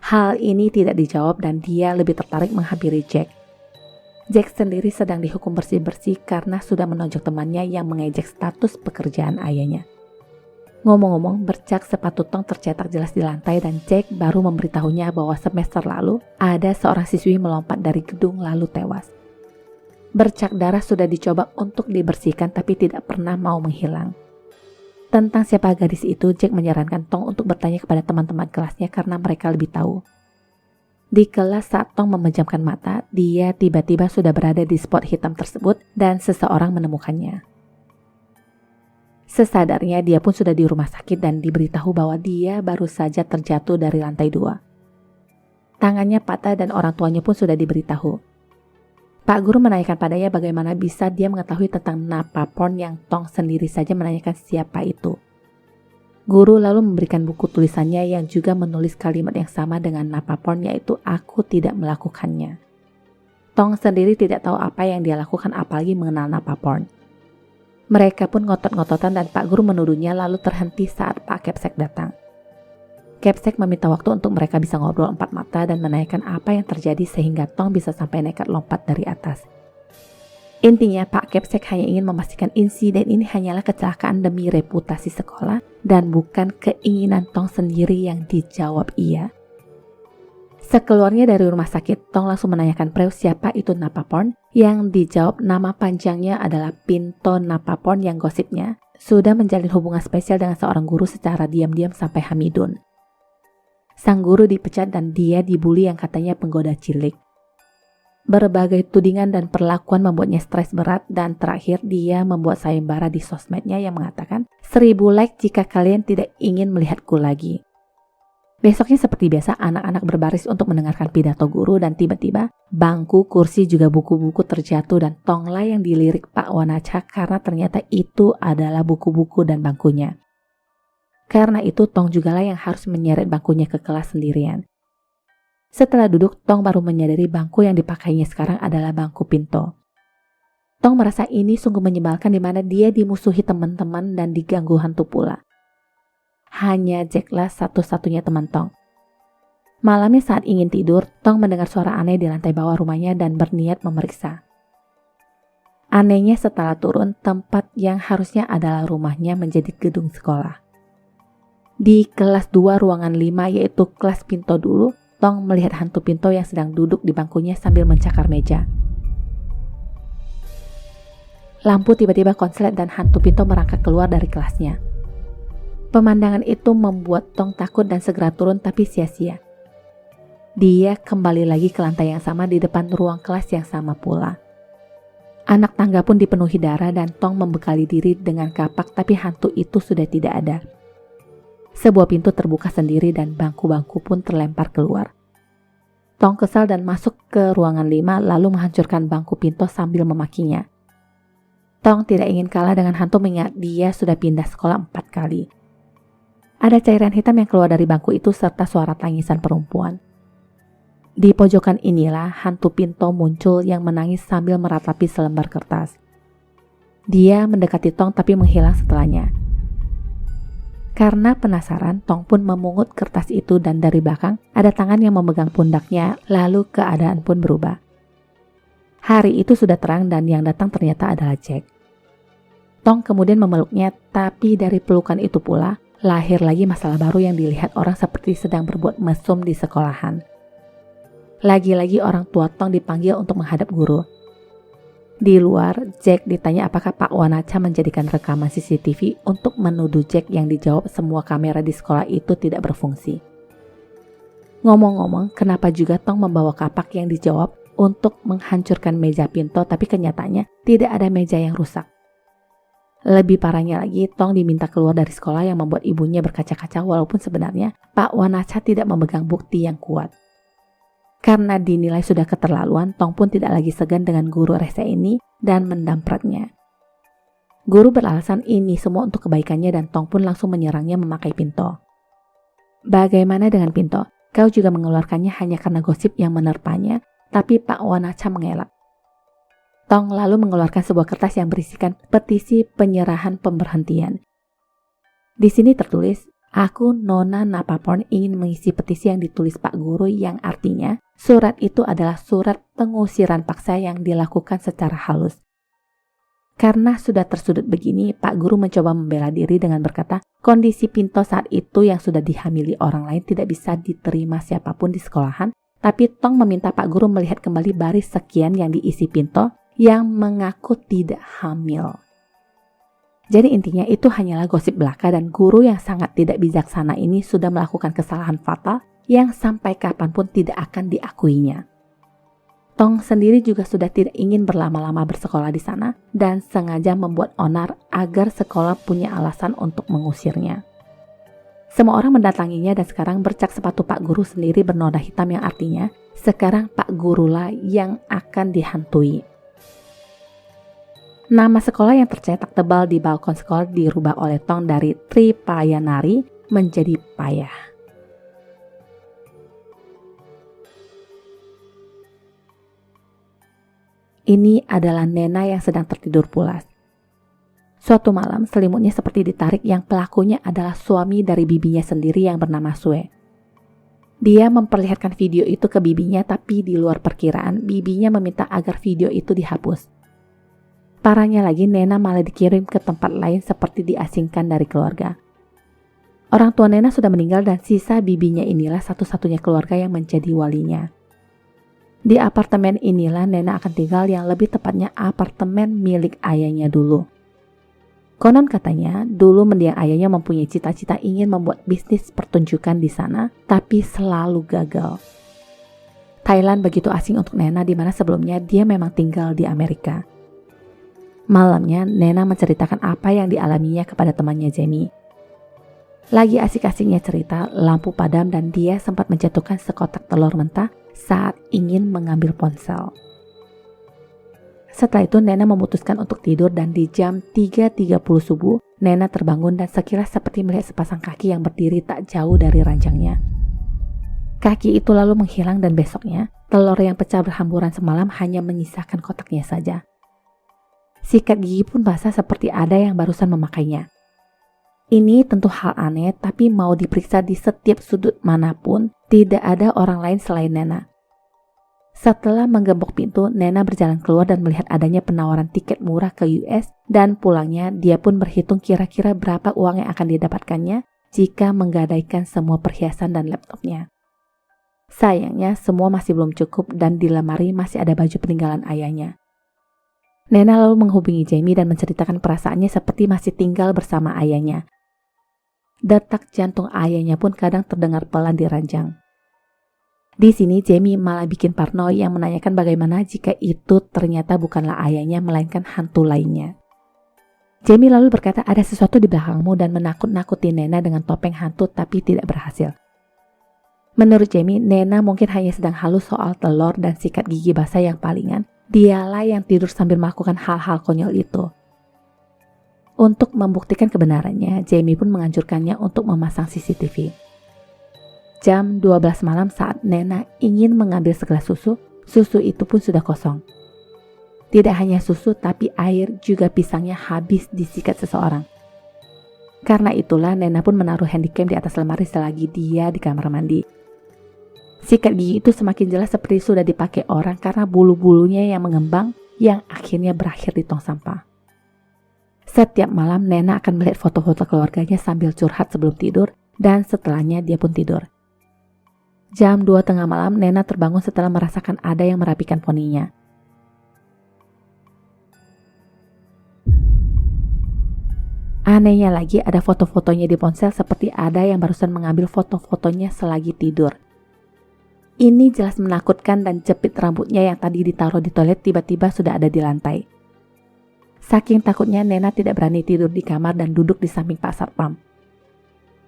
Hal ini tidak dijawab dan dia lebih tertarik menghampiri Jack. Jack sendiri sedang dihukum bersih-bersih karena sudah menonjok temannya yang mengejek status pekerjaan ayahnya. Ngomong-ngomong, bercak sepatu Tong tercetak jelas di lantai dan Jack baru memberitahunya bahwa semester lalu ada seorang siswi melompat dari gedung lalu tewas. Bercak darah sudah dicoba untuk dibersihkan tapi tidak pernah mau menghilang. Tentang siapa gadis itu, Jack menyarankan Tong untuk bertanya kepada teman-teman kelasnya karena mereka lebih tahu. Di kelas saat Tong memejamkan mata, dia tiba-tiba sudah berada di spot hitam tersebut dan seseorang menemukannya. Sesadarnya dia pun sudah di rumah sakit dan diberitahu bahwa dia baru saja terjatuh dari lantai 2. Tangannya patah dan orang tuanya pun sudah diberitahu. Pak guru menanyakan padanya bagaimana bisa dia mengetahui tentang Napaporn yang Tong sendiri saja menanyakan siapa itu. Guru lalu memberikan buku tulisannya yang juga menulis kalimat yang sama dengan Napaporn, yaitu aku tidak melakukannya. Tong sendiri tidak tahu apa yang dia lakukan apalagi mengenal Napaporn. Mereka pun ngotot-ngototan dan Pak guru menuduhnya lalu terhenti saat Pak Kepsek datang. Kepsek meminta waktu untuk mereka bisa ngobrol empat mata dan menanyakan apa yang terjadi sehingga Tong bisa sampai nekat lompat dari atas. Intinya Pak Kepsek hanya ingin memastikan insiden ini hanyalah kecelakaan demi reputasi sekolah dan bukan keinginan Tong sendiri yang dijawab iya. Sekeluarnya dari rumah sakit, Tong langsung menanyakan Preo siapa itu Napaporn yang dijawab nama panjangnya adalah Pinto Napaporn yang gosipnya sudah menjalin hubungan spesial dengan seorang guru secara diam-diam sampai Hamidun. Sang guru dipecat dan dia dibully yang katanya penggoda cilik. Berbagai tudingan dan perlakuan membuatnya stres berat dan terakhir dia membuat sayembara di sosmednya yang mengatakan 1000 like jika kalian tidak ingin melihatku lagi. Besoknya seperti biasa anak-anak berbaris untuk mendengarkan pidato guru dan tiba-tiba bangku, kursi juga buku-buku terjatuh dan Tonglah yang dilirik Pak Wanacha karena ternyata itu adalah buku-buku dan bangkunya. Karena itu Tong jugalah yang harus menyeret bangkunya ke kelas sendirian. Setelah duduk, Tong baru menyadari bangku yang dipakainya sekarang adalah bangku Pinto. Tong merasa ini sungguh menyebalkan di mana dia dimusuhi teman-teman dan diganggu hantu pula. Hanya Jacklah satu-satunya teman Tong. Malamnya saat ingin tidur, Tong mendengar suara aneh di lantai bawah rumahnya dan berniat memeriksa. Anehnya setelah turun, tempat yang harusnya adalah rumahnya menjadi gedung sekolah. Di kelas 2 ruangan 5 yaitu kelas Pinto dulu, Tong melihat hantu Pinto yang sedang duduk di bangkunya sambil mencakar meja. Lampu tiba-tiba konslet dan hantu Pinto merangkak keluar dari kelasnya. Pemandangan itu membuat Tong takut dan segera turun, tapi sia-sia. Dia kembali lagi ke lantai yang sama di depan ruang kelas yang sama pula. Anak tangga pun dipenuhi darah dan Tong membekali diri dengan kapak, tapi hantu itu sudah tidak ada. Sebuah pintu terbuka sendiri dan bangku-bangku pun terlempar keluar. Tong kesal dan masuk ke ruangan 5 lalu menghancurkan bangku Pinto sambil memakinya. Tong tidak ingin kalah dengan hantu mengingat dia sudah pindah sekolah 4 kali. Ada cairan hitam yang keluar dari bangku itu serta suara tangisan perempuan. Di pojokan inilah hantu Pinto muncul yang menangis sambil meratapi selembar kertas. Dia mendekati Tong tapi menghilang setelahnya. Karena penasaran, Tong pun memungut kertas itu dan dari belakang ada tangan yang memegang pundaknya, lalu keadaan pun berubah. Hari itu sudah terang dan yang datang ternyata adalah Jack. Tong kemudian memeluknya, tapi dari pelukan itu pula lahir lagi masalah baru yang dilihat orang seperti sedang berbuat mesum di sekolahan. Lagi-lagi orang tua Tong dipanggil untuk menghadap guru. Di luar, Jack ditanya apakah Pak Wanacha menjadikan rekaman CCTV untuk menuduh Jack, yang dijawab semua kamera di sekolah itu tidak berfungsi. Ngomong-ngomong, kenapa juga Tong membawa kapak yang dijawab untuk menghancurkan meja Pinto, tapi kenyataannya tidak ada meja yang rusak. Lebih parahnya lagi, Tong diminta keluar dari sekolah yang membuat ibunya berkaca-kaca walaupun sebenarnya Pak Wanacha tidak memegang bukti yang kuat. Karena dinilai sudah keterlaluan, Tong pun tidak lagi segan dengan guru rese ini dan mendampratnya. Guru beralasan ini semua untuk kebaikannya dan Tong pun langsung menyerangnya memakai Pinto. Bagaimana dengan Pinto? Kau juga mengeluarkannya hanya karena gosip yang menerpanya, tapi Pak Wanacha mengelak. Tong lalu mengeluarkan sebuah kertas yang berisikan petisi penyerahan pemberhentian. Di sini tertulis, aku Nona Napaporn ingin mengisi petisi yang ditulis Pak Guru, yang artinya surat itu adalah surat pengusiran paksa yang dilakukan secara halus. Karena sudah tersudut begini, Pak Guru mencoba membela diri dengan berkata, kondisi Pinto saat itu yang sudah dihamili orang lain tidak bisa diterima siapapun di sekolahan, tapi Tong meminta Pak Guru melihat kembali baris sekian yang diisi Pinto yang mengaku tidak hamil. Jadi intinya itu hanyalah gosip belaka dan guru yang sangat tidak bijaksana ini sudah melakukan kesalahan fatal yang sampai kapanpun tidak akan diakuinya. Tong sendiri juga sudah tidak ingin berlama-lama bersekolah di sana dan sengaja membuat onar agar sekolah punya alasan untuk mengusirnya. Semua orang mendatanginya dan sekarang bercak sepatu Pak Guru sendiri bernoda hitam yang artinya sekarang Pak Gurulah yang akan dihantui. Nama sekolah yang tercetak tebal di balkon sekolah dirubah oleh Tong dari Tripayanari menjadi Payah. Ini adalah Nena yang sedang tertidur pulas. Suatu malam selimutnya seperti ditarik yang pelakunya adalah suami dari bibinya sendiri yang bernama Sue. Dia memperlihatkan video itu ke bibinya, tapi di luar perkiraan bibinya meminta agar video itu dihapus. Parahnya lagi, Nena malah dikirim ke tempat lain seperti diasingkan dari keluarga. Orang tua Nena sudah meninggal dan sisa bibinya inilah satu-satunya keluarga yang menjadi walinya. Di apartemen inilah Nena akan tinggal, yang lebih tepatnya apartemen milik ayahnya dulu. Konon katanya, dulu mendiang ayahnya mempunyai cita-cita ingin membuat bisnis pertunjukan di sana, tapi selalu gagal. Thailand begitu asing untuk Nena, di mana sebelumnya dia memang tinggal di Amerika. Malamnya, Nena menceritakan apa yang dialaminya kepada temannya Jamie. Lagi asik-asiknya cerita, lampu padam dan dia sempat menjatuhkan sekotak telur mentah saat ingin mengambil ponsel. Setelah itu, Nena memutuskan untuk tidur dan di jam 3.30 subuh, Nena terbangun dan sekilas seperti melihat sepasang kaki yang berdiri tak jauh dari ranjangnya. Kaki itu lalu menghilang dan besoknya, telur yang pecah berhamburan semalam hanya menyisakan kotaknya saja. Sikat gigi pun basah seperti ada yang barusan memakainya. Ini tentu hal aneh, tapi mau diperiksa di setiap sudut manapun, tidak ada orang lain selain Nena. Setelah menggembok pintu, Nena berjalan keluar dan melihat adanya penawaran tiket murah ke US, dan pulangnya dia pun berhitung kira-kira berapa uang yang akan didapatkannya jika menggadaikan semua perhiasan dan laptopnya. Sayangnya semua masih belum cukup dan di lemari masih ada baju peninggalan ayahnya. Nena lalu menghubungi Jamie dan menceritakan perasaannya seperti masih tinggal bersama ayahnya. Detak jantung ayahnya pun kadang terdengar pelan di ranjang. Di sini Jamie malah bikin parno yang menanyakan bagaimana jika itu ternyata bukanlah ayahnya melainkan hantu lainnya. Jamie lalu berkata ada sesuatu di belakangmu dan menakut-nakuti Nena dengan topeng hantu tapi tidak berhasil. Menurut Jamie, Nena mungkin hanya sedang halus soal telur dan sikat gigi basah yang palingan. Dialah yang tidur sambil melakukan hal-hal konyol itu. Untuk membuktikan kebenarannya, Jamie pun menganjurkannya untuk memasang CCTV. Jam 12 malam saat Nena ingin mengambil segelas susu, susu itu pun sudah kosong. Tidak hanya susu, tapi air juga pisangnya habis disikat seseorang. Karena itulah Nena pun menaruh handycam di atas lemari selagi dia di kamar mandi. Sikat gigi itu semakin jelas seperti sudah dipakai orang karena bulu-bulunya yang mengembang yang akhirnya berakhir di tong sampah. Setiap malam Nena akan melihat foto-foto keluarganya sambil curhat sebelum tidur dan setelahnya dia pun tidur. Jam 2 tengah malam Nena terbangun setelah merasakan ada yang merapikan poninya. Anehnya lagi ada foto-fotonya di ponsel seperti ada yang barusan mengambil foto-fotonya selagi tidur. Ini jelas menakutkan dan jepit rambutnya yang tadi ditaruh di toilet tiba-tiba sudah ada di lantai. Saking takutnya Nena tidak berani tidur di kamar dan duduk di samping Pak Satpam.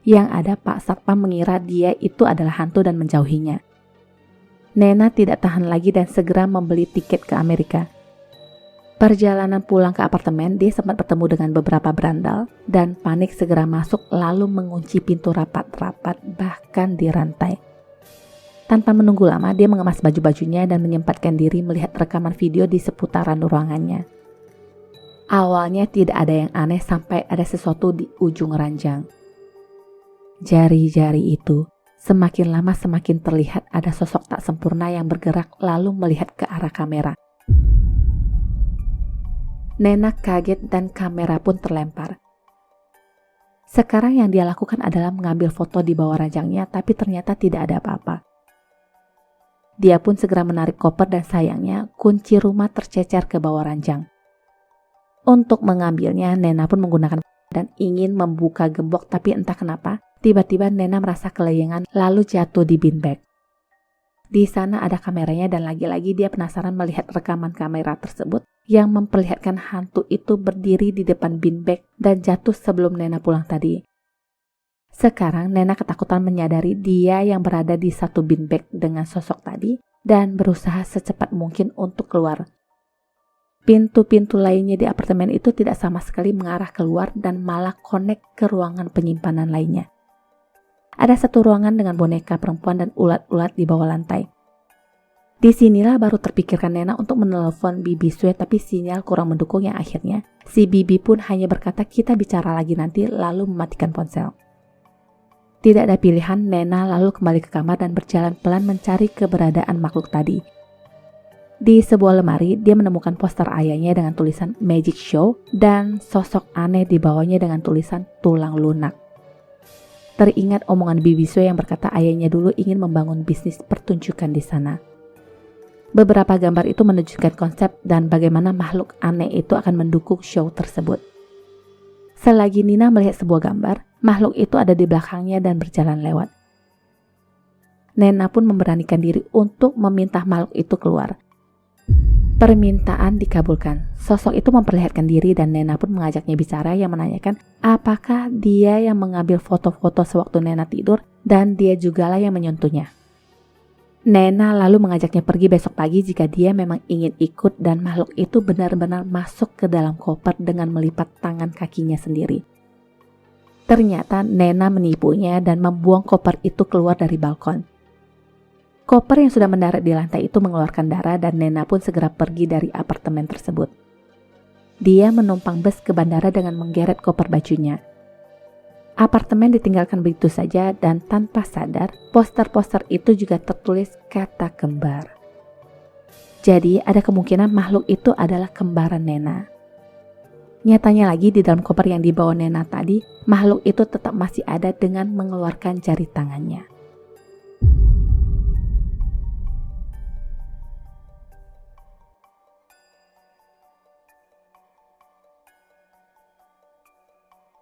Yang ada Pak Satpam mengira dia itu adalah hantu dan menjauhinya. Nena tidak tahan lagi dan segera membeli tiket ke Amerika. Perjalanan pulang ke apartemen, dia sempat bertemu dengan beberapa berandal dan panik segera masuk lalu mengunci pintu rapat-rapat bahkan di rantai. Tanpa menunggu lama, dia mengemas baju-bajunya dan menyempatkan diri melihat rekaman video di seputaran ruangannya. Awalnya tidak ada yang aneh sampai ada sesuatu di ujung ranjang. Jari-jari itu semakin lama semakin terlihat ada sosok tak sempurna yang bergerak lalu melihat ke arah kamera. Nena kaget dan kamera pun terlempar. Sekarang yang dia lakukan adalah mengambil foto di bawah ranjangnya tapi ternyata tidak ada apa-apa. Dia pun segera menarik koper dan sayangnya kunci rumah tercecer ke bawah ranjang. Untuk mengambilnya, Nena pun menggunakan dan ingin membuka gembok tapi entah kenapa, tiba-tiba Nena merasa kelayangan lalu jatuh di beanbag. Di sana ada kameranya dan lagi-lagi dia penasaran melihat rekaman kamera tersebut yang memperlihatkan hantu itu berdiri di depan beanbag dan jatuh sebelum Nena pulang tadi. Sekarang Nena ketakutan menyadari dia yang berada di satu beanbag dengan sosok tadi dan berusaha secepat mungkin untuk keluar. Pintu-pintu lainnya di apartemen itu tidak sama sekali mengarah keluar dan malah connect ke ruangan penyimpanan lainnya. Ada satu ruangan dengan boneka perempuan dan ulat-ulat di bawah lantai. Disinilah baru terpikirkan Nena untuk menelepon Bibi Sue tapi sinyal kurang mendukung yang akhirnya si Bibi pun hanya berkata kita bicara lagi nanti lalu mematikan ponsel. Tidak ada pilihan, Nena lalu kembali ke kamar dan berjalan pelan mencari keberadaan makhluk tadi. Di sebuah lemari, dia menemukan poster ayahnya dengan tulisan Magic Show dan sosok aneh di bawahnya dengan tulisan tulang lunak. Teringat omongan Bibi Sue yang berkata ayahnya dulu ingin membangun bisnis pertunjukan di sana. Beberapa gambar itu menunjukkan konsep dan bagaimana makhluk aneh itu akan mendukung show tersebut. Selagi Nina melihat sebuah gambar, makhluk itu ada di belakangnya dan berjalan lewat. Nena pun memberanikan diri untuk meminta makhluk itu keluar. Permintaan dikabulkan. Sosok itu memperlihatkan diri dan Nena pun mengajaknya bicara yang menanyakan apakah dia yang mengambil foto-foto sewaktu Nena tidur dan dia jugalah yang menyentuhnya. Nena lalu mengajaknya pergi besok pagi jika dia memang ingin ikut dan makhluk itu benar-benar masuk ke dalam koper dengan melipat tangan kakinya sendiri. Ternyata Nena menipunya dan membuang koper itu keluar dari balkon. Koper yang sudah mendarat di lantai itu mengeluarkan darah dan Nena pun segera pergi dari apartemen tersebut. Dia menumpang bus ke bandara dengan menggeret koper bajunya. Apartemen ditinggalkan begitu saja dan tanpa sadar, poster-poster itu juga tertulis kata kembar. Jadi ada kemungkinan makhluk itu adalah kembaran Nena. Nyatanya lagi di dalam koper yang dibawa Nena tadi, makhluk itu tetap masih ada dengan mengeluarkan jari tangannya.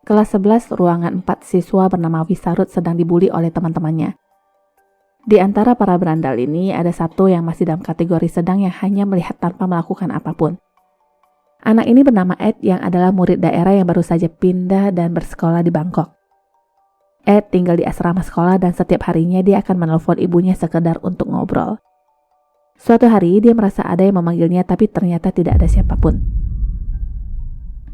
Kelas 11, ruangan 4, siswa bernama Wisarut sedang dibully oleh teman-temannya. Di antara para berandal ini, ada satu yang masih dalam kategori sedang yang hanya melihat tanpa melakukan apapun. Anak ini bernama Ed yang adalah murid daerah yang baru saja pindah dan bersekolah di Bangkok. Ed tinggal di asrama sekolah dan setiap harinya dia akan menelpon ibunya sekedar untuk ngobrol. Suatu hari dia merasa ada yang memanggilnya tapi ternyata tidak ada siapapun.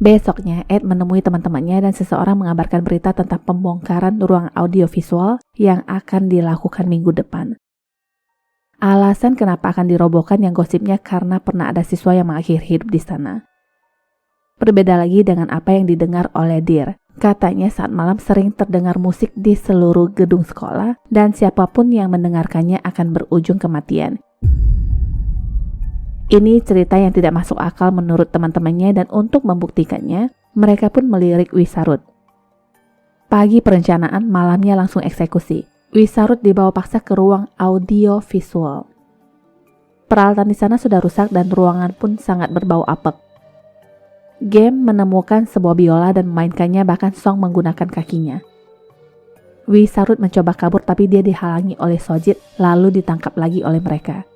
Besoknya, Ed menemui teman-temannya dan seseorang mengabarkan berita tentang pembongkaran ruang audiovisual yang akan dilakukan minggu depan. Alasan kenapa akan dirobohkan yang gosipnya karena pernah ada siswa yang mengakhiri hidup di sana. Berbeda lagi dengan apa yang didengar oleh Dear. Katanya saat malam sering terdengar musik di seluruh gedung sekolah dan siapapun yang mendengarkannya akan berujung kematian. Ini cerita yang tidak masuk akal menurut teman-temannya dan untuk membuktikannya, mereka pun melirik Wisarut. Pagi perencanaan, malamnya langsung eksekusi. Wisarut dibawa paksa ke ruang audio visual. Peralatan di sana sudah rusak dan ruangan pun sangat berbau apek. Game menemukan sebuah biola dan memainkannya, bahkan Song menggunakan kakinya. Wisarut mencoba kabur tapi dia dihalangi oleh Sojit lalu ditangkap lagi oleh mereka.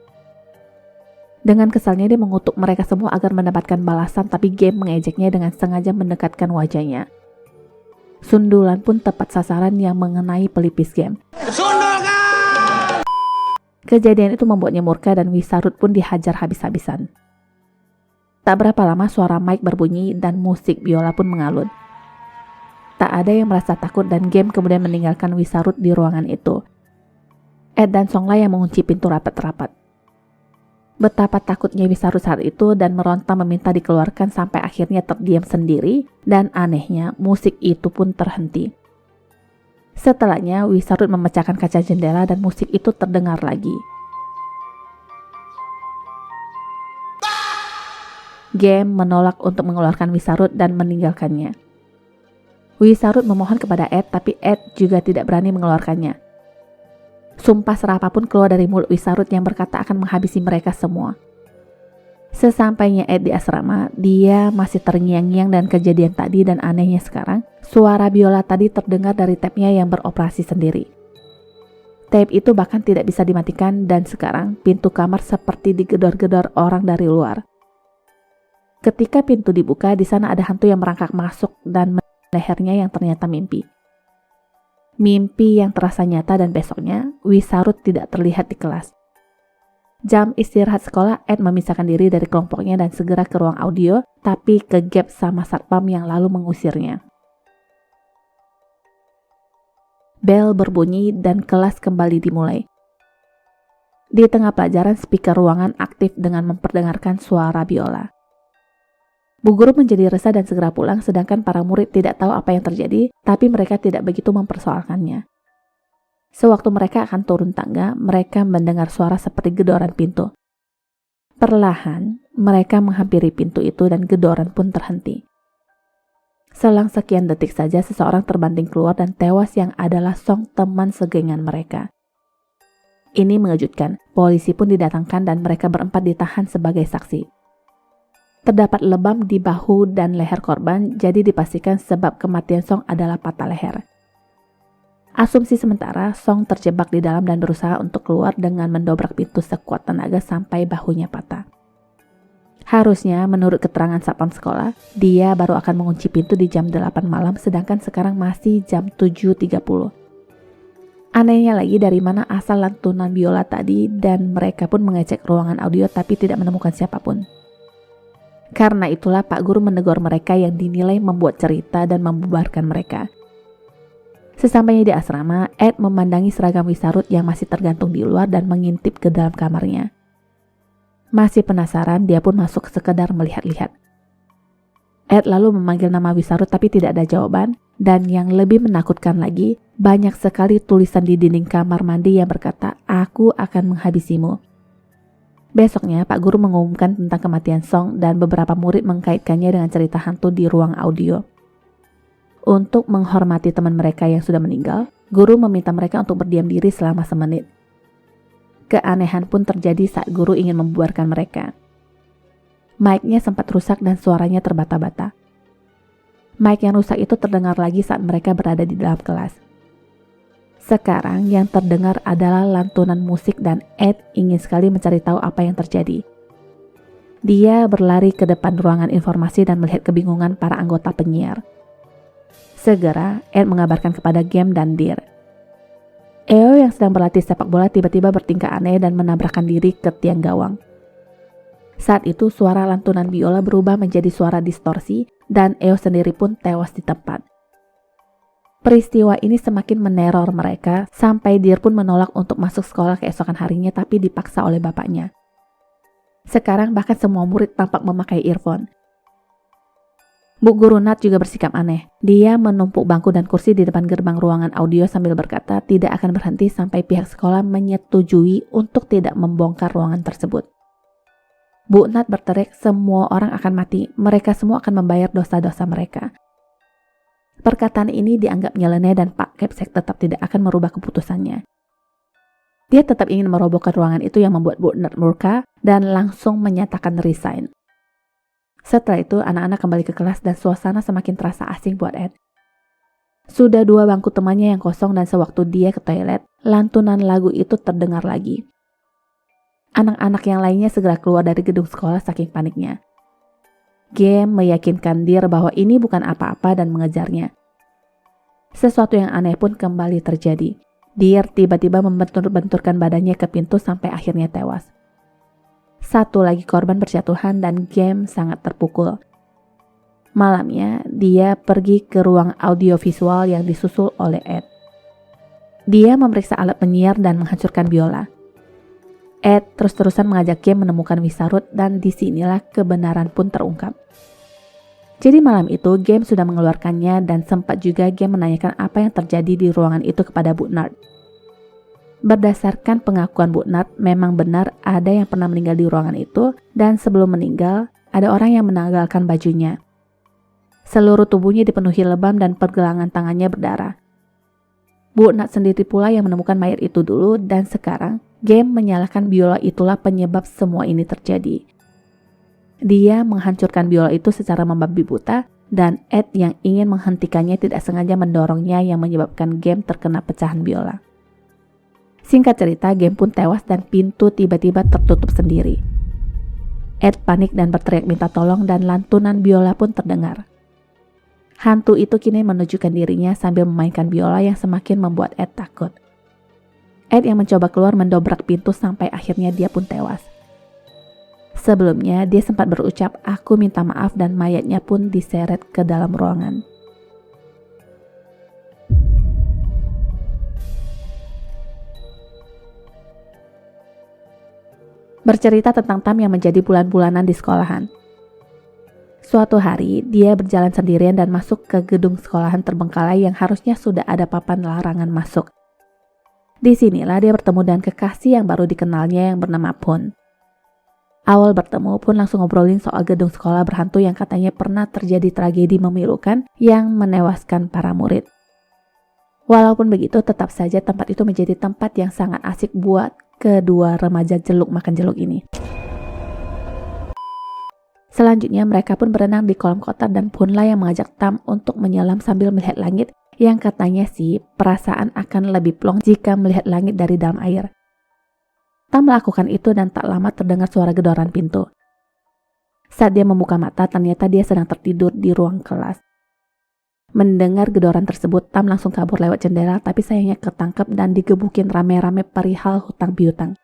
Dengan kesalnya dia mengutuk mereka semua agar mendapatkan balasan, tapi Game mengejeknya dengan sengaja mendekatkan wajahnya. Sundulan pun tepat sasaran yang mengenai pelipis Game. Sundulkan! Kejadian itu membuatnya murka dan Wisarut pun dihajar habis-habisan. Tak berapa lama suara mic berbunyi dan musik biola pun mengalun. Tak ada yang merasa takut dan Game kemudian meninggalkan Wisarut di ruangan itu. Ed dan Songlai yang mengunci pintu rapat-rapat. Betapa takutnya Wisarut saat itu dan meronta meminta dikeluarkan sampai akhirnya terdiam sendiri dan anehnya musik itu pun terhenti. Setelahnya Wisarut memecahkan kaca jendela dan musik itu terdengar lagi. Game menolak untuk mengeluarkan Wisarut dan meninggalkannya. Wisarut memohon kepada Ed tapi Ed juga tidak berani mengeluarkannya. Sumpah serapah pun keluar dari mulut Wisarut yang berkata akan menghabisi mereka semua. Sesampainya Ed di asrama, dia masih terngiang-ngiang dan kejadian tadi dan anehnya sekarang, suara biola tadi terdengar dari tabnya yang beroperasi sendiri. Tape itu bahkan tidak bisa dimatikan dan sekarang pintu kamar seperti digedor-gedor orang dari luar. Ketika pintu dibuka, di sana ada hantu yang merangkak masuk dan lehernya yang ternyata mimpi. Mimpi yang terasa nyata dan besoknya, Wisarut tidak terlihat di kelas. Jam istirahat sekolah, Ed memisahkan diri dari kelompoknya dan segera ke ruang audio, tapi ke gap sama satpam yang lalu mengusirnya. Bel berbunyi dan kelas kembali dimulai. Di tengah pelajaran, speaker ruangan aktif dengan memperdengarkan suara biola. Bu guru menjadi resah dan segera pulang, sedangkan para murid tidak tahu apa yang terjadi, tapi mereka tidak begitu mempersoalkannya. Sewaktu mereka akan turun tangga, mereka mendengar suara seperti gedoran pintu. Perlahan, mereka menghampiri pintu itu dan gedoran pun terhenti. Selang sekian detik saja, seseorang terbanting keluar dan tewas yang adalah Song, teman segengan mereka. Ini mengejutkan, polisi pun didatangkan dan mereka berempat ditahan sebagai saksi. Terdapat lebam di bahu dan leher korban, jadi dipastikan sebab kematian Song adalah patah leher. Asumsi sementara, Song terjebak di dalam dan berusaha untuk keluar dengan mendobrak pintu sekuat tenaga sampai bahunya patah. Harusnya, menurut keterangan satpam sekolah, dia baru akan mengunci pintu di jam 8 malam, sedangkan sekarang masih jam 7.30. Anehnya lagi dari mana asal lantunan biola tadi dan mereka pun mengecek ruangan audio tapi tidak menemukan siapapun. Karena itulah Pak Guru menegur mereka yang dinilai membuat cerita dan membubarkan mereka. Sesampainya di asrama, Ed memandangi seragam Wisarut yang masih tergantung di luar dan mengintip ke dalam kamarnya. Masih penasaran, dia pun masuk sekedar melihat-lihat. Ed lalu memanggil nama Wisarut tapi tidak ada jawaban, dan yang lebih menakutkan lagi, banyak sekali tulisan di dinding kamar mandi yang berkata, "Aku akan menghabisimu." Besoknya, Pak Guru mengumumkan tentang kematian Song dan beberapa murid mengkaitkannya dengan cerita hantu di ruang audio. Untuk menghormati teman mereka yang sudah meninggal, guru meminta mereka untuk berdiam diri selama semenit. Keanehan pun terjadi saat guru ingin membubarkan mereka. Mic-nya sempat rusak dan suaranya terbata-bata. Mic yang rusak itu terdengar lagi saat mereka berada di dalam kelas. Sekarang yang terdengar adalah lantunan musik dan Ed ingin sekali mencari tahu apa yang terjadi. Dia berlari ke depan ruangan informasi dan melihat kebingungan para anggota penyiar. Segera, Ed mengabarkan kepada Game dan Deer. Eo yang sedang berlatih sepak bola tiba-tiba bertingkah aneh dan menabrakkan diri ke tiang gawang. Saat itu suara lantunan biola berubah menjadi suara distorsi dan Eo sendiri pun tewas di tempat. Peristiwa ini semakin meneror mereka sampai Deer pun menolak untuk masuk sekolah keesokan harinya tapi dipaksa oleh bapaknya. Sekarang bahkan semua murid tampak memakai earphone. Bu Guru Nat juga bersikap aneh. Dia menumpuk bangku dan kursi di depan gerbang ruangan audio sambil berkata tidak akan berhenti sampai pihak sekolah menyetujui untuk tidak membongkar ruangan tersebut. Bu Nat berteriak semua orang akan mati, mereka semua akan membayar dosa-dosa mereka. Perkataan ini dianggap nyeleneh dan Pak Kepsek tetap tidak akan merubah keputusannya. Dia tetap ingin merobohkan ruangan itu yang membuat Bu Nat murka dan langsung menyatakan resign. Setelah itu, anak-anak kembali ke kelas dan suasana semakin terasa asing buat Ed. Sudah 2 bangku temannya yang kosong dan sewaktu dia ke toilet, lantunan lagu itu terdengar lagi. Anak-anak yang lainnya segera keluar dari gedung sekolah saking paniknya. Game meyakinkan Deer bahwa ini bukan apa-apa dan mengejarnya. Sesuatu yang aneh pun kembali terjadi. Deer tiba-tiba membentur-benturkan badannya ke pintu sampai akhirnya tewas. Satu lagi korban berjatuhan dan Game sangat terpukul. Malamnya, dia pergi ke ruang audiovisual yang disusul oleh Ed. Dia memeriksa alat penyiar dan menghancurkan biola. Ed terus-terusan mengajak Game menemukan Wisarut dan disinilah kebenaran pun terungkap. Jadi malam itu Game sudah mengeluarkannya dan sempat juga Game menanyakan apa yang terjadi di ruangan itu kepada Bu Nat. Berdasarkan pengakuan Bu Nat, memang benar ada yang pernah meninggal di ruangan itu dan sebelum meninggal, ada orang yang menanggalkan bajunya. Seluruh tubuhnya dipenuhi lebam dan pergelangan tangannya berdarah. Bu Nat sendiri pula yang menemukan mayat itu dulu dan sekarang Game menyalahkan biola itulah penyebab semua ini terjadi. Dia menghancurkan biola itu secara membabi buta dan Ed yang ingin menghentikannya tidak sengaja mendorongnya yang menyebabkan Game terkena pecahan biola. Singkat cerita, Game pun tewas dan pintu tiba-tiba tertutup sendiri. Ed panik dan berteriak minta tolong dan lantunan biola pun terdengar. Hantu itu kini menunjukkan dirinya sambil memainkan biola yang semakin membuat Ed takut. Ed yang mencoba keluar mendobrak pintu sampai akhirnya dia pun tewas. Sebelumnya, dia sempat berucap, "Aku minta maaf," dan mayatnya pun diseret ke dalam ruangan. Bercerita tentang Tam yang menjadi bulan-bulanan di sekolahan. Suatu hari, dia berjalan sendirian dan masuk ke gedung sekolahan terbengkalai yang harusnya sudah ada papan larangan masuk. Disinilah dia bertemu dengan kekasih yang baru dikenalnya yang bernama Pun. Awal bertemu Pun langsung ngobrolin soal gedung sekolah berhantu yang katanya pernah terjadi tragedi memilukan yang menewaskan para murid. Walaupun begitu, tetap saja tempat itu menjadi tempat yang sangat asik buat kedua remaja jeluk makan jeluk ini. Selanjutnya mereka pun berenang di kolam kotor dan Punlah yang mengajak Tam untuk menyelam sambil melihat langit yang katanya sih perasaan akan lebih plong jika melihat langit dari dalam air. Tam melakukan itu dan tak lama terdengar suara gedoran pintu. Saat dia membuka mata ternyata dia sedang tertidur di ruang kelas. Mendengar gedoran tersebut, Tam langsung kabur lewat jendela tapi sayangnya ketangkep dan digebukin rame-rame perihal hutang piutang.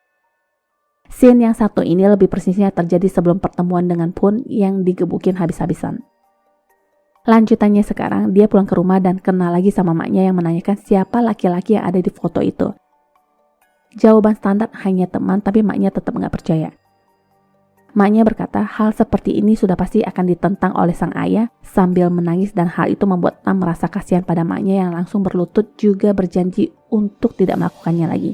Scene yang satu ini lebih persisnya terjadi sebelum pertemuan dengan Pun yang digebukin habis-habisan. Lanjutannya sekarang, dia pulang ke rumah dan kenal lagi sama maknya yang menanyakan siapa laki-laki yang ada di foto itu. Jawaban standar hanya teman tapi maknya tetap nggak percaya. Maknya berkata hal seperti ini sudah pasti akan ditentang oleh sang ayah sambil menangis, dan hal itu membuat Tam merasa kasihan pada maknya yang langsung berlutut juga berjanji untuk tidak melakukannya lagi.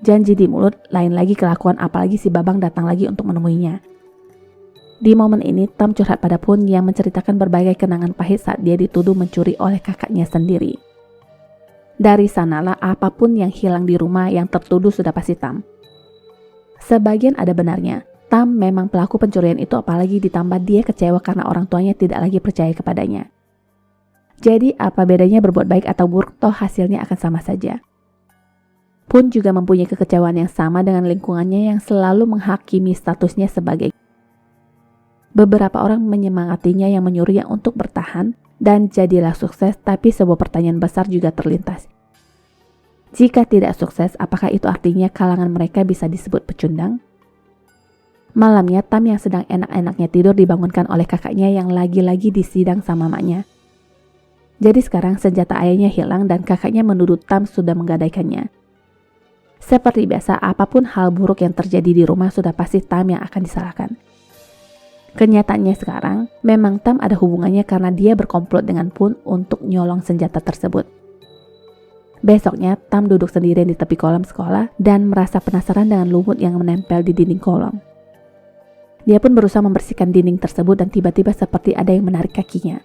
Janji di mulut, lain lagi kelakuan, apalagi si Babang datang lagi untuk menemuinya. Di momen ini Tam curhat pada Pun yang menceritakan berbagai kenangan pahit saat dia dituduh mencuri oleh kakaknya sendiri. Dari sanalah apapun yang hilang di rumah yang tertuduh sudah pasti Tam. Sebagian ada benarnya. Tam memang pelaku pencurian itu, apalagi ditambah dia kecewa karena orang tuanya tidak lagi percaya kepadanya. Jadi apa bedanya berbuat baik atau buruk, toh hasilnya akan sama saja. Pun juga mempunyai kekecewaan yang sama dengan lingkungannya yang selalu menghakimi statusnya sebagai. Beberapa orang menyemangatinya yang menyuruhnya untuk bertahan dan jadilah sukses, tapi sebuah pertanyaan besar juga terlintas. Jika tidak sukses, apakah itu artinya kalangan mereka bisa disebut pecundang? Malamnya Tam yang sedang enak-enaknya tidur dibangunkan oleh kakaknya yang lagi-lagi disidang sama maknya. Jadi sekarang senjata ayahnya hilang dan kakaknya menuduh Tam sudah menggadaikannya. Seperti biasa, apapun hal buruk yang terjadi di rumah sudah pasti Tam yang akan disalahkan. Kenyataannya sekarang, memang Tam ada hubungannya karena dia berkomplot dengan Pun untuk nyolong senjata tersebut. Besoknya Tam duduk sendirian di tepi kolam sekolah dan merasa penasaran dengan lumut yang menempel di dinding kolam. Dia pun berusaha membersihkan dinding tersebut dan tiba-tiba seperti ada yang menarik kakinya.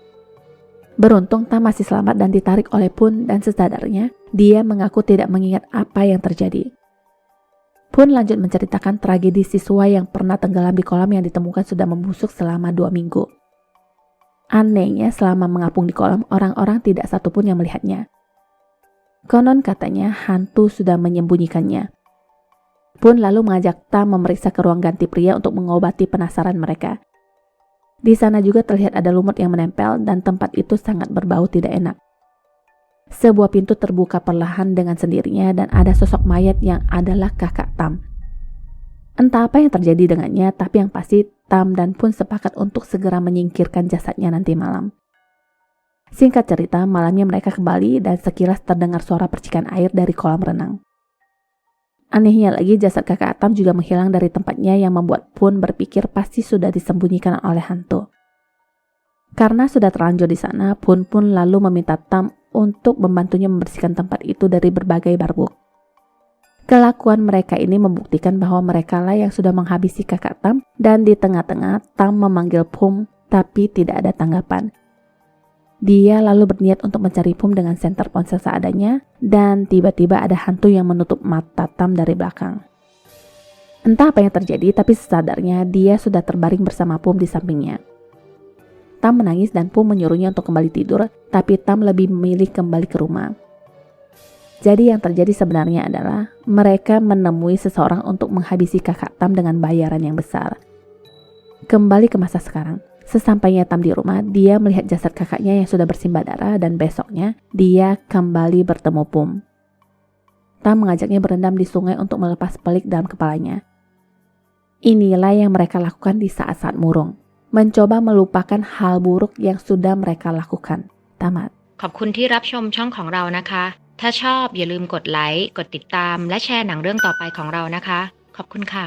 Beruntung Tam masih selamat dan ditarik oleh Pun, dan sesadarnya dia mengaku tidak mengingat apa yang terjadi. Pun lanjut menceritakan tragedi siswa yang pernah tenggelam di kolam yang ditemukan sudah membusuk selama 2 minggu. Anehnya selama mengapung di kolam, orang-orang tidak satupun yang melihatnya. Konon katanya hantu sudah menyembunyikannya. Pun lalu mengajak Tam memeriksa ke ruang ganti pria untuk mengobati penasaran mereka. Di sana juga terlihat ada lumut yang menempel dan tempat itu sangat berbau tidak enak. Sebuah pintu terbuka perlahan dengan sendirinya dan ada sosok mayat yang adalah kakak Tam. Entah apa yang terjadi dengannya, tapi yang pasti Tam dan Pun sepakat untuk segera menyingkirkan jasadnya nanti malam. Singkat cerita, malamnya mereka kembali dan sekilas terdengar suara percikan air dari kolam renang. Anehnya lagi, jasad kakak Tam juga menghilang dari tempatnya yang membuat Pun berpikir pasti sudah disembunyikan oleh hantu. Karena sudah terlanjur di sana, Pun lalu meminta Tam untuk membantunya membersihkan tempat itu dari berbagai barbuk. Kelakuan mereka ini membuktikan bahwa mereka lah yang sudah menghabisi kakak Tam, dan di tengah-tengah Tam memanggil Pum tapi tidak ada tanggapan. Dia lalu berniat untuk mencari Pum dengan senter ponsel seadanya, dan tiba-tiba ada hantu yang menutup mata Tam dari belakang. Entah apa yang terjadi, tapi sesadarnya dia sudah terbaring bersama Pum di sampingnya. Tam menangis dan Pum menyuruhnya untuk kembali tidur, tapi Tam lebih memilih kembali ke rumah. Jadi yang terjadi sebenarnya adalah mereka menemui seseorang untuk menghabisi kakak Tam dengan bayaran yang besar. Kembali ke masa sekarang. Sesampainya Tam di rumah, dia melihat jasad kakaknya yang sudah bersimbah darah, dan besoknya dia kembali bertemu Pum. Tam mengajaknya berendam di sungai untuk melepas pelik dalam kepalanya. Inilah yang mereka lakukan di saat-saat murung. Mencoba melupakan hal buruk yang sudah mereka lakukan. Tamat. ขอบคุณที่รับชมช่องของเรานะคะ ถ้าชอบอย่าลืมกดไลค์ กดติดตาม และแชร์หนังเรื่องต่อไปของเรานะคะ ขอบคุณค่ะ